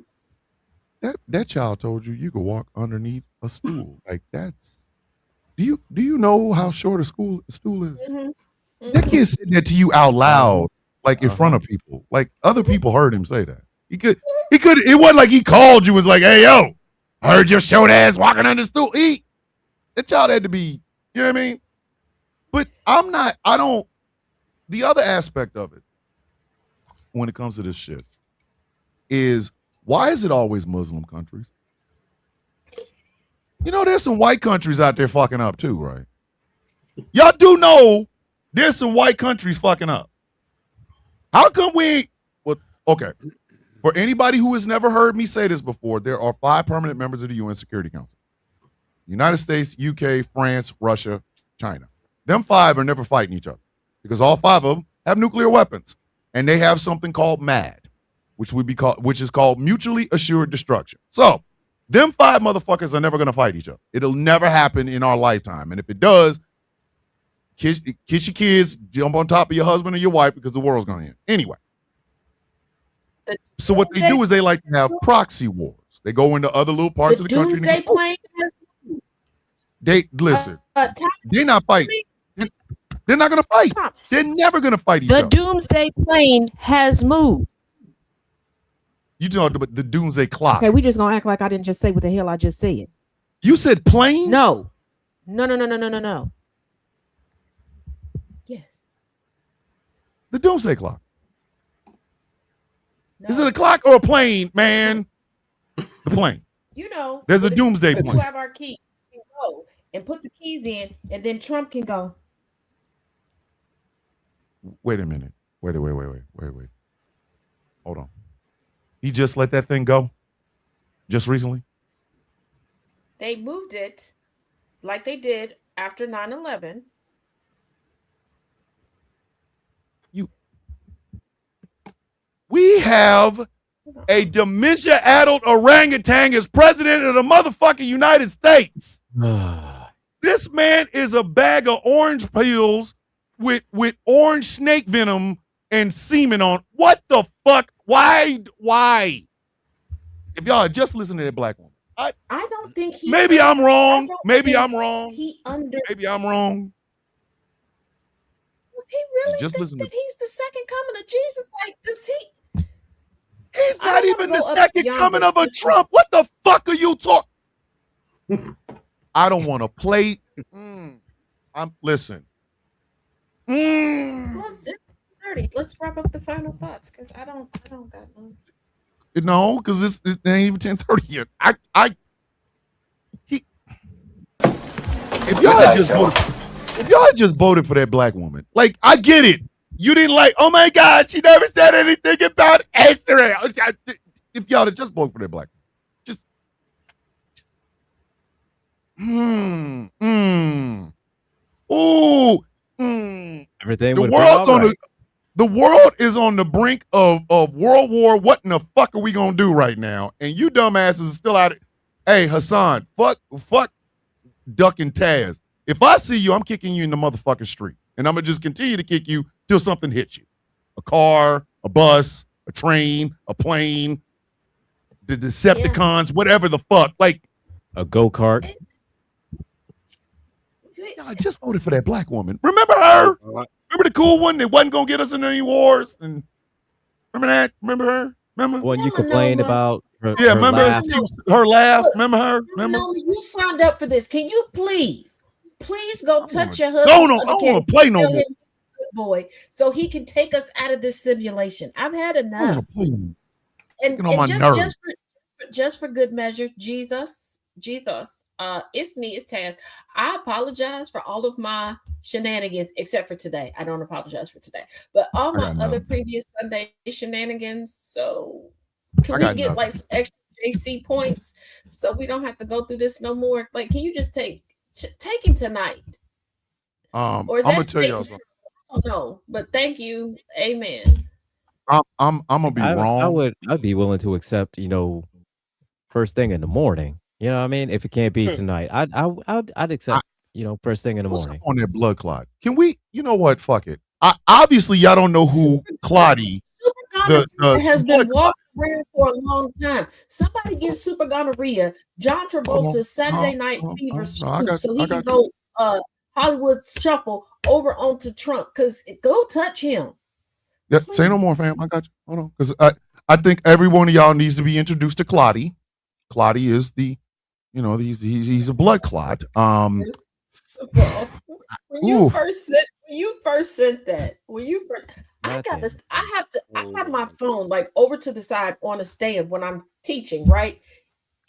That child told you could walk underneath a stool. Like that's. Do you know how short a stool is? Mm-hmm. That kid said that to you out loud, like in front of people. Like other people heard him say that. He could. It wasn't like he called you. Was like, "Hey yo, I heard your short ass walking under the stool." That child had to be. You know what I mean? But I don't. The other aspect of it, when it comes to this shit, is. Why is it always Muslim countries? You know, there's some white countries out there fucking up too, right? Y'all do know there's some white countries fucking up. How come okay. For anybody who has never heard me say this before, there are 5 permanent members of the UN Security Council. United States, UK, France, Russia, China. Them 5 are never fighting each other because all 5 of them have nuclear weapons and they have something called MAD. Which is called mutually assured destruction. So, them 5 motherfuckers are never going to fight each other. It'll never happen in our lifetime. And if it does, kiss your kids, jump on top of your husband or your wife because the world's going to end. Anyway. So what they do is they like to have proxy wars. They go into other little parts The of the country. doomsday plane has They listen. They're not fighting. They're not going to fight. Thomas. They're never going to fight each other. The doomsday plane has moved. You talking about the doomsday clock? Okay, we just gonna act like I didn't just say what the hell I just said. You said plane? No. Yes. The doomsday clock. No. Is it a clock or a plane, man? The plane. You know, There's a doomsday to plane. have our key can go and put the keys in, and then Trump can go. Wait a minute. Wait. Hold on. He just let that thing go? Just recently? They moved it like they did after 9/11. We have a dementia-addled orangutan as president of the motherfucking United States. This man is a bag of orange peels with orange snake venom and semen on. What the fuck? Why? If y'all had just listened to that black woman. I don't think he. Maybe I'm wrong. Maybe I'm Was wrong. he really Just think listen that he's the second coming of Jesus? Like, does he? He's I not don't even wanna the go up second beyond coming it. of a Trump. What the fuck are you talking? I don't want to play. Listen. Well, it's 30. Let's wrap up the final thoughts because I don't got no. No, because it ain't even 10:30 yet. If y'all had just voted for that black woman, like, I get it. You didn't like, oh my God, she never said anything about Israel. If y'all had just voted for that black woman, Everything. The world is on the brink of World War. What in the fuck are we gonna do right now? And you dumbasses are still out. Hey, Hassan, fuck Duck and Taz. If I see you, I'm kicking you in the motherfucking street. And I'm going to just continue to kick you till something hits you. A car, a bus, a train, a plane, the Decepticons, whatever the fuck. Like a go-kart. I just voted for that black woman. Remember her? Remember the cool one that wasn't going to get us in any wars? And remember that? Remember her? Remember? When you complained about her, yeah, her remember laugh. her laugh? Remember her? Remember? You signed up for this. Can you please go touch your husband? No, I don't want to play no more. Boy, so he can take us out of this simulation. I've had enough. And on my nerves. Just for good measure, Jesus, it's me, it's Taz. I apologize for all of my shenanigans, except for today. I don't apologize for today, but all my other previous Sunday shenanigans. So can we get like some extra JC points so we don't have to go through this no more? Like, can you just take him tonight? Or is I'm that gonna tell y'all something. I don't know, but thank you. Amen. I'm gonna be wrong. I'd be willing to accept, first thing in the morning. You know what I mean? If it can't be tonight, I'd accept, first thing in the morning. On that blood clot. Can we? You know what? Fuck it. Obviously, y'all don't know who Clotty has been walking around for a long time. Somebody give super gonorrhea John Travolta's Saturday Night Fever scoop so he can go Hollywood shuffle over onto Trump. Because go touch him. Yeah, say no more, fam. I got you. Hold on, because I think every one of y'all needs to be introduced to Clotty. Clotty is the, he's a blood clot. When you first sent that, I have my phone like over to the side on a stand when I'm teaching, right?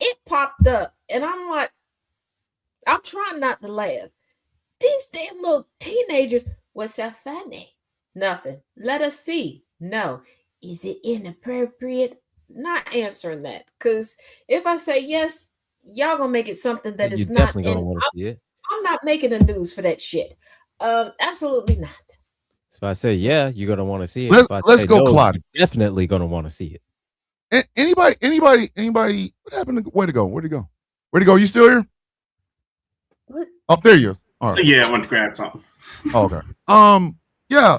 It popped up, and I'm like, I'm trying not to laugh. These damn little teenagers, what's so funny? Nothing. Let us see. No. Is it inappropriate? Not answering that. Because if I say yes, y'all gonna make it something that is not. Definitely gonna want to see it. I'm not making the news for that shit. Absolutely not. So if I say yeah, you're gonna want to see it. Let's go, Clotty. Definitely gonna want to see it. Anybody? What happened? Where'd it go? You still here? What? Oh, there you are. All right. Yeah, I went to grab something. Okay. Yeah.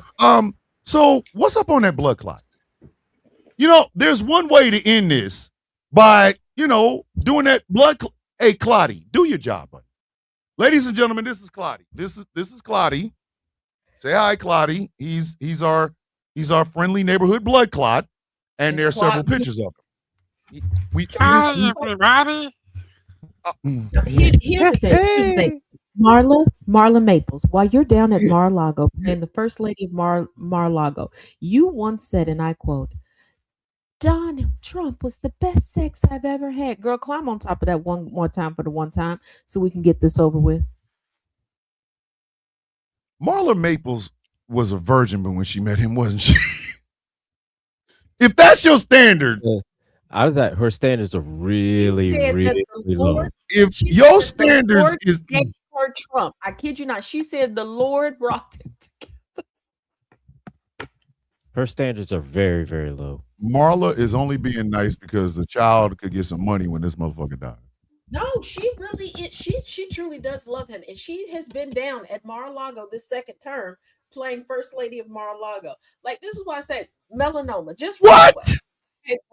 So what's up on that blood clot? There's one way to end this by doing that blood. Hey, Claudie, do your job, buddy. Ladies and gentlemen, this is Claudie. This is Claudie. Say hi, Claudie. He's our friendly neighborhood blood clot, and there are several pictures of him. Hi, everybody. Here's the thing. Marla Maples, while you're down at Mar-a-Lago playing the First Lady of Mar-a-Lago, you once said, and I quote, Donald Trump was the best sex I've ever had. Girl, climb on top of that one more time for the one time so we can get this over with. Marla Maples was a virgin, but when she met him, wasn't she? If that's your standard. Out of that, her standards are really, really low. If your standards is her Trump, I kid you not. She said the Lord brought them together. Her standards are very, very low. Marla is only being nice because the child could get some money when this motherfucker dies. No, she really is. She truly does love him, and she has been down at Mar-a-Lago this second term playing First Lady of Mar-a-Lago. Like, this is why I said melanoma. Just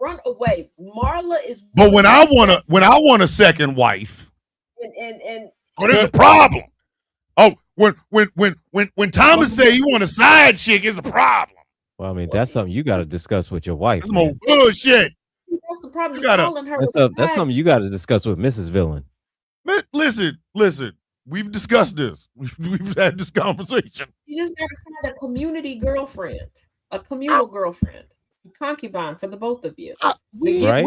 run away. Marla is. But when I want a second wife, and there's a problem. Oh, when Thomas say you want a side chick, it's a problem. Well, I mean, that's something you got to discuss with your wife. That's more bullshit. That's the problem. That's something you got to discuss with Mrs. Villain. Listen. We've discussed this. We've had this conversation. You just got to find a community girlfriend, a communal girlfriend, a concubine for the both of you. We are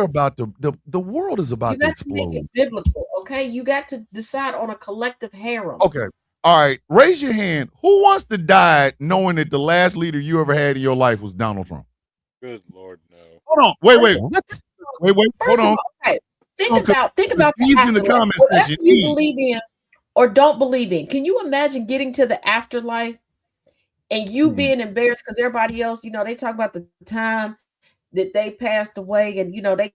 about the world is about to explode. To make it biblical, okay? You got to decide on a collective harem. Okay. All right. Raise your hand. Who wants to die knowing that the last leader you ever had in your life was Donald Trump? Good Lord, no. Hold on. Wait. Hold on. Okay. Think about he's in the comment section. You believe in or don't believe in. Can you imagine getting to the afterlife and you being embarrassed because everybody else, they talk about the time that they passed away, and they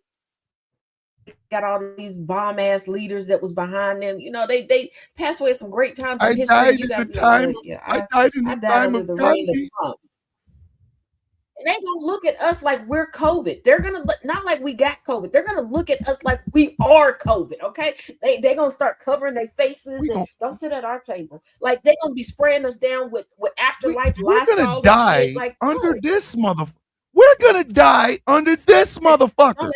got all these bomb ass leaders that was behind them. They passed away at some great times in history. I died in the time of Gandhi. And they gonna look at us like we're COVID. They're gonna not like we got COVID. They're gonna look at us like we are COVID. Okay, they gonna start covering their faces and don't sit at our table. Like they gonna be spraying us down with afterlife. We're gonna die under this motherfucker. We're gonna die under this motherfucker.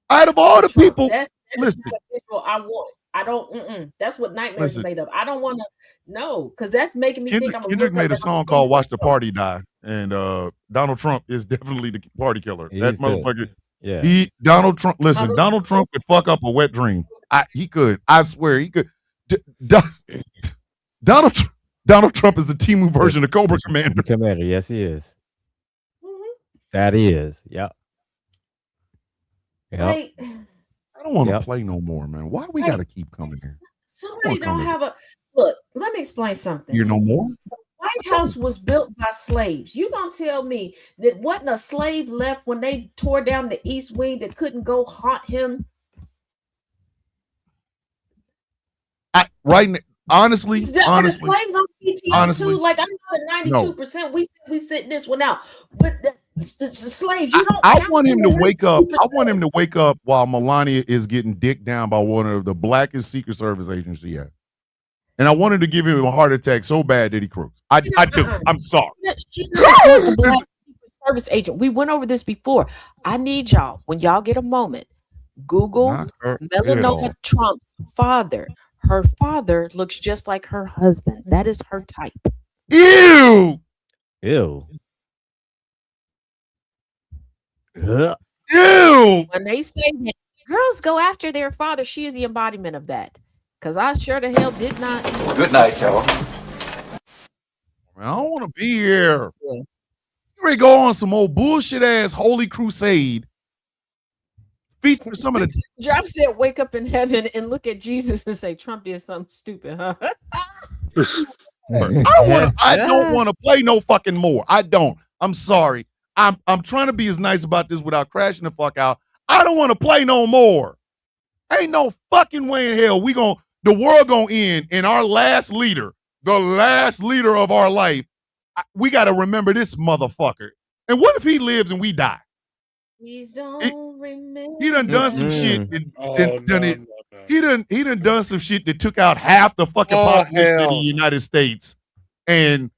Out of all the people, listen. I want. I don't. That's what nightmares are made of. I don't want to know because that's making me think. Kendrick made a song called "Watch the Party Die," and Donald Trump is definitely the party killer. That motherfucker. Yeah. Donald Trump. Listen, Donald Trump could fuck up a wet dream. He could. I swear, he could. Donald Trump is the Temu version of Cobra Commander. Commander, yes, he is. That is, yep. Right. I don't want to play no more, man. Why we got to keep coming here? Somebody don't have a look. Let me explain something. You're no more. The White House was built by slaves. You gonna tell me that wasn't a slave left when they tore down the East Wing that couldn't go haunt him? Honestly, the slaves on PTO too. Like I'm not at 92%. We sit this one out, but the slaves. You don't. I want him to wake up. I want him to wake up while Melania is getting dicked down by one of the blackest Secret Service agents she had, and I wanted to give him a heart attack so bad that he croaks. I do. I'm sorry. She's not a black Secret Service agent. We went over this before. I need y'all when y'all get a moment. Google Melanoma Trump's father. Her father looks just like her husband. That is her type. Ew. Ew. Ew. When they say that girls go after their father, she is the embodiment of that. Because I sure the hell did not. Good night, y'all. I don't want to be here. Yeah. You ready to go on some old bullshit ass holy crusade? Featuring some of the Josh said, "Wake up in heaven and look at Jesus and say Trump did something stupid." Huh? I don't want to play no fucking more. I don't. I'm sorry. I'm trying to be as nice about this without crashing the fuck out. I don't want to play no more. Ain't no fucking way in hell the world gonna end and our last leader, the last leader of our life, we got to remember this motherfucker. And what if he lives and we die? Please don't remember. He done some shit. No. He done some shit that took out half the fucking population of the United States, and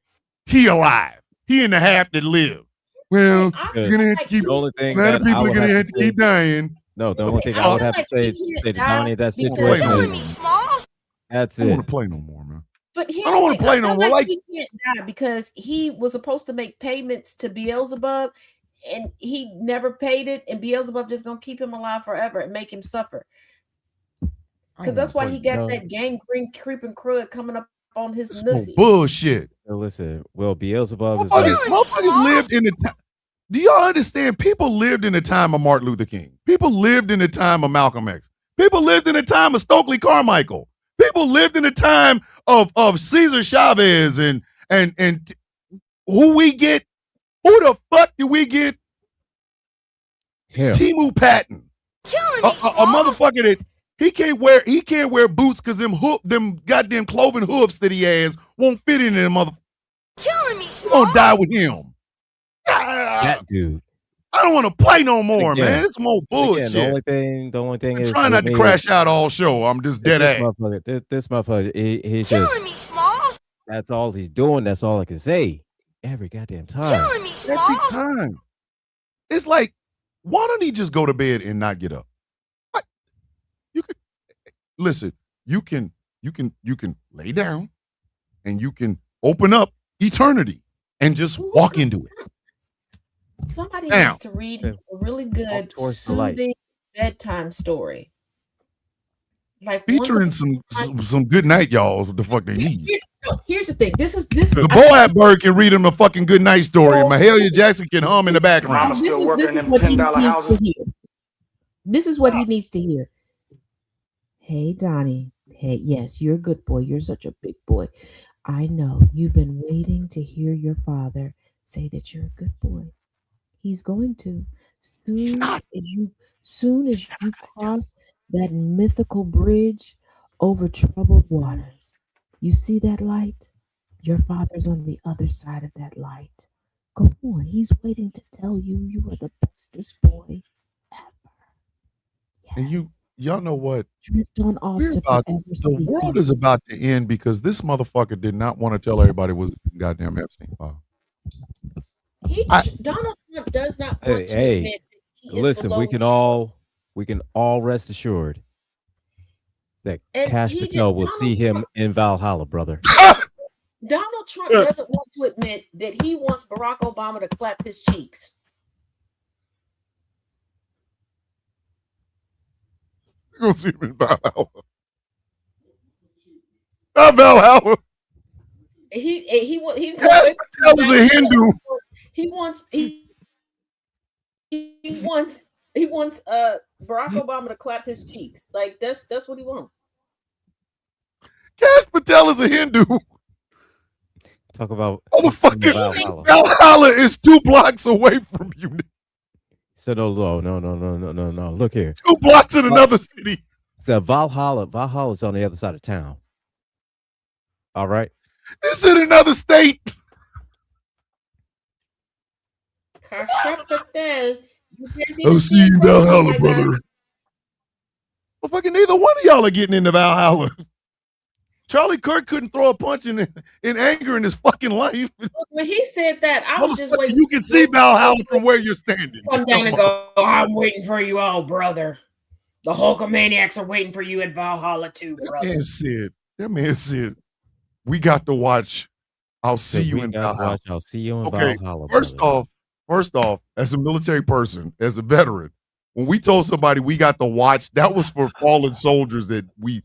he alive. He in the half that live. Well, you're gonna have to keep. The only thing that people are gonna have to keep dying. No, the only thing I would have to say to Donnie, that situation is that's I don't it. want to play no more, man. But I don't want to play no more. Like he can't die because he was supposed to make payments to Beelzebub, and he never paid it, and Beelzebub just gonna keep him alive forever and make him suffer. Because that's why he got that gangrene creeping crud coming up on his nussy. Bullshit. So listen, well, Beelzebub is motherfuckers lived in the time. Do y'all understand? People lived in the time of Martin Luther King. People lived in the time of Malcolm X. People lived in the time of Stokely Carmichael. People lived in the time of Cesar Chavez and who we get? Who the fuck do we get? Timu Patton. A motherfucker that he can't wear boots because them goddamn cloven hoofs that he has won't fit in them motherfucker. Killing me, gonna die with him. That dude. I don't want to play no more, man. It's more bullshit. Again, the only thing is trying not to crash out all show. I'm just dead ass. This motherfucker, he's just me, Smalls. That's all he's doing. That's all I can say. Every goddamn time. Killing me, Every time. It's like, why don't he just go to bed and not get up? You could listen. You can lay down, and you can open up eternity and just walk into it. Somebody needs to read a really good, soothing bedtime story. Like featuring some good night y'alls. What the fuck they need? Here's the thing. This. The boy at Bird can read him a fucking good night story, and Mahalia Jackson can hum in the background. This is what he needs to hear. This is what he needs to hear. Hey, Donnie. Hey, yes, you're a good boy. You're such a big boy. I know you've been waiting to hear your father say that you're a good boy. He's going to. Soon as you cross that mythical bridge over troubled waters, you see that light? Your father's on the other side of that light. Go on. He's waiting to tell you you are the bestest boy ever. Yes. And y'all know what? Drift on off to the world is about to end because this motherfucker did not want to tell everybody it was a goddamn Epstein file. Donald Trump does not want to admit that he listen, we can all rest assured that Cash Patel will see him in Valhalla, brother. Donald Trump doesn't want to admit that he wants Barack Obama to clap his cheeks. You're gonna see him in Valhalla. Not Valhalla. He's Cash Patel is a Hindu. He wants Barack Obama to clap his cheeks. Like that's what he wants. Cash Patel is a Hindu. Talk about motherfucking Valhalla is 2 blocks away from you. So no. Look here. 2 blocks in another city. So Valhalla's on the other side of town. All right. It's in another state. I'll see you in Valhalla, brother. Well, fucking neither one of y'all are getting into Valhalla. Charlie Kirk couldn't throw a punch in anger in his fucking life. When he said that, I was just waiting. You can see Valhalla from where you're standing. Come down and go, I'm waiting for you all, brother. The Hulkamaniacs are waiting for you at Valhalla too, brother. That man said, we got to watch. I'll see you in Valhalla. I'll see you in Valhalla. First off, as a military person, as a veteran, when we told somebody we got to watch, that was for fallen soldiers that we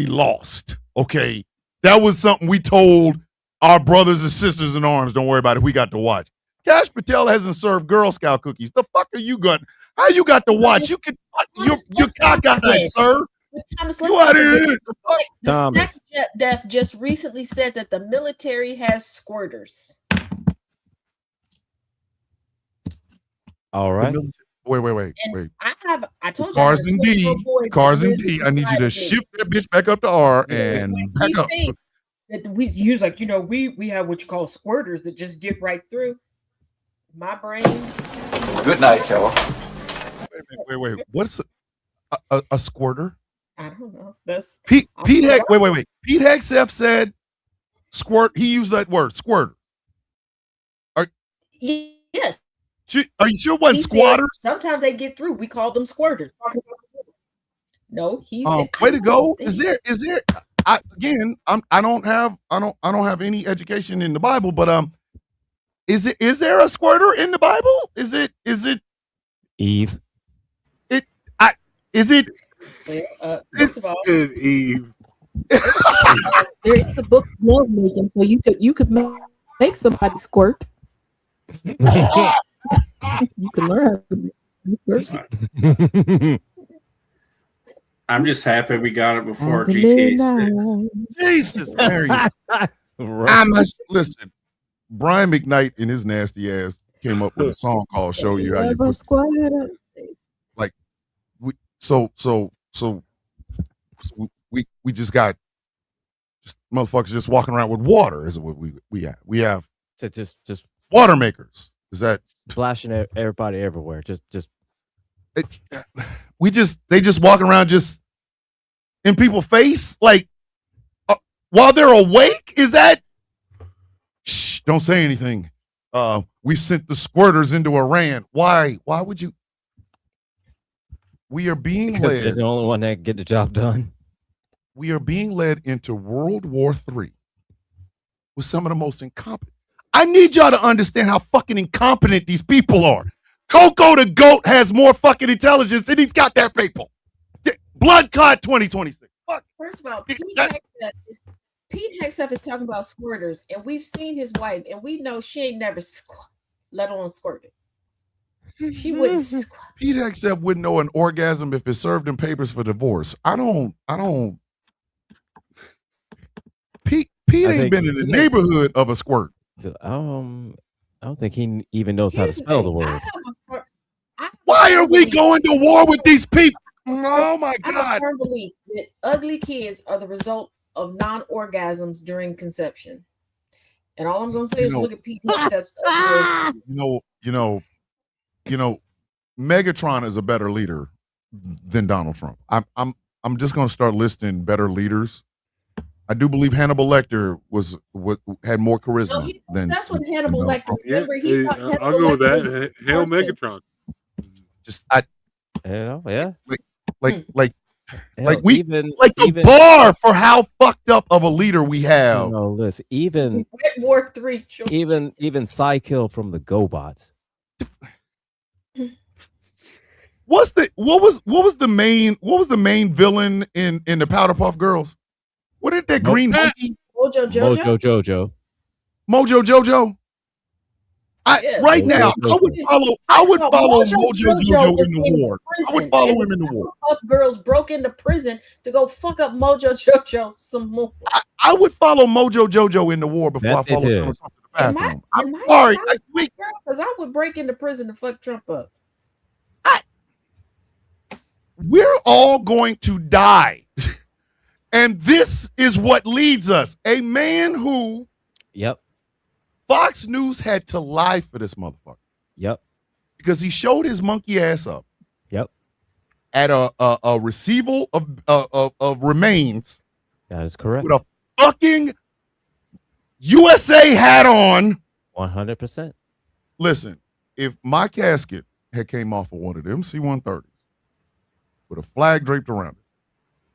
lost. Okay, that was something we told our brothers and sisters in arms. Don't worry about it. We got to watch. Cash Patel hasn't served Girl Scout cookies. The fuck are you got? How you got to watch? You can. You're cockeyed, sir. Thomas, you out here. The SecDef just recently said that the military has squirters. All right. Wait. I told you. Cars and D. I need you to shift that bitch back up to R and back up. That we use we have what you call squirters that just get right through. My brain. Good night, y'all. Wait. What's a squirter? I don't know. That's Pete Heck. Wait. Pete Hegseth said squirt. He used that word, squirter. Yes. Are you sure it wasn't squatters? Sometimes they get through. We call them squirters. No, he said. Way to go. Is there? I don't have any education in the Bible, but is there a squirter in the Bible? Is it Eve? Is it? First of all, Eve. There is a book of love making, so you could make somebody squirt. You can learn how to squirt. I'm just happy we got it before GTA 6. Jesus, Mary. Listen, Brian McKnight and his nasty ass came up with a song called "Show You How You Put." Like, we just got motherfuckers just walking around with water. Is what we have. We have just water makers. Is that splashing everybody everywhere? They just walking around just in people's face like while they're awake. Is that? Shh! Don't say anything. We sent the squirters into Iran. Why? Why would you? We are being led. There's the only one that can get the job done. We are being led into World War III with some of the most incompetent. I need y'all to understand how fucking incompetent these people are. Coco the GOAT has more fucking intelligence than he's got that people. Blood clot 2026. Fuck. First of all, Pete Hegseth is talking about squirters, and we've seen his wife, and we know she ain't never let alone squirted. She wouldn't squat. Pete Hegseth wouldn't know an orgasm if it served in papers for divorce. I don't. Pete ain't been in the neighborhood of a squirt. I don't think he even knows how to spell the word. Why are we going to war with these people? Oh my God! I have a firm belief that ugly kids are the result of non-orgasms during conception. And all I'm going to say is look at Pete Hegseth's Megatron is a better leader than Donald Trump. I'm just going to start listing better leaders. I do believe Hannibal Lecter had more charisma than. That's what Hannibal Lecter. Remember, I'll go with that. Hail Megatron. The bar for how fucked up of a leader we have. Listen, even War 3 even Psykill from the GoBots. What was the main villain in the Powderpuff Girls? What did that green monkey? Mojo Jojo. Mojo Jojo. Right now, I would follow Mojo Jojo in the war. I would follow him in the war. Powderpuff Girls broke into prison to go fuck up Mojo Jojo some more. I would follow Mojo Jojo in the war before I follow Donald Trump to the bathroom. I'm sorry, because I would break into prison to fuck Trump up. We're all going to die. And this is what leads us. A man who Fox News had to lie for this motherfucker. Because he showed his monkey ass up. At a receival of remains. That is correct. With a fucking USA hat on. 100%. Listen, if my casket had came off of one of them C-130s with a flag draped around it,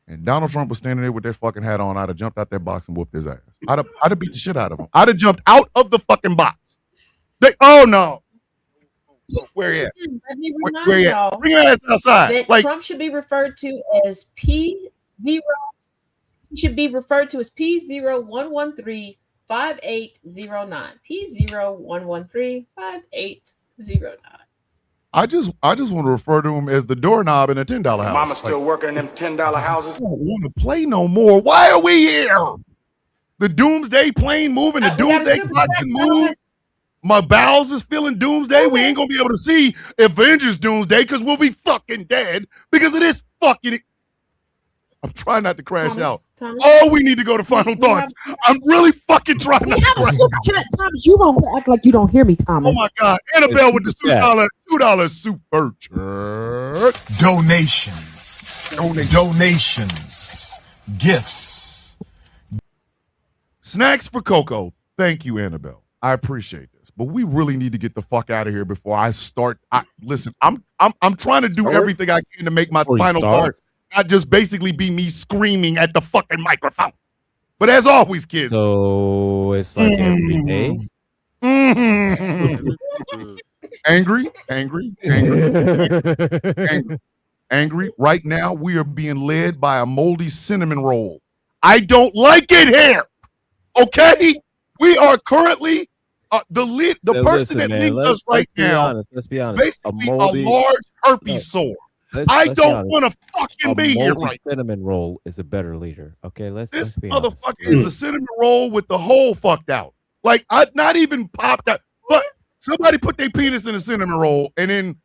and Donald Trump was standing there with that fucking hat on, I'd have jumped out that box and whooped his ass. I'd have beat the shit out of him. I'd have jumped out of the fucking box. Oh no. Where you at? Where you at? Bring your ass outside. That Trump should be referred to as P0. Should be referred to as P01135809. P01135809. I just want to refer to him as the doorknob in a $10 house. Mama's still working in them $10 houses. I don't want to play no more. Why are we here? The doomsday plane moving, the doomsday clock can move. My bowels is feeling doomsday. We ain't gonna be able to see Avengers Doomsday because we'll be fucking dead because of this fucking. I'm trying not to crash out. Oh, we need to go to final thoughts. I'm really fucking trying not to crash out. Thomas, you gonna act like you don't hear me, Thomas. Oh my God, Annabelle with the $2 super chat. Donations. Gifts. Snacks for Coco. Thank you, Annabelle. I appreciate this, but we really need to get the fuck out of here before I start. Listen, I'm trying to do everything I can to make my final thoughts not just basically be me screaming at the fucking microphone. But as always, kids. So it's like every day. Angry. Right now, we are being led by a moldy cinnamon roll. I don't like it here. Okay, we are currently the person that leads us right now. Let's be honest. Basically, a large herpes sore. I don't want to fucking be here right now. Cinnamon roll is a better leader. Okay, this be motherfucker honest. is a cinnamon roll with the hole fucked out. Like I not even popped out, but somebody put their penis in a cinnamon roll and then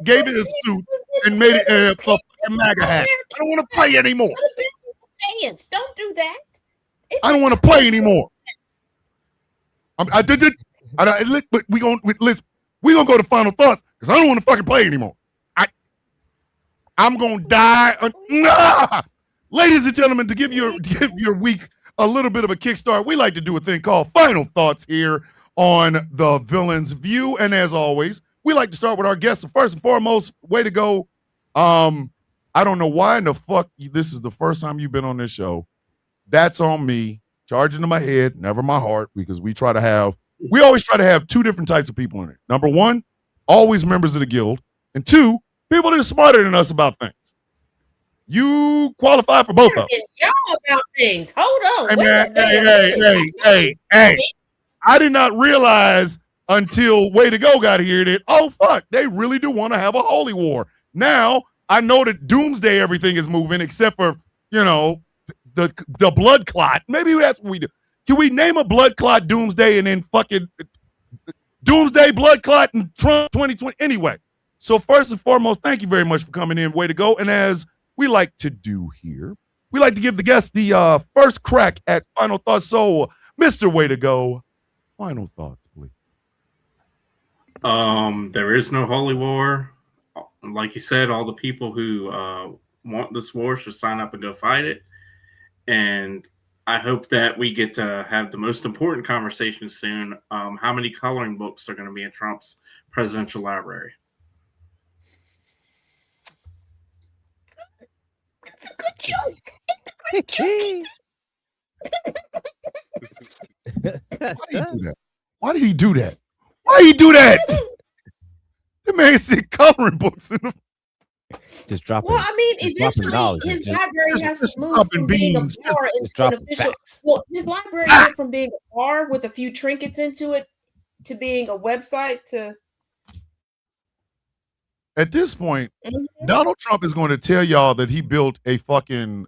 gave it a suit and made it a MAGA hat. I don't want to play anymore. Pants. Don't do that. I don't want to play anymore. I did it. But we gonna go to final thoughts because I don't want to fucking play anymore. I'm gonna die. Ladies and gentlemen, to give your week a little bit of a kickstart, we like to do a thing called final thoughts here on the Villain's View. And as always, we like to start with our guests. So first and foremost, way to go. I don't know why in the fuck this is the first time you've been on this show. That's on me. Charging to my head, never my heart, because we always try to have two different types of people in it. Number one, always members of the guild. And two, people that are smarter than us about things. You qualify for both of them. Y'all about things. Hold on. Hey. I did not realize until Way to Go got here that, oh, fuck, they really do want to have a holy war. Now, I know that doomsday everything is moving except for, the blood clot. Maybe that's what we do. Can we name a blood clot doomsday and then fucking doomsday blood clot and Trump 2020? Anyway, so first and foremost, thank you very much for coming in. Way to go. And as we like to do here, we like to give the guests the first crack at final thoughts. So, Mr. Way to Go, final thoughts, please. There is no holy war. Like you said, all the people who want this war should sign up and go fight it. And I hope that we get to have the most important conversation soon. How many coloring books are going to be in Trump's presidential library? It's a good joke. Why did he do that? The man said coloring books in the just dropping. Well, I mean, eventually his library has to move from being a bar into an official. Well, his library went from being a bar with a few trinkets into it to being a website to. At this point, Donald Trump is going to tell y'all that he built a fucking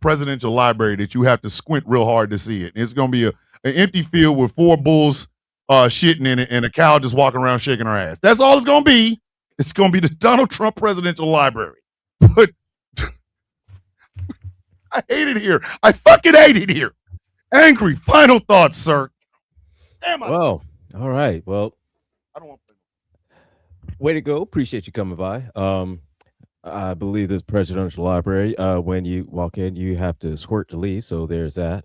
presidential library that you have to squint real hard to see it. It's going to be an empty field with 4 bulls shitting in it and a cow just walking around shaking her ass. That's all it's going to be. It's going to be the Donald Trump Presidential Library. But I hate it here. I fucking hate it here. Angry. Final thoughts, sir. Damn it. Well, all right. Well, I don't want to. Way to go. Appreciate you coming by. I believe this presidential library, when you walk in, you have to squirt to leave. So there's that.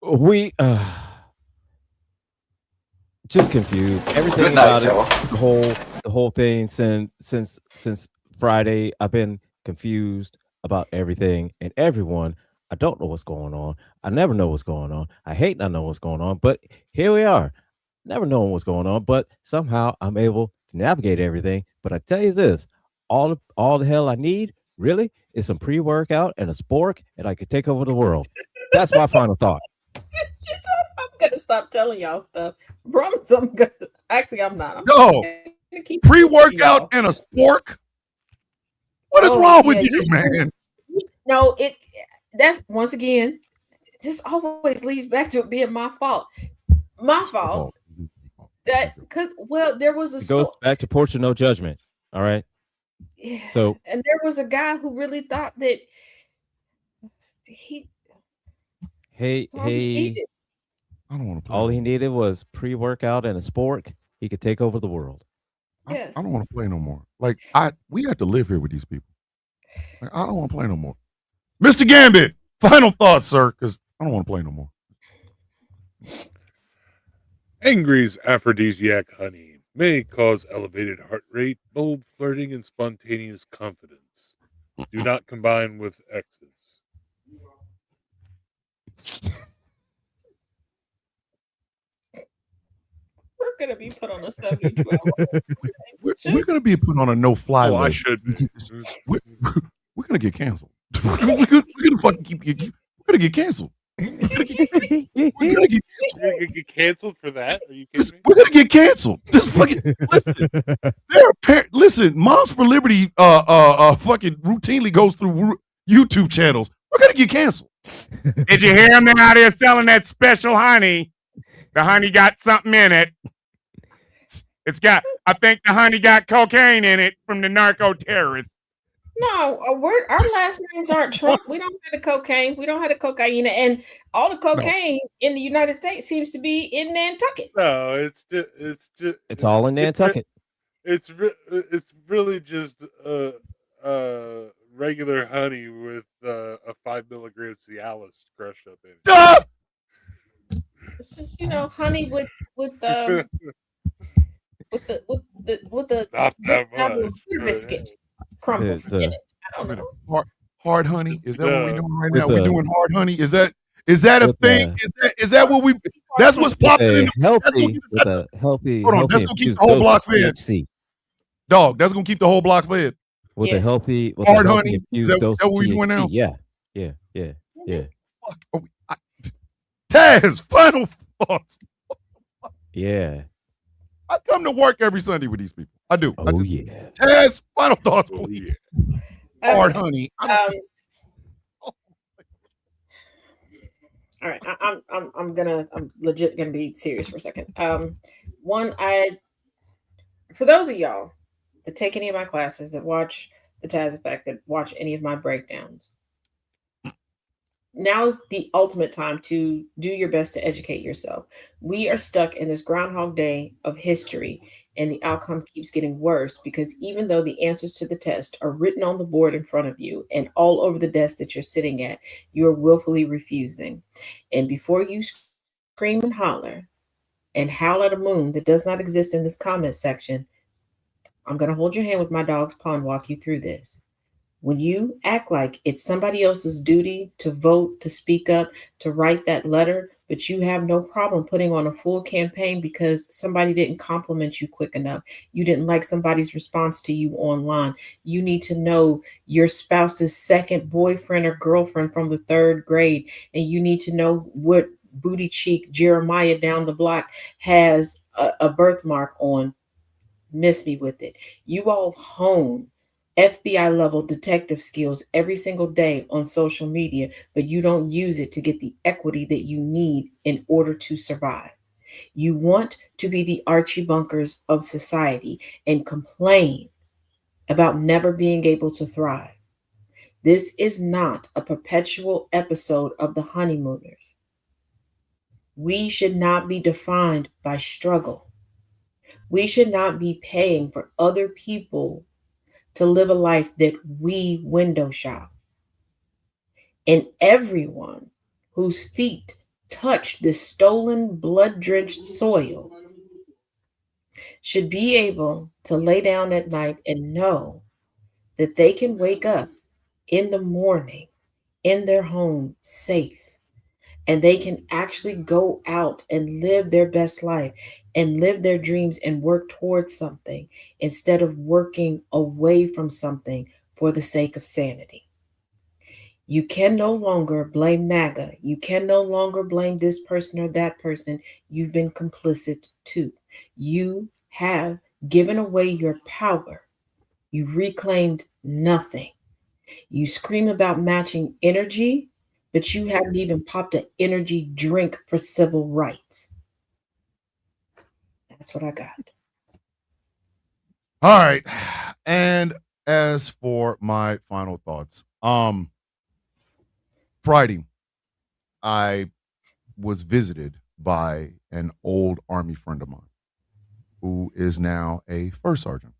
We just confused. Everything about it, the whole thing since Friday. I've been confused about everything and everyone. I don't know what's going on. I never know what's going on. I hate not knowing what's going on, but here we are, never knowing what's going on. But somehow I'm able to navigate everything. But I tell you this, all the hell I need really is some pre-workout and a spork, and I could take over the world. That's my final thought. I'm gonna stop telling y'all stuff. I promise I'm gonna. Actually, I'm not. Pre-workout and a spork. What is wrong with you, man? No, that's once again, this always leads back to it being my fault. My fault. That because there was a. It goes back to portrait, no judgment. All right. Yeah. So and there was a guy who really thought that he. Hey, I don't want to. All he needed was pre-workout and a spork. He could take over the world. Yes. I don't want to play no more. Like we got to live here with these people. Like, I don't want to play no more. Mr. Gambit, final thoughts, sir, because I don't want to play no more. Angry's aphrodisiac honey may cause elevated heart rate, bold flirting, and spontaneous confidence. Do not combine with exes. We're gonna be put on a 72-hour. We're gonna be put on a no-fly list. I should be. We're gonna get canceled. we're gonna fucking we're gonna get canceled. We're gonna get canceled for that? Are you kidding me? We're gonna get canceled. Just fucking listen. Moms for Liberty fucking routinely goes through YouTube channels. We're gonna get canceled. Did you hear him? They're out here selling that special honey. The honey got something in it. I think the honey got cocaine in it from the narco terrorists. No, our last names aren't Trump. We don't have the cocaine. We don't have the cocaine, and all the cocaine in the United States seems to be in Nantucket. No, it's all in Nantucket. It's really just regular honey with a 5 milligram Cialis crushed up in it. It's just honey with the not that much biscuit crumbles in it. I don't know. Hard honey. Is that what we're doing right now? We're doing hard honey. Is that a thing? Is that what we? That's what's popular. Healthy. Hold on. That's gonna keep the whole block fed. Dog. That's gonna keep the whole block fed. With a healthy hard honey. Is that what we're doing now? Yeah. Fuck. Taz, final thoughts. Yeah. I come to work every Sunday with these people. I do. Oh, yeah. Taz, final thoughts, please. Hard honey. All right. I'm legit gonna be serious for a second. For those of y'all that take any of my classes, that watch the Taz Effect, that watch any of my breakdowns, now is the ultimate time to do your best to educate yourself. We are stuck in this Groundhog Day of history, and the outcome keeps getting worse because even though the answers to the test are written on the board in front of you and all over the desk that you're sitting at, you're willfully refusing. And before you scream and holler and howl at a moon that does not exist in this comment section, I'm going to hold your hand with my dog's paw and walk you through this. When you act like it's somebody else's duty to vote, to speak up, to write that letter, but you have no problem putting on a full campaign because somebody didn't compliment you quick enough, you didn't like somebody's response to you online, you need to know your spouse's second boyfriend or girlfriend from the 3rd grade, and you need to know what booty cheek Jeremiah down the block has a birthmark on. Miss me with it. You all hone FBI level detective skills every single day on social media, but you don't use it to get the equity that you need in order to survive. You want to be the Archie Bunkers of society and complain about never being able to thrive. This is not a perpetual episode of the honeymooners. We should not be defined by struggle. We should not be paying for other people to live a life that we window shop. And everyone whose feet touch this stolen, blood-drenched soil should be able to lay down at night and know that they can wake up in the morning in their home safe, and they can actually go out and live their best life and live their dreams and work towards something instead of working away from something for the sake of sanity. You can no longer blame MAGA. You can no longer blame this person or that person. You've been complicit too. You have given away your power. You've reclaimed nothing. You scream about matching energy, but you haven't even popped an energy drink for civil rights. That's what I got. All right. And as for my final thoughts, Friday, I was visited by an old Army friend of mine. who is now a first sergeant.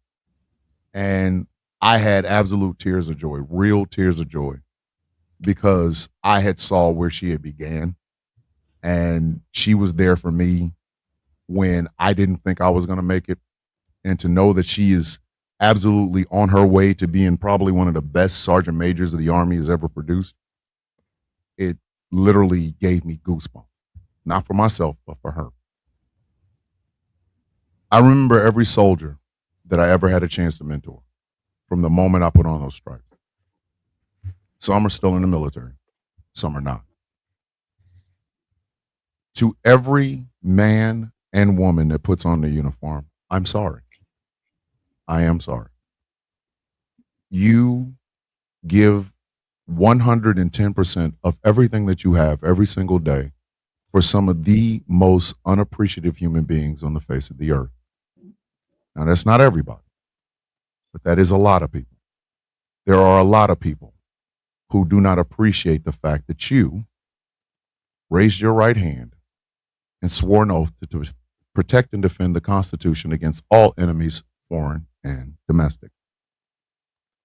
And I had absolute tears of joy, real tears of joy, because I had saw where she had began, and she was there for me when I didn't think I was going to make it. And to know that she is absolutely on her way to being probably one of the best sergeant majors of the Army has ever produced, it literally gave me goosebumps. Not for myself, but for her. I remember every soldier that I ever had a chance to mentor from the moment I put on those stripes. Some are still in the military, some are not. To every man and woman that puts on the uniform, I'm sorry. I am sorry. You give 110% of everything that you have every single day for some of the most unappreciative human beings on the face of the earth. Now, that's not everybody, but that is a lot of people. There are a lot of people who do not appreciate the fact that you raised your right hand and swore an oath to protect and defend the Constitution against all enemies, foreign and domestic.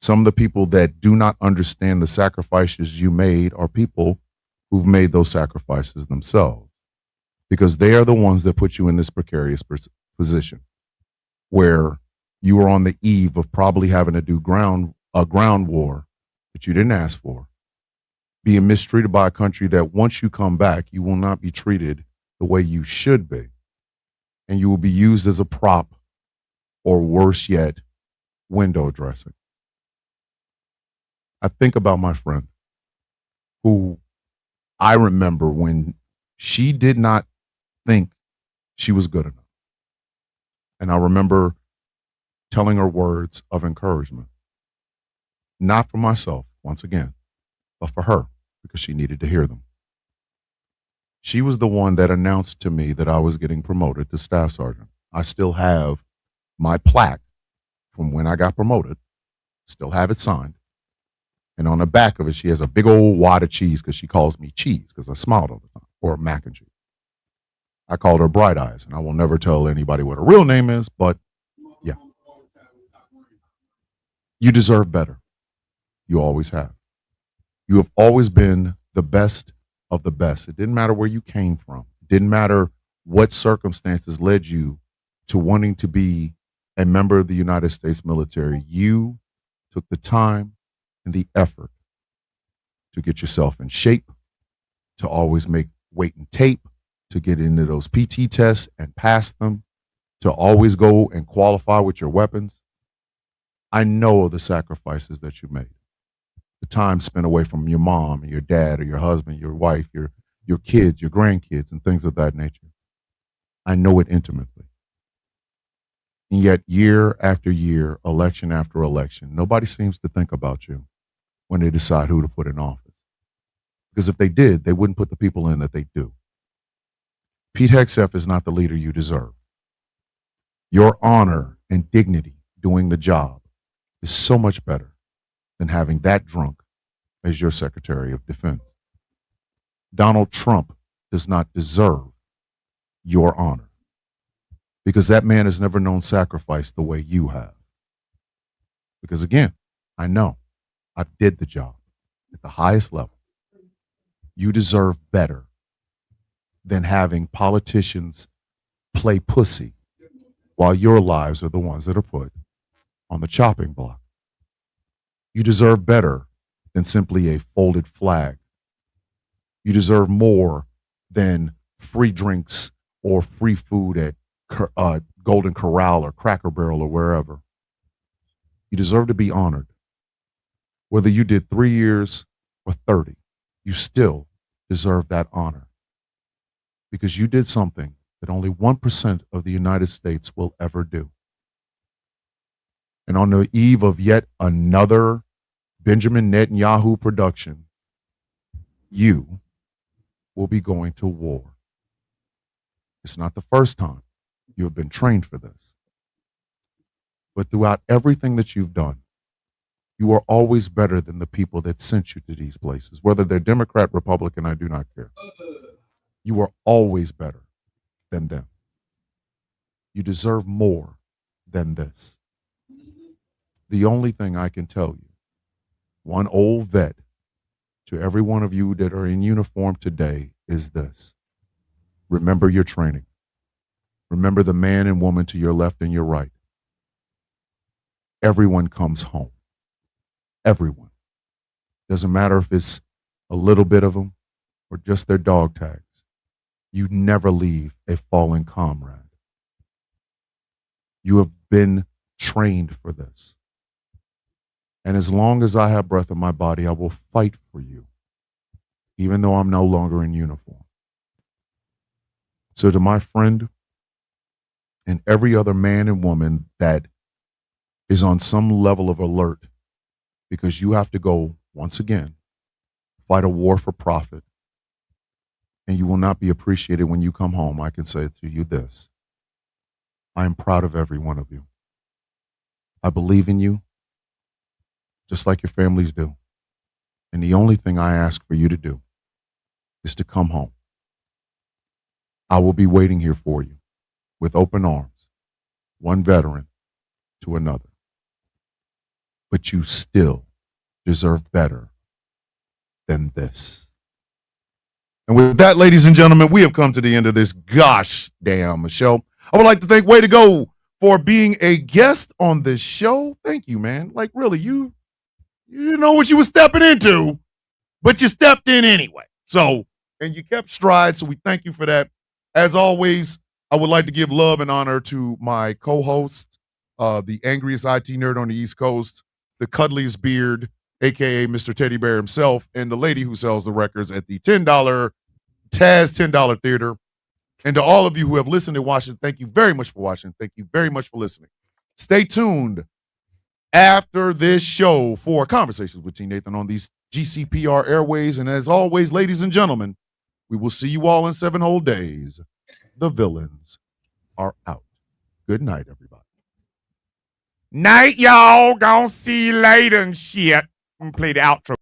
Some of the people that do not understand the sacrifices you made are people who've made those sacrifices themselves, because they are the ones that put you in this precarious position where you are on the eve of probably having to do a ground war that you didn't ask for, being mistreated by a country that once you come back, you will not be treated the way you should be. And you will be used as a prop, or worse yet, window dressing. I think about my friend who I remember when she did not think she was good enough. And I remember telling her words of encouragement, not for myself, once again, but for her, because she needed to hear them. She was the one that announced to me that I was getting promoted to staff sergeant. I still have my plaque from when I got promoted, still have it signed. And on the back of it, she has a big old wad of cheese because she calls me cheese because I smiled all the time, or mac and cheese. I called her Bright Eyes, and I will never tell anybody what her real name is, but yeah. You deserve better. You always have. You have always been the best of the best. It didn't matter where you came from. It didn't matter what circumstances led you to wanting to be a member of the United States military. You took the time and the effort to get yourself in shape, to always make weight and tape, to get into those PT tests and pass them, to always go and qualify with your weapons. I know the sacrifices that you made, the time spent away from your mom and your dad or your husband, your wife, your kids, your grandkids, and things of that nature. I know it intimately. And yet, year after year, election after election, nobody seems to think about you when they decide who to put in office. Because if they did, they wouldn't put the people in that they do. Pete Hegseth is not the leader you deserve. Your honor and dignity doing the job is so much better than having that drunk as your Secretary of Defense. Donald Trump does not deserve your honor, because that man has never known sacrifice the way you have. Because again, I know I did the job at the highest level. You deserve better than having politicians play pussy while your lives are the ones that are put on the chopping block. You deserve better than simply a folded flag. You deserve more than free drinks or free food at Golden Corral or Cracker Barrel or wherever. You deserve to be honored. Whether you did 3 years or 30, you still deserve that honor, because you did something that only 1% of the United States will ever do. And on the eve of yet another Benjamin Netanyahu production, you will be going to war. It's not the first time you have been trained for this. But throughout everything that you've done, you are always better than the people that sent you to these places, whether they're Democrat, Republican, I do not care. You are always better than them. You deserve more than this. The only thing I can tell you, one old vet, to every one of you that are in uniform today, is this. Remember your training. Remember the man and woman to your left and your right. Everyone comes home. Everyone. Doesn't matter if it's a little bit of them or just their dog tags. You never leave a fallen comrade. You have been trained for this. And as long as I have breath in my body, I will fight for you, even though I'm no longer in uniform. So to my friend and every other man and woman that is on some level of alert, because you have to go, once again, fight a war for profit, and you will not be appreciated when you come home, I can say to you this. I am proud of every one of you. I believe in you, just like your families do. And the only thing I ask for you to do is to come home. I will be waiting here for you with open arms, one veteran to another. But you still deserve better than this. And with that, ladies and gentlemen, we have come to the end of this gosh damn show. I would like to thank Way to Go for being a guest on this show. Thank you, man. Like, really, you know what you were stepping into, but you stepped in anyway. So, and you kept stride, so we thank you for that. As always, I would like to give love and honor to my co-host, the angriest IT nerd on the East Coast, the cuddliest beard, a.k.a. Mr. Teddy Bear himself, and the lady who sells the records at the $10 Taz $10 Theater. And to all of you who have listened and watched, thank you very much for watching. Thank you very much for listening. Stay tuned after this show for Conversations with T. Nathan on these GCPR airways. And as always, ladies and gentlemen, we will see you all in 7 whole days. The villains are out. Good night, everybody. Night, y'all. Gonna see you later and shit. I'm gonna play the outro.